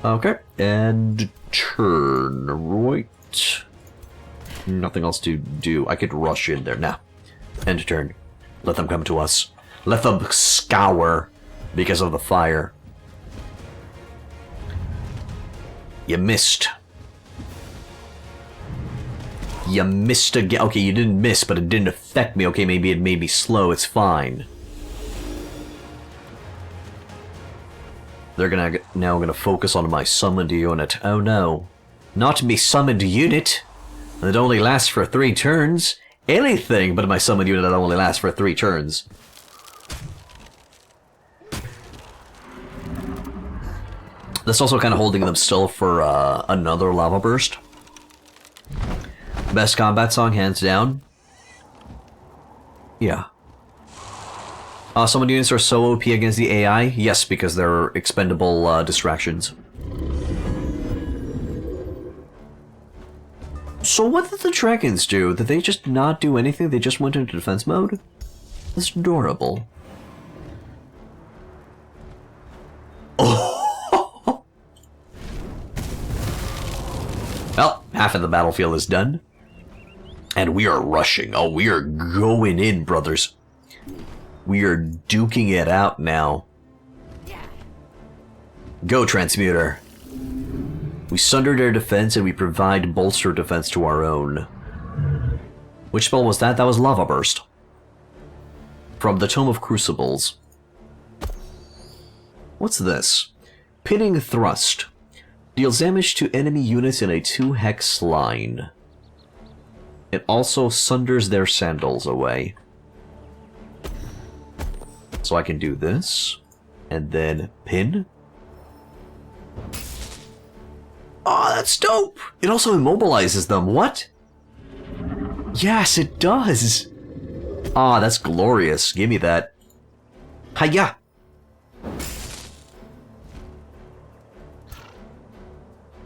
Okay, and turn, right. Nothing else to do. I could rush in there. Nah. End turn. Let them come to us. Let them scour because of the fire. You missed. You missed again. Okay, you didn't miss, but it didn't affect me. Okay, maybe it made me slow. It's fine. They're now gonna focus on my summoned unit. Oh no. Not me summoned unit. That only lasts for 3 turns. Anything but my summoned unit that only lasts for 3 turns. That's also kind of holding them still for another lava burst. Best combat song, hands down. Yeah. Summoned units are so OP against the AI? Yes, because they're expendable distractions. So what did the dragons do? Did they just not do anything? They just went into defense mode? That's adorable. Oh! Well, half of the battlefield is done. And we are rushing. Oh, we are going in, brothers. We are duking it out now. Go, Transmuter. We sunder their defense and we provide bolster defense to our own. Which spell was that? That was Lava Burst. From the Tome of Crucibles. What's this? Pinning Thrust. Deals damage to enemy units in a 2-hex line. It also sunders their sandals away. So I can do this, and then pin. Oh, that's dope! It also immobilizes them, what? Yes, it does! Ah, that's glorious. Give me that. Hiya!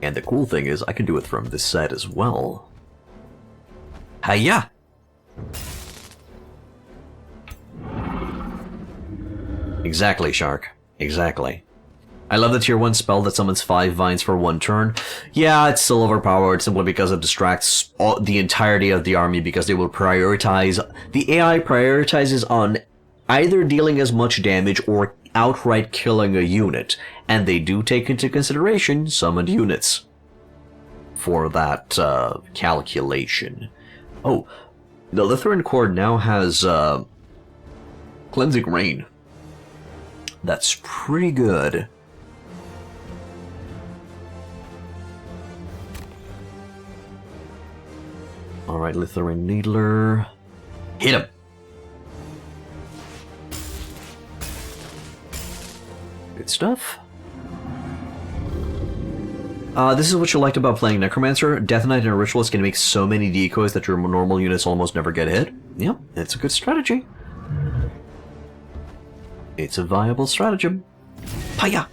And the cool thing is, I can do it from this side as well. Hiya! Exactly, Shark. Exactly. I love the tier 1 spell that summons 5 vines for 1 turn. Yeah, it's still overpowered simply because it distracts the entirety of the army because they will prioritize... The AI prioritizes on either dealing as much damage or outright killing a unit. And they do take into consideration summoned units for that calculation. Oh, the Lytheran Cord now has Cleansing Rain. That's pretty good. Alright, Lytheran Needler. Hit him! Good stuff. This is what you liked about playing Necromancer. Death Knight and a Ritualist can make so many decoys that your normal units almost never get hit. Yep, it's a good strategy. It's a viable stratagem. Hiya!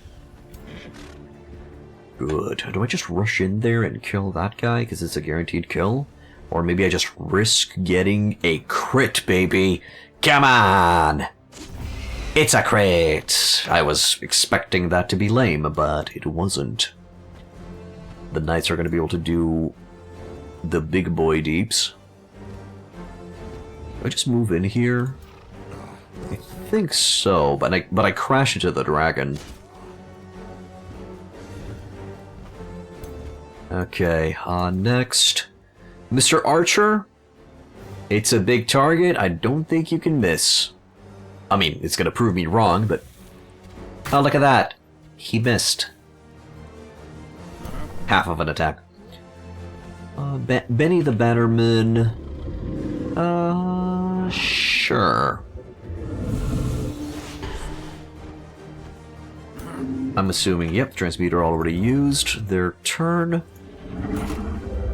Good. Do I just rush in there and kill that guy because it's a guaranteed kill? Or maybe I just risk getting a crit, baby? Come on! It's a crit! I was expecting that to be lame, but it wasn't. The knights are going to be able to do the big boy deeps. Do I just move in here? I think so, but I crash into the dragon. Okay, next. Mr. Archer? It's a big target. I don't think you can miss. I mean, it's gonna prove me wrong, but... Oh, look at that. He missed. Half of an attack. Benny the Bannerman... Sure. I'm assuming, yep, Transmuter already used their turn.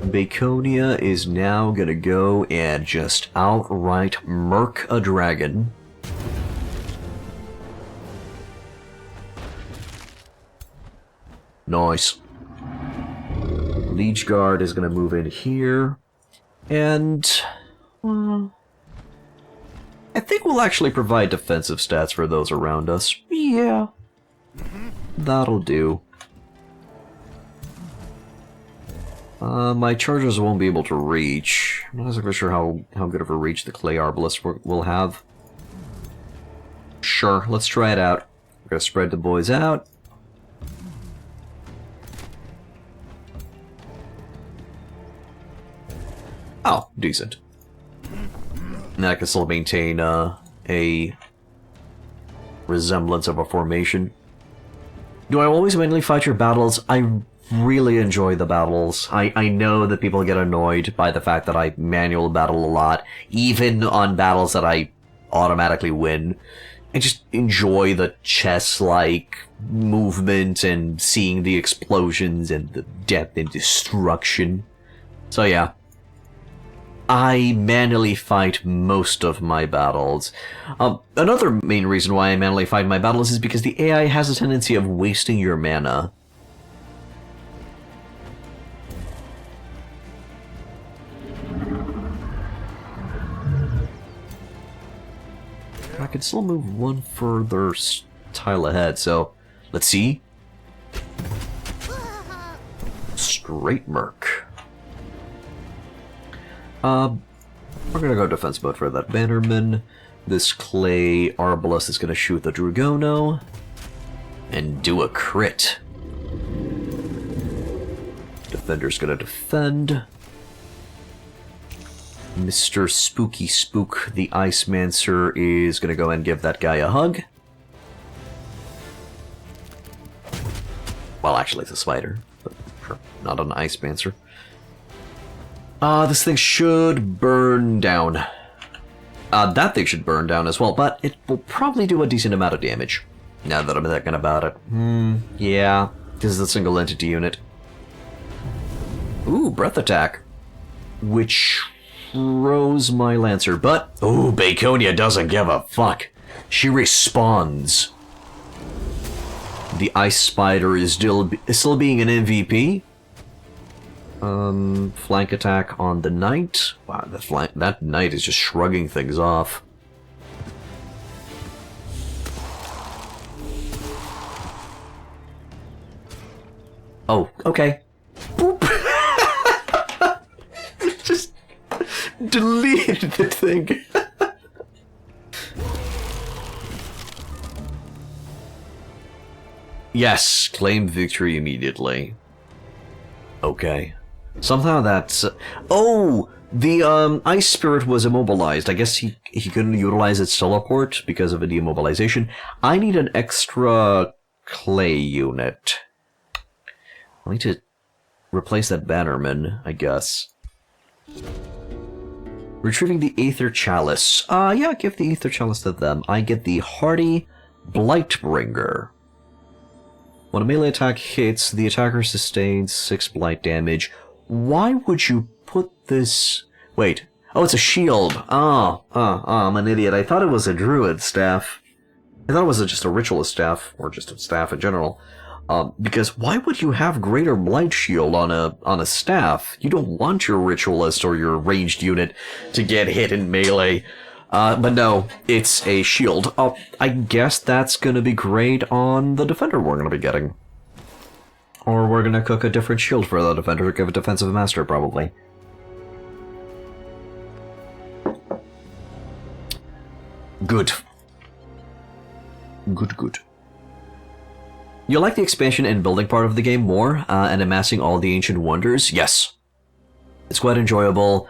Baconia is now gonna go and just outright murk a dragon. Nice. Liege Guard is gonna move in here. And... I think we'll actually provide defensive stats for those around us. Yeah. That'll do. My chargers won't be able to reach. I'm not exactly sure how good of a reach the Clay Arbalist will have. Sure, let's try it out. We're gonna spread the boys out. Oh, decent. And I can still maintain a resemblance of a formation. Do I always mainly fight your battles? I really enjoy the battles. I know that people get annoyed by the fact that I manual battle a lot, even on battles that I automatically win. I just enjoy the chess-like movement and seeing the explosions and the death and destruction. So yeah. I manually fight most of my battles. Another main reason why I manually fight my battles is because the AI has a tendency of wasting your mana. I can still move one further tile ahead, so let's see. Straight Merc. We're gonna go defense mode for that Bannerman. This Clay Arbalist is gonna shoot the Dragono and do a crit. Defender's gonna defend. Mr. Spooky Spook, the Icemancer, is gonna go and give that guy a hug. Well, actually, it's a spider, but sure, not an Icemancer. This thing should burn down. That thing should burn down as well, but it will probably do a decent amount of damage. Now that I'm thinking about it. Yeah, this is a single entity unit. Ooh, Breath Attack. Which throws my Lancer, but... Ooh, Baconia doesn't give a fuck. She respawns. The Ice Spider is still being an MVP. Flank attack on the Knight. Wow, that Knight is just shrugging things off. Oh, okay. Boop. Just deleted the thing. Yes, claim victory immediately. Okay. Somehow that's... oh! The Ice Spirit was immobilized. I guess he couldn't utilize its teleport because of a demobilization. I need an extra clay unit. I need to replace that Bannerman, I guess. Retrieving the Aether Chalice. Yeah, give the Aether Chalice to them. I get the Hardy Blightbringer. When a melee attack hits, the attacker sustains 6 blight damage. Why would you put this... Wait. Oh, it's a shield. I'm an idiot. I thought it was a druid staff. I thought it was just a ritualist staff, or just a staff in general. Because why would you have greater blight shield on a staff? You don't want your ritualist or your ranged unit to get hit in melee. But no, it's a shield. I guess that's gonna be great on the defender we're gonna be getting. Or we're gonna cook a different shield for the defender to give a defensive master, probably. Good. Good. You like the expansion and building part of the game more, and amassing all the ancient wonders? Yes. It's quite enjoyable.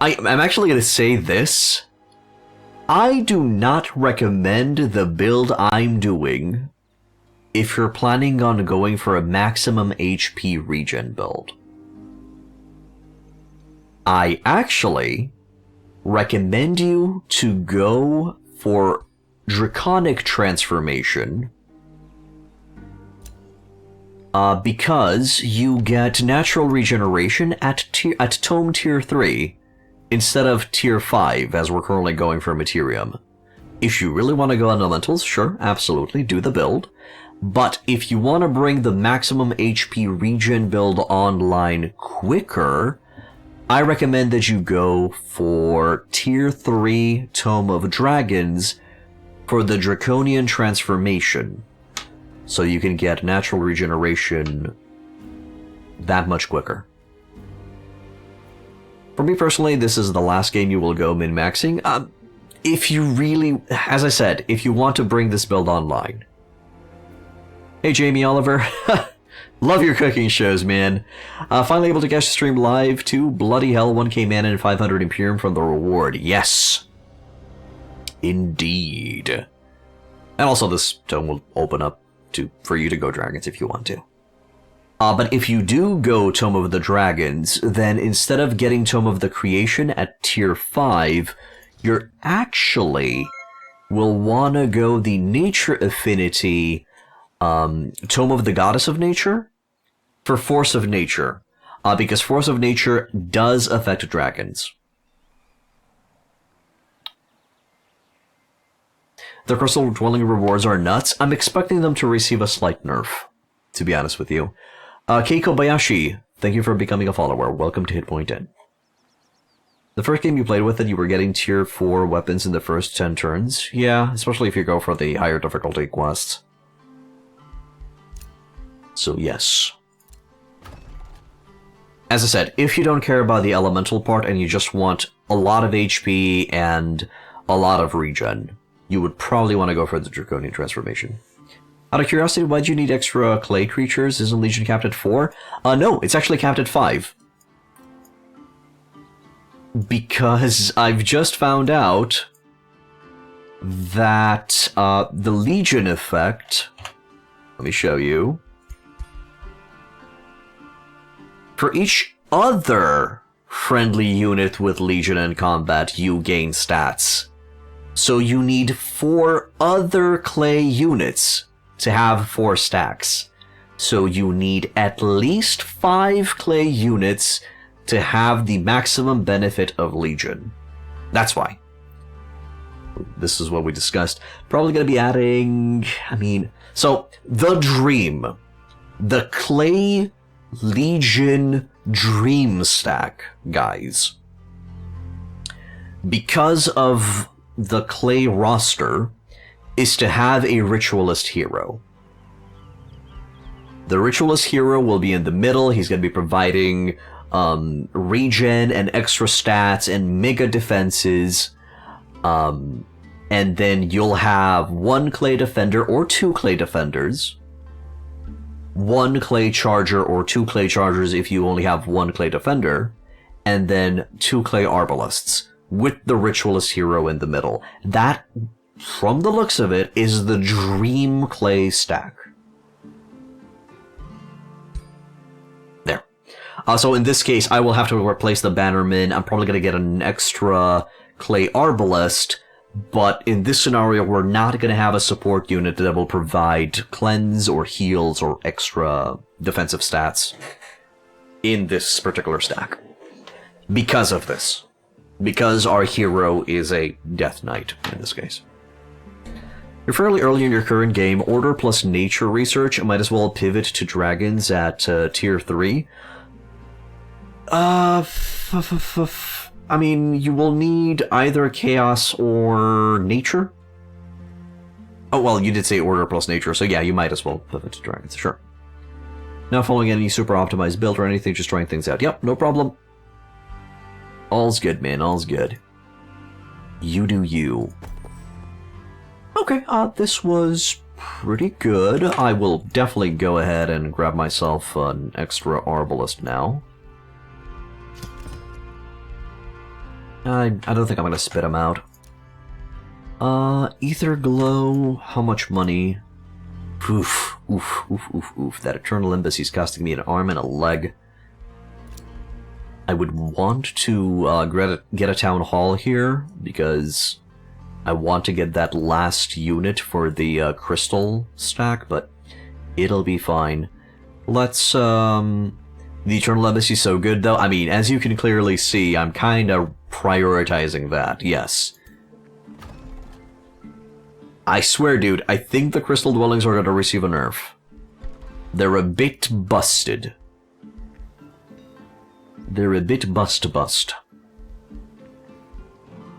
I'm actually going to say this. I do not recommend the build I'm doing if you're planning on going for a maximum HP regen build. I actually recommend you to go for Draconic Transformation, because you get natural regeneration at Tome Tier 3 instead of Tier 5, as we're currently going for Materium. If you really want to go on Elementals, sure, absolutely, do the build. But if you want to bring the maximum HP regen build online quicker, I recommend that you go for Tier 3 Tome of Dragons for the Draconian Transformation, so you can get natural regeneration that much quicker. For me personally, this is the last game you will go min-maxing. If you really, as I said, if you want to bring this build online. Hey Jamie Oliver, love your cooking shows, man. Finally able to catch the stream live too. Bloody hell, 1k mana and 500 Imperium from the reward. Yes. Indeed. And also this tome will open up for you to go dragons if you want to. But if you do go Tome of the Dragons, then instead of getting Tome of the Creation at Tier 5, you're actually will want to go the Nature Affinity Tome of the Goddess of Nature for Force of Nature, because Force of Nature does affect dragons. The Crystal Dwelling rewards are nuts. I'm expecting them to receive a slight nerf, to be honest with you. Keiko Bayashi, thank you for becoming a follower. Welcome to Hitpoint In. The first game you played with it, you were getting Tier 4 weapons in the first 10 turns. Yeah, especially if you go for the higher difficulty quests. So yes. As I said, if you don't care about the elemental part and you just want a lot of HP and a lot of regen, you would probably want to go for the Draconian Transformation. Out of curiosity, why do you need extra clay creatures? Isn't Legion capped at 4? No, it's actually capped at 5. Because I've just found out that the Legion effect... Let me show you. For each other friendly unit with Legion in combat, you gain stats. So you need 4 other clay units to have 4 stacks. So you need at least 5 clay units to have the maximum benefit of Legion. That's why. This is what we discussed. Probably going to be adding... So, the Dream. The Clay Legion Dream stack, guys. Because of the Clay roster, is to have a Ritualist hero. The Ritualist hero will be in the middle. He's going to be providing regen and extra stats and mega defenses. And then you'll have 1 clay defender or 2 clay defenders, 1 clay charger or 2 clay chargers if you only have 1 clay defender, and then 2 clay arbalists with the Ritualist hero in the middle. That, from the looks of it, is the dream clay stack. There. So in this case, I will have to replace the Bannerman. I'm probably going to get an extra clay arbalist, But in this scenario, we're not going to have a support unit that will provide cleanse or heals or extra defensive stats in this particular stack. Because of this. Because our hero is a Death Knight, in this case. You're fairly early in your current game. Order plus nature research. Might as well pivot to dragons at tier 3. I mean, you will need either chaos or nature. Oh, well, you did say order plus nature, so yeah, you might as well pivot to dragons, sure. Not following any super optimized build or anything, just trying things out. Yep, no problem. All's good, man, all's good. You do you. Okay, this was pretty good. I will definitely go ahead and grab myself an extra Arbalest now. I don't think I'm gonna spit him out. Ether Glow, how much money? Oof, oof, oof, oof, oof. That Eternal Embassy's costing me an arm and a leg. I would want to get a Town Hall here, because I want to get that last unit for the crystal stack, but it'll be fine. Let's, the Eternal Embassy's so good, though. I mean, as you can clearly see, I'm kind of prioritizing that, yes. I swear, dude, I think the Crystal Dwellings are going to receive a nerf. They're a bit busted. They're a bit bust.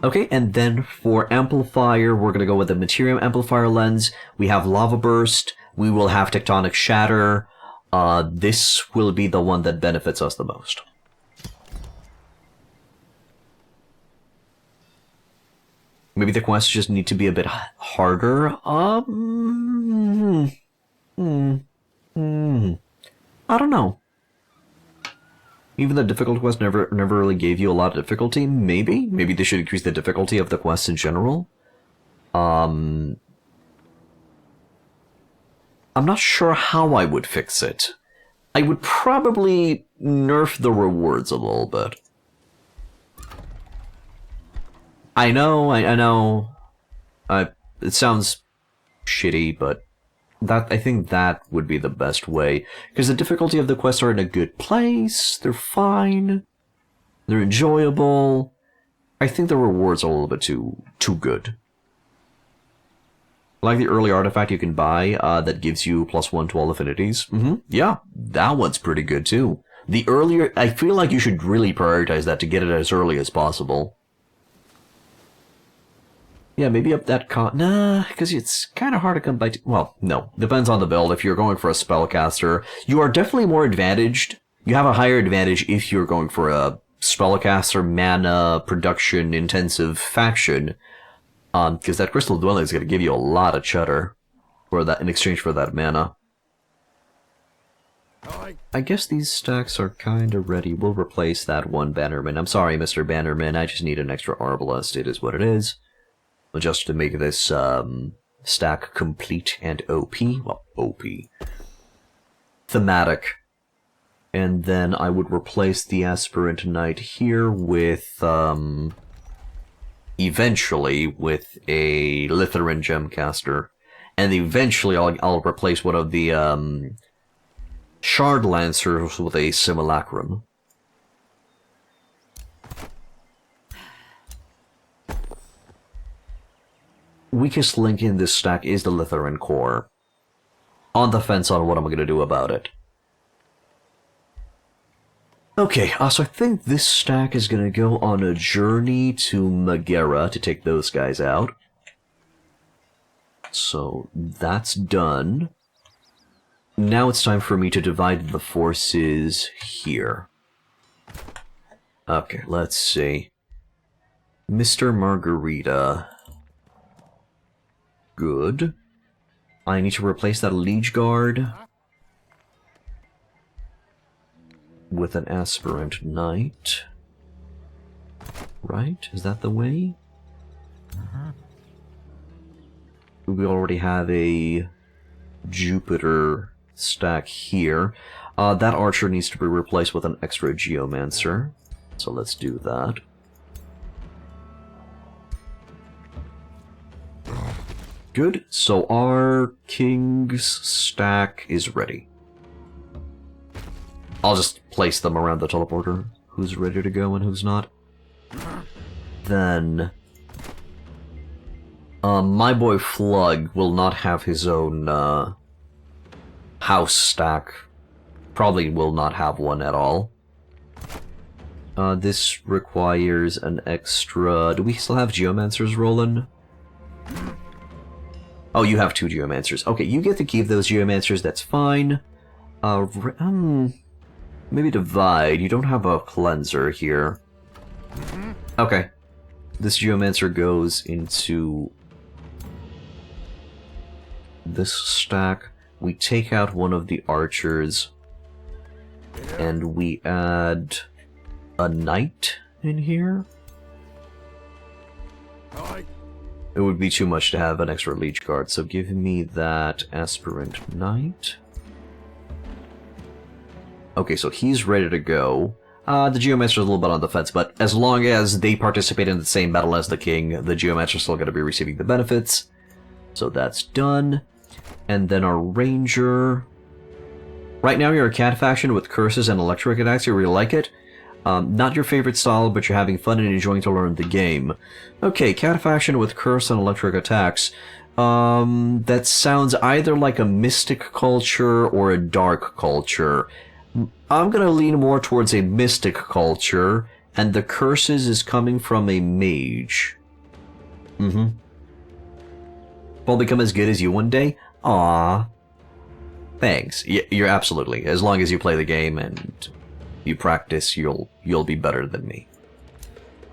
Okay, and then for Amplifier, we're going to go with the Materium Amplifier lens. We have Lava Burst. We will have Tectonic Shatter. This will be the one that benefits us the most. Maybe the quests just need to be a bit harder. I don't know. Even the difficult quest never really gave you a lot of difficulty. Maybe they should increase the difficulty of the quests in general. I'm not sure how I would fix it. I would probably nerf the rewards a little bit. I know. It sounds shitty, but I think that would be the best way. Because the difficulty of the quests are in a good place, they're fine, they're enjoyable. I think the rewards are a little bit too good. Like the early artifact you can buy that gives you +1 to all affinities. Yeah, that one's pretty good too. The earlier, I feel like you should really prioritize that to get it as early as possible. Yeah, maybe up that nah, because it's kind of hard to come by. Well, no, depends on the build. If you're going for a spellcaster, you are definitely more advantaged. You have a higher advantage if you're going for a spellcaster, mana, production, intensive faction. Because that Crystal Dwelling is going to give you a lot of cheddar for that in exchange for that mana. I guess these stacks are kind of ready. We'll replace that one Bannerman. I'm sorry, Mr. Bannerman. I just need an extra Arbalest. It is what it is. Just to make this stack complete and OP. Well, OP. Thematic. And then I would replace the Aspirant Knight here with, eventually, with a Lithoran Gemcaster. And eventually I'll replace one of the, Shard Lancers with a Simulacrum. Weakest link in this stack is the Lithoran Core. On the fence on what I'm going to do about it. Okay, so I think this stack is going to go on a journey to Megara to take those guys out. So that's done. Now it's time for me to divide the forces here. Okay, let's see. Mr. Margarita. Good. I need to replace that Liege Guard with an Aspirant Knight. Right? Is that the way? We already have a Jupiter stack here. That archer needs to be replaced with an extra Geomancer. So let's do that. Good. So our king's stack is ready. I'll just place them around the teleporter. Who's ready to go and who's not. Then... my boy Flug will not have his own, house stack. Probably will not have one at all. This requires an extra... Do we still have Geomancers rolling? Oh, you have 2 Geomancers. Okay, you get to keep those Geomancers, that's fine. Maybe Divide. You don't have a Cleanser here. Okay. This Geomancer goes into... this stack. We take out one of the archers. And we add... a knight in here? It would be too much to have an extra leech guard, so give me that aspirant knight. Okay, so he's ready to go. The Geomancer's a little bit on the fence, but as long as they participate in the same battle as the king, the Geomancer's still going to be receiving the benefits. So that's done. And then our ranger... Right now you're a cat faction with curses and electric attacks, you really like it. Not your favorite style, but you're having fun and enjoying to learn the game. Okay, cat faction with curse and electric attacks. That sounds either like a mystic culture or a dark culture. I'm gonna lean more towards a mystic culture, and the curses is coming from a mage. Will become as good as you one day? Aww. Thanks. You're absolutely. As long as you play the game and you practice, you'll be better than me.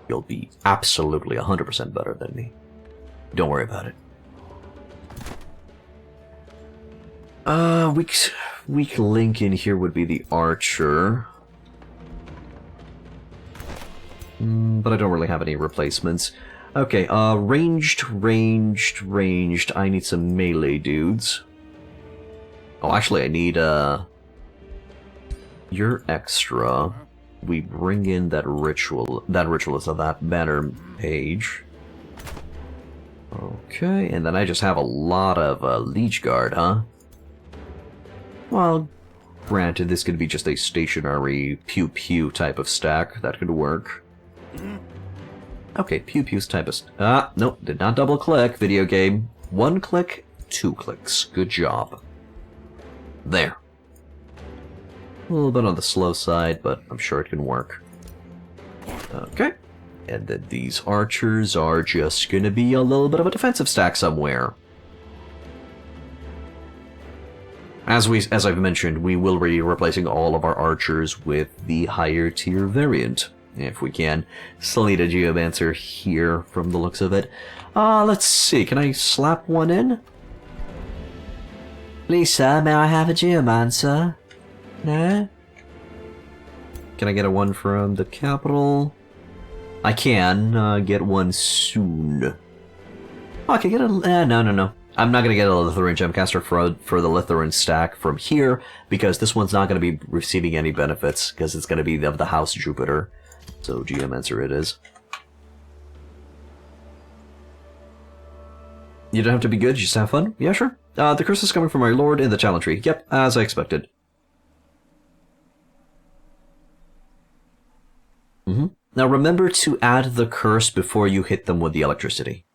You'll be absolutely 100% better than me. Don't worry about it. Weak link in here would be the archer. But I don't really have any replacements. Okay, ranged. I need some melee dudes. Oh, actually, I need, you're extra. We bring in that ritual. That ritualist of that banner page. Okay, and then I just have a lot of Leech Guard, huh? Well, granted, this could be just a stationary pew-pew type of stack. That could work. Okay, pew-pew's type of... nope, did not double-click, video game. 1 click, 2 clicks. Good job. There. A little bit on the slow side, but I'm sure it can work. Okay. And then these archers are just gonna be a little bit of a defensive stack somewhere. As I've mentioned, we will be replacing all of our archers with the higher tier variant, if we can. Still need a Geomancer here from the looks of it. Let's see, can I slap one in? Please, sir, may I have a Geomancer? No? Can I get a one from the capital? I can get one soon. Oh, I can get a... no. I'm not going to get a Lithuanian Gemcaster for the Lithuanian stack from here, because this one's not going to be receiving any benefits, because it's going to be of the House Jupiter. So Geomancer it is. You don't have to be good, just have fun? Yeah, sure. The curse is coming from my lord in the talent tree. Yep, as I expected. Now remember to add the curse before you hit them with the electricity.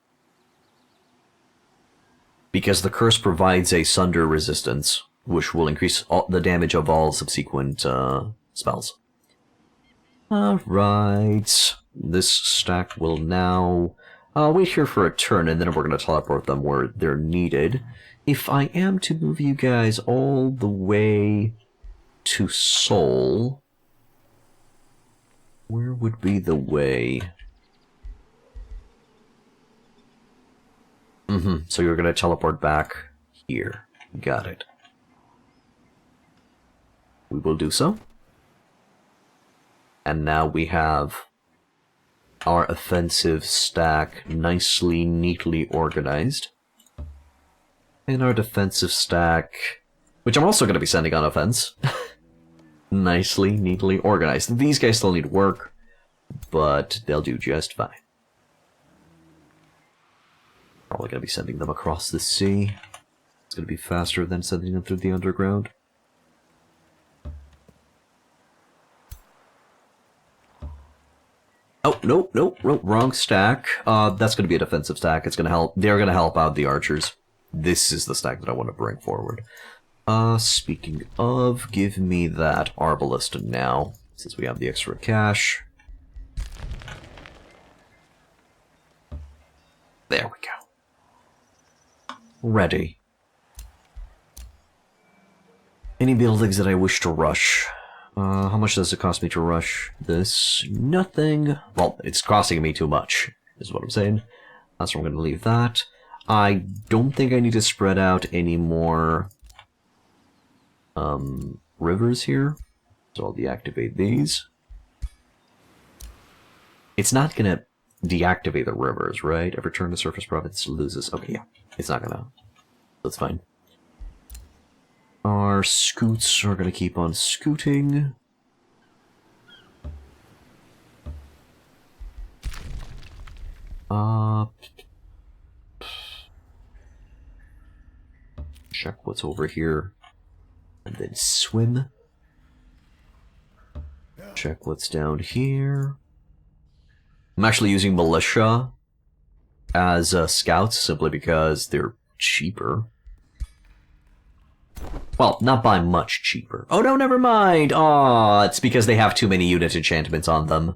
Because the curse provides a Sunder resistance, which will increase the damage of all subsequent spells. Alright. This stack will now wait here for a turn, and then we're going to teleport them where they're needed. If I am to move you guys all the way to Seoul, where would be the way? So you're going to teleport back here. Got it. We will do so. And now we have our offensive stack nicely, neatly organized. And our defensive stack, which I'm also going to be sending on offense, nicely, neatly organized. These guys still need work, but they'll do just fine. Probably gonna be sending them across the sea. It's gonna be faster than sending them through the underground. Oh, nope, wrong stack. That's gonna be a defensive stack. It's gonna help. They're gonna help out the archers. This is the stack that I want to bring forward. Speaking of, give me that arbalist now, since we have the extra cash. There we go. Ready. Any buildings that I wish to rush? How much does it cost me to rush this? Nothing. Well, it's costing me too much, is what I'm saying. So I'm going to leave that. I don't think I need to spread out any more rivers here. So I'll deactivate these. It's not going to deactivate the rivers, right? Every turn the surface province loses. Okay, yeah. It's not going to. That's fine. Our scoots are going to keep on scooting. Check what's over here. And then swim. Check what's down here. I'm actually using militia as scouts simply because they're cheaper. Well, not by much cheaper. Oh no, never mind! Aw, it's because they have too many unit enchantments on them.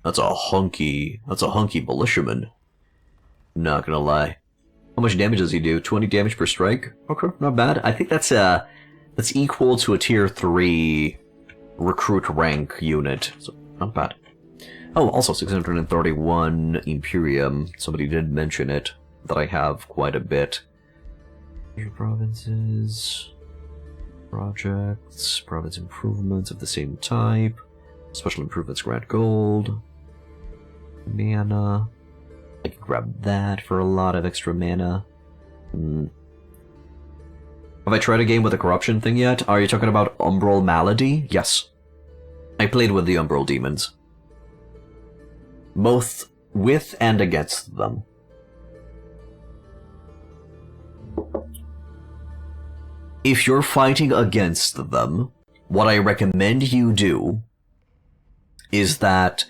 That's a hunky militiaman. Not gonna lie. How much damage does he do? 20 damage per strike? Okay, not bad. I think that's equal to a tier 3 recruit rank unit. So, not bad. Oh, also 631 Imperium. Somebody did mention it, that I have quite a bit. Provinces, projects, province improvements of the same type, special improvements grant gold, mana. I can grab that for a lot of extra mana. Have I tried a game with a corruption thing yet? Are you talking about Umbral Malady? Yes. I played with the Umbral demons. Both with and against them. If you're fighting against them, what I recommend you do is that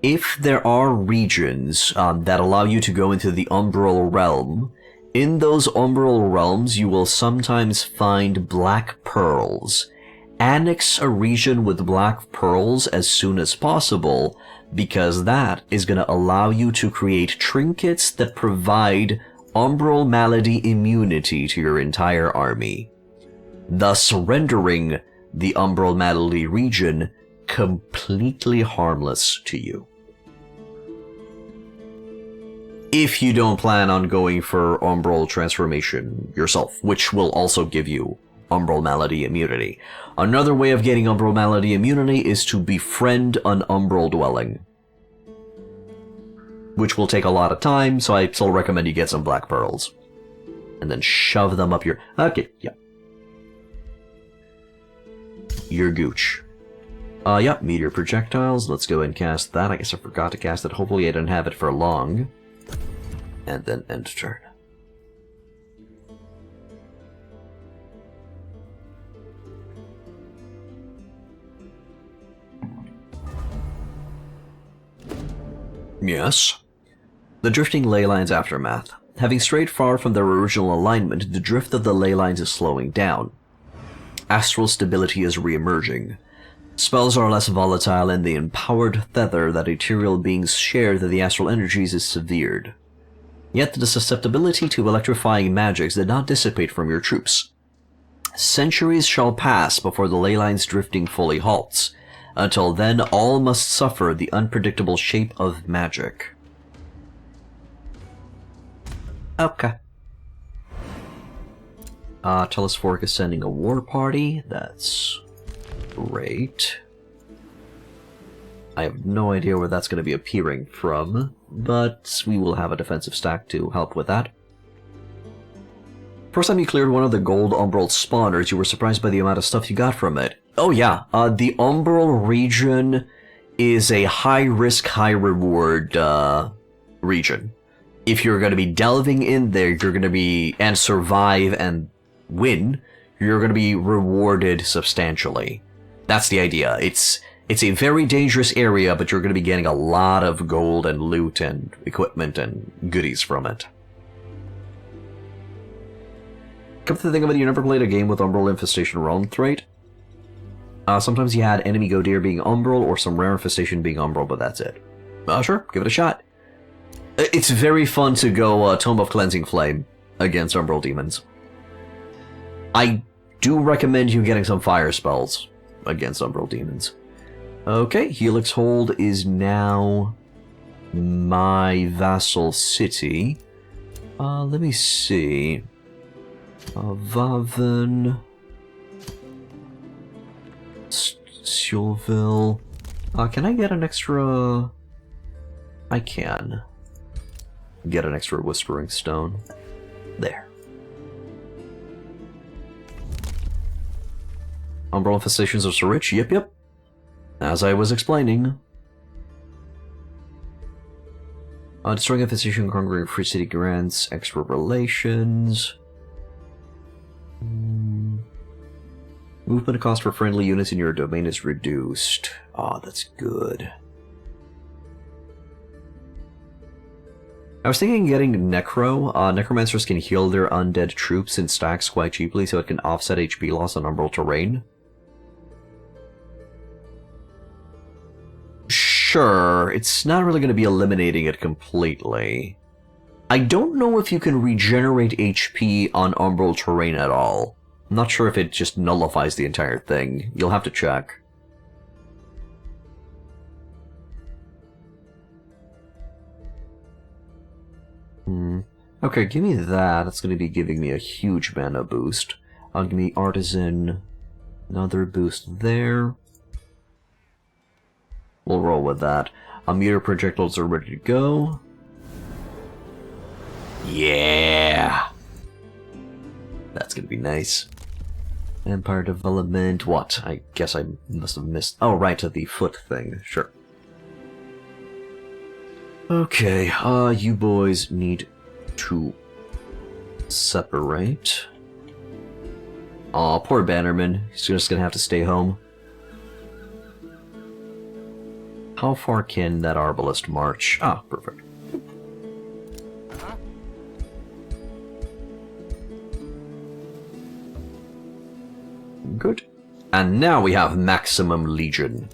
if there are regions that allow you to go into the Umbral Realm, in those Umbral Realms you will sometimes find black pearls. Annex a region with black pearls as soon as possible, because that is going to allow you to create trinkets that provide Umbral Malady immunity to your entire army, thus rendering the Umbral Malady region completely harmless to you. If you don't plan on going for Umbral transformation yourself, which will also give you Umbral Malady immunity. Another way of getting Umbral Malady immunity is to befriend an Umbral dwelling, which will take a lot of time, so I still recommend you get some black pearls. And then shove them up your... Okay, yeah. Your gooch. Yeah, meteor projectiles. Let's go and cast that. I guess I forgot to cast it. Hopefully I didn't have it for long. And then end turn. Yes. The drifting ley lines aftermath. Having strayed far from their original alignment, the drift of the ley lines is slowing down. Astral stability is re-emerging. Spells are less volatile, and the empowered tether that ethereal beings share to the astral energies is severed. Yet the susceptibility to electrifying magics did not dissipate from your troops. Centuries shall pass before the ley line's drifting fully halts. Until then, all must suffer the unpredictable shape of magic. Okay. Telesphoric is sending a war party. That's great. I have no idea where that's going to be appearing from, but we will have a defensive stack to help with that. First time you cleared one of the gold Umbral spawners, you were surprised by the amount of stuff you got from it. Oh yeah, the Umbral region is a high-risk, high-reward region. if you're going to be delving in there, you're going to be, and survive and win, you're going to be rewarded substantially. That's the idea. It's a very dangerous area, but you're going to be getting a lot of gold and loot and equipment and goodies from it. Come to think of it, you never played a game with Umbral Infestation Realm trait? Sometimes you had enemy Godir being Umbral, or some rare infestation being Umbral, but that's it. Sure, give it a shot. It's very fun to go Tome of Cleansing Flame against Umbral demons. I do recommend you getting some fire spells against Umbral demons. Okay, Helix Hold is now my vassal city. Let me see. Vaven... Sulville... can I get an extra... I can. Get an extra Whispering Stone. There. Umbral Infestations are so rich? Yep. As I was explaining. Destroying Infestation, conquering Free City grants extra relations. Movement cost for friendly units in your domain is reduced. That's good. I was thinking getting Necro. Necromancers can heal their undead troops in stacks quite cheaply, so it can offset HP loss on Umbral terrain. Sure, it's not really going to be eliminating it completely. I don't know if you can regenerate HP on Umbral terrain at all. I'm not sure if it just nullifies the entire thing. You'll have to check. Okay, give me that. That's going to be giving me a huge mana boost. Give me Artisan. Another boost there. We'll roll with that. Meteor projectiles are ready to go. Yeah! That's going to be nice. Empire development. What? I guess I must have missed. Oh, right, the foot thing. Sure. Okay, you boys need to separate. Aw, poor Bannerman. He's just gonna have to stay home. How far can that Arbalest march? Ah, perfect. Good. And now we have Maximum Legion.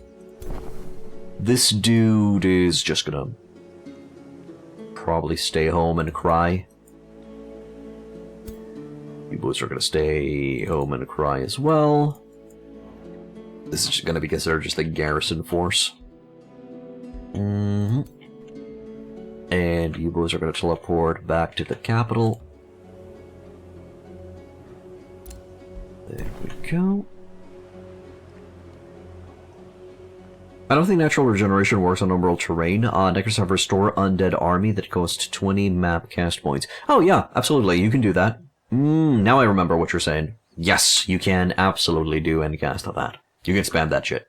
This dude is just gonna probably stay home and cry. You boys are gonna stay home and cry as well. This is gonna be considered just a garrison force. And you boys are gonna teleport back to the capital. There we go. I don't think natural regeneration works on Umbral terrain. Necros have restore undead army that costs 20 map cast points. Oh yeah, absolutely, you can do that. Now I remember what you're saying. Yes, you can absolutely do any cast of that. You can spam that shit.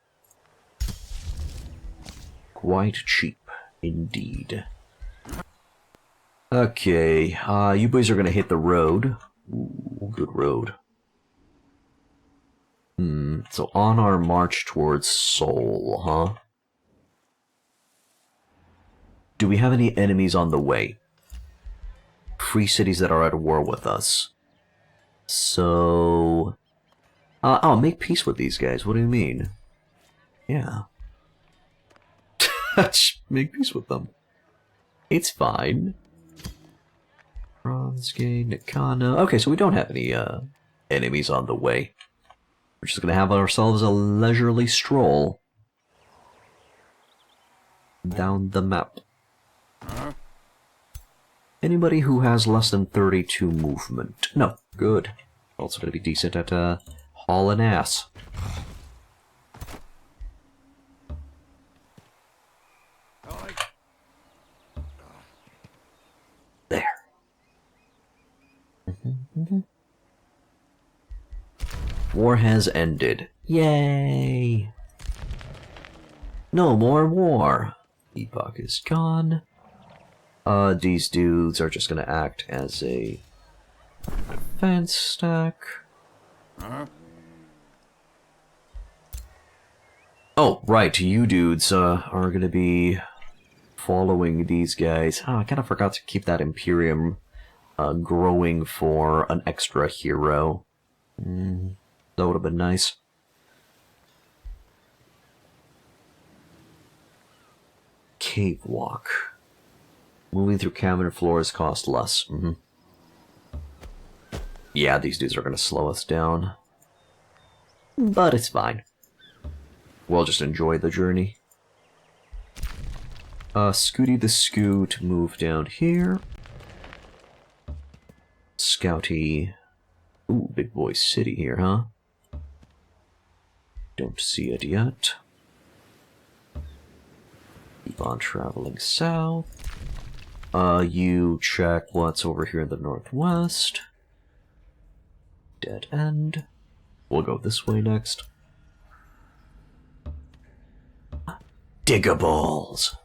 Quite cheap, indeed. Okay, you boys are gonna hit the road. Ooh, good road. So on our march towards Seoul, huh? Do we have any enemies on the way? Free cities that are at war with us. So... oh, make peace with these guys, what do you mean? Yeah. Make peace with them. It's fine. Bronzegate, Nikana... Okay, so we don't have any, enemies on the way. We're just gonna have ourselves a leisurely stroll down the map. Anybody who has less than 32 movement? No. Good. Also gonna be decent at, hauling ass. There. War has ended. Yay! No more war. Epoch is gone. These dudes are just gonna act as a defense stack. Oh, right, you dudes are gonna be following these guys. Oh, I kind of forgot to keep that Imperium growing for an extra hero. That would have been nice. Cave walk. Moving through cavern floors cost less. Yeah, these dudes are gonna slow us down. But it's fine. We'll just enjoy the journey. Scooty the Scoot, move down here. Scouty. Ooh, big boy city here, huh? Don't see it yet. Keep on traveling south. You check what's over here in the northwest. Dead end. We'll go this way next. Diggables!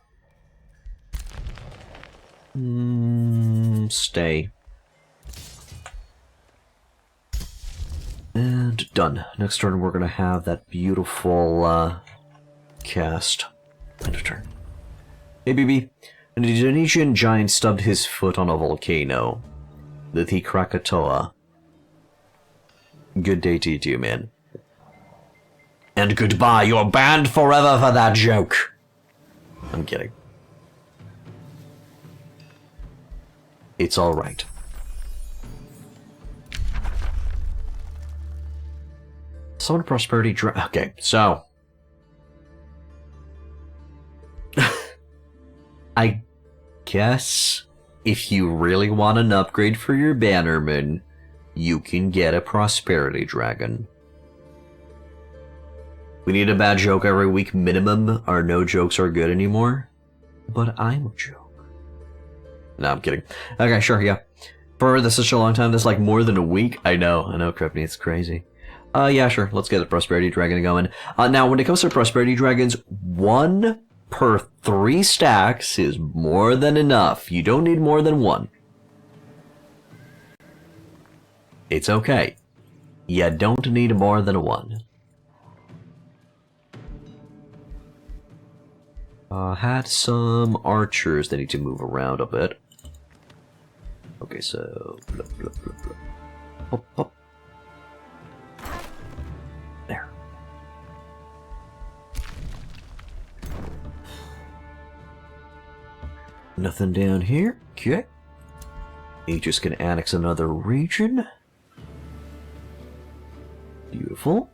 Stay. And done. Next turn we're gonna have that beautiful, cast. End of turn. Hey, BB. An Indonesian giant stubbed his foot on a volcano. The Krakatoa. Good day to you too, man. And goodbye, you're banned forever for that joke. I'm kidding. It's alright. Summon Prosperity okay, so... I guess if you really want an upgrade for your Bannerman, you can get a Prosperity Dragon. We need a bad joke every week minimum, or no jokes are good anymore. But I'm a joke. No, I'm kidding. Okay, sure, yeah. For this such a long time, that's like more than a week. I know, Crepney, it's crazy. Yeah, sure, let's get the Prosperity Dragon going. Now, when it comes to Prosperity Dragons, 1 per 3 stacks is more than enough. You don't need more than 1. It's okay. You don't need more than 1. Had some archers that need to move around a bit. Okay, so... Blah, blah, blah, blah. Hop, hop. There. Nothing down here. Okay. You just gonna annex another region. Beautiful.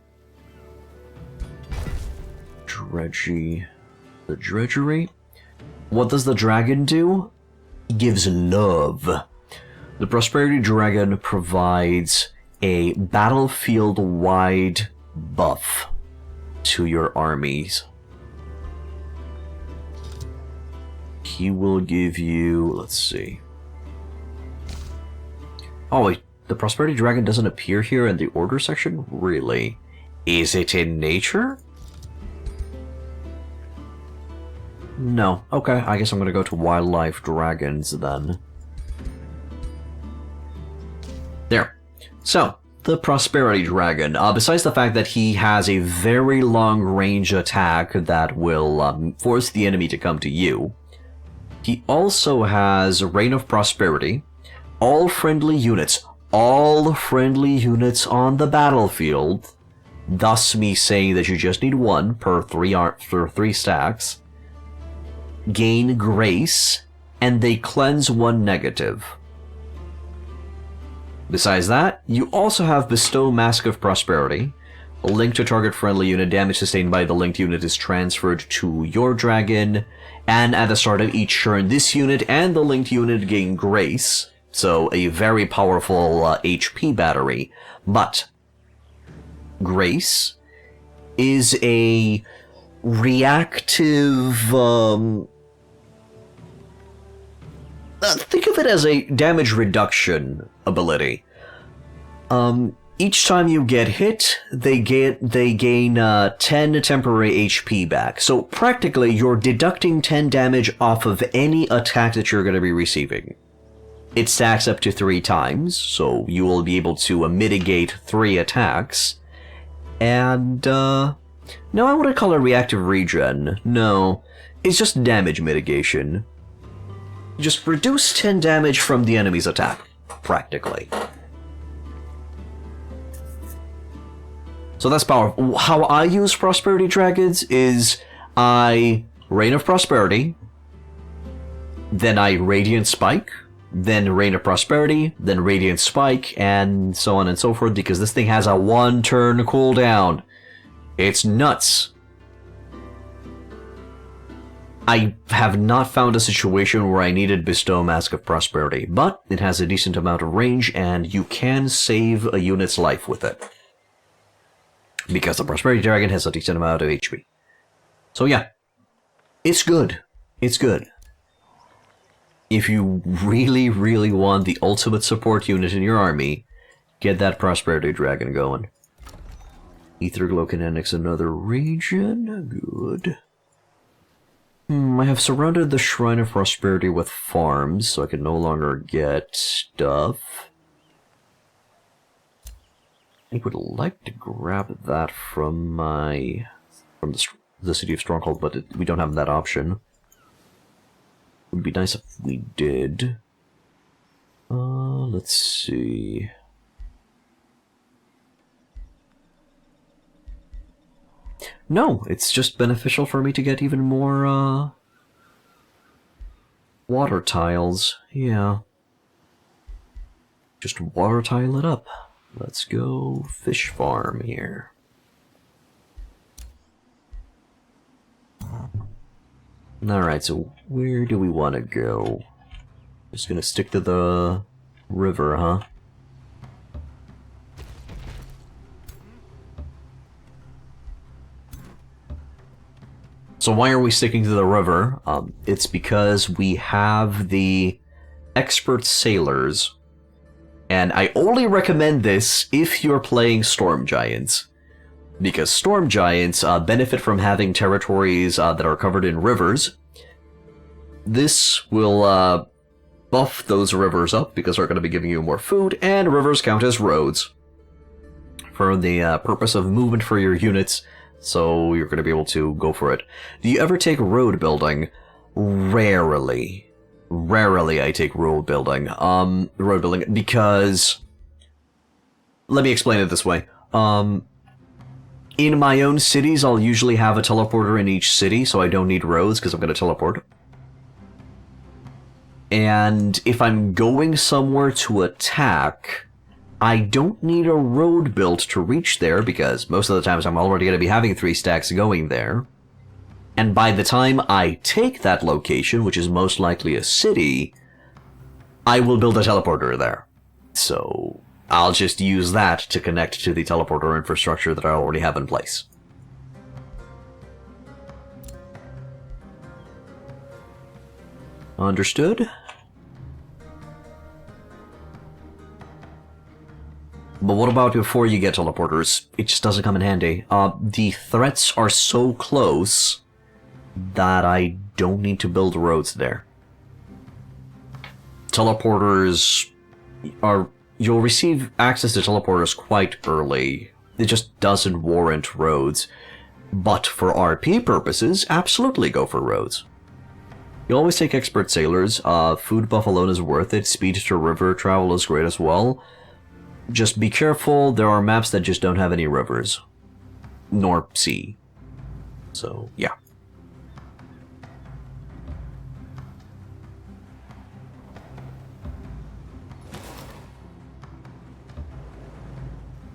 Dredgy. The dredgery. What does the dragon do? He gives love. The Prosperity Dragon provides a battlefield-wide buff to your armies. He will give you... let's see. Oh wait, the Prosperity Dragon doesn't appear here in the order section? Really? Is it in nature? No. Okay, I guess I'm gonna go to Wildlife Dragons then. There. So, the Prosperity Dragon. Besides the fact that he has a very long range attack that will force the enemy to come to you, he also has Reign of Prosperity. All friendly units on the battlefield, thus me saying that you just need 1 per 3 stacks, gain Grace, and they cleanse 1 negative. Besides that, you also have Bestow Mask of Prosperity. A link to target friendly unit, damage sustained by the linked unit is transferred to your dragon, and at the start of each turn, this unit and the linked unit gain Grace, so a very powerful HP battery. But Grace is a reactive... think of it as a damage reduction ability. Each time you get hit, they gain 10 temporary HP back. So practically, you're deducting 10 damage off of any attack that you're going to be receiving. It stacks up to 3 times, so you will be able to mitigate 3 attacks. And, no, I wouldn't call it reactive regen. No, it's just damage mitigation. Just reduce 10 damage from the enemy's attack, practically. So that's powerful. How I use Prosperity Dragons is I Reign of Prosperity, then I Radiant Spike, then Reign of Prosperity, then Radiant Spike, and so on and so forth, because this thing has a 1-turn cooldown. It's nuts. I have not found a situation where I needed Bestow Mask of Prosperity, but it has a decent amount of range, and you can save a unit's life with it. Because the Prosperity Dragon has a decent amount of HP. So yeah, it's good. It's good. If you really, really want the ultimate support unit in your army, get that Prosperity Dragon going. Etherglow can annex another region. Good. I have surrounded the Shrine of Prosperity with farms, so I can no longer get stuff. I would like to grab that from the City of Stronghold, but we don't have that option. It would be nice if we did. Let's see. No, it's just beneficial for me to get even more, water tiles. Yeah. Just water tile it up. Let's go fish farm here. Alright, so where do we want to go? Just gonna stick to the river, huh? So why are we sticking to the river? It's because we have the expert sailors. And I only recommend this if you're playing Storm Giants. Because Storm Giants benefit from having territories that are covered in rivers. This will buff those rivers up because they're going to be giving you more food, and rivers count as roads. For the purpose of movement for your units, so you're going to be able to go for it. Do you ever take road building? Rarely. Rarely I take road building. Because... Let me explain it this way. In my own cities, I'll usually have a teleporter in each city, so I don't need roads because I'm going to teleport. And if I'm going somewhere to attack, I don't need a road built to reach there because most of the times I'm already going to be having 3 stacks going there. And by the time I take that location, which is most likely a city, I will build a teleporter there. So I'll just use that to connect to the teleporter infrastructure that I already have in place. Understood? But what about before you get teleporters? It just doesn't come in handy. The threats are so close that I don't need to build roads there. Teleporters are... You'll receive access to teleporters quite early. It just doesn't warrant roads. But for RP purposes, absolutely go for roads. You always take expert sailors. Food buff alone is worth it. Speed to river travel is great as well. Just be careful, there are maps that just don't have any rivers. Nor sea. So, yeah.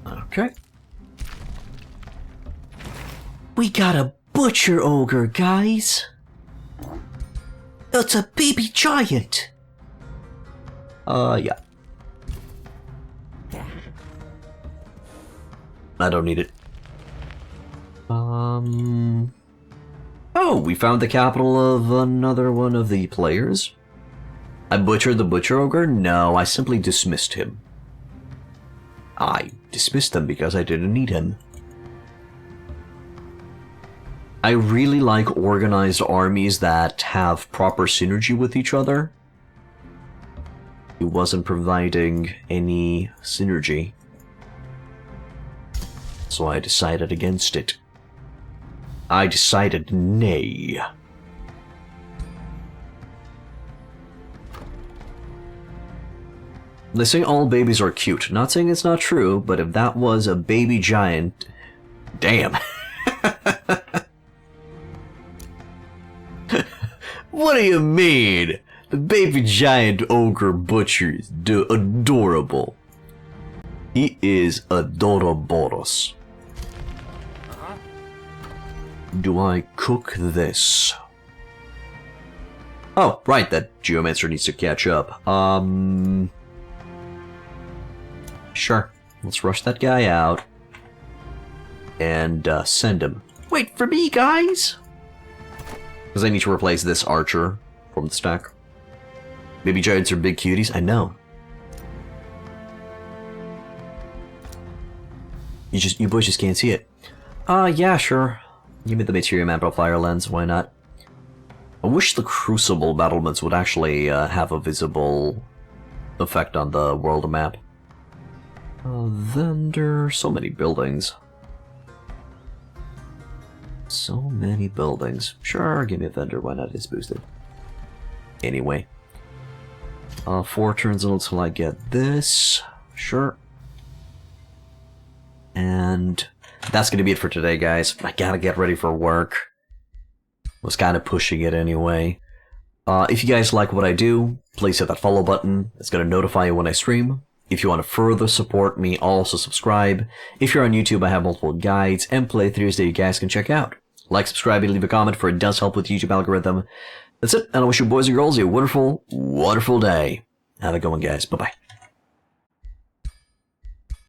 Okay. We got a butcher ogre, guys! It's a baby giant! Yeah. I don't need it. Oh, we found the capital of another one of the players. I butchered the butcher ogre? No, I simply dismissed him. I dismissed him because I didn't need him. I really like organized armies that have proper synergy with each other. He wasn't providing any synergy, so I decided against it. I decided nay. They say all babies are cute. Not saying it's not true, but if that was a baby giant... Damn. What do you mean? The baby giant ogre butcher is adorable. He is adoraboros. Do I cook this? Oh, right, that geomancer needs to catch up. Sure. Let's rush that guy out. And, send him. Wait for me, guys! Because I need to replace this archer from the stack. Baby giants are big cuties, I know. You boys just can't see it. Yeah, sure. Give me the material amplifier lens, why not? I wish the Crucible battlements would actually have a visible effect on the world map. Vendor... so many buildings. So many buildings. Sure, give me a vendor, why not? It's boosted. Anyway. 4 turns until I get this. Sure. And that's gonna be it for today, guys. I gotta get ready for work. Was kind of pushing it anyway. If you guys like what I do, please hit that follow button. It's gonna notify you when I stream. If you want to further support me, also subscribe. If you're on YouTube, I have multiple guides and playthroughs that you guys can check out. Like, subscribe, and leave a comment, for it does help with the YouTube algorithm. That's it, and I wish you boys and girls a wonderful, wonderful day. Have a good one, guys. Bye-bye.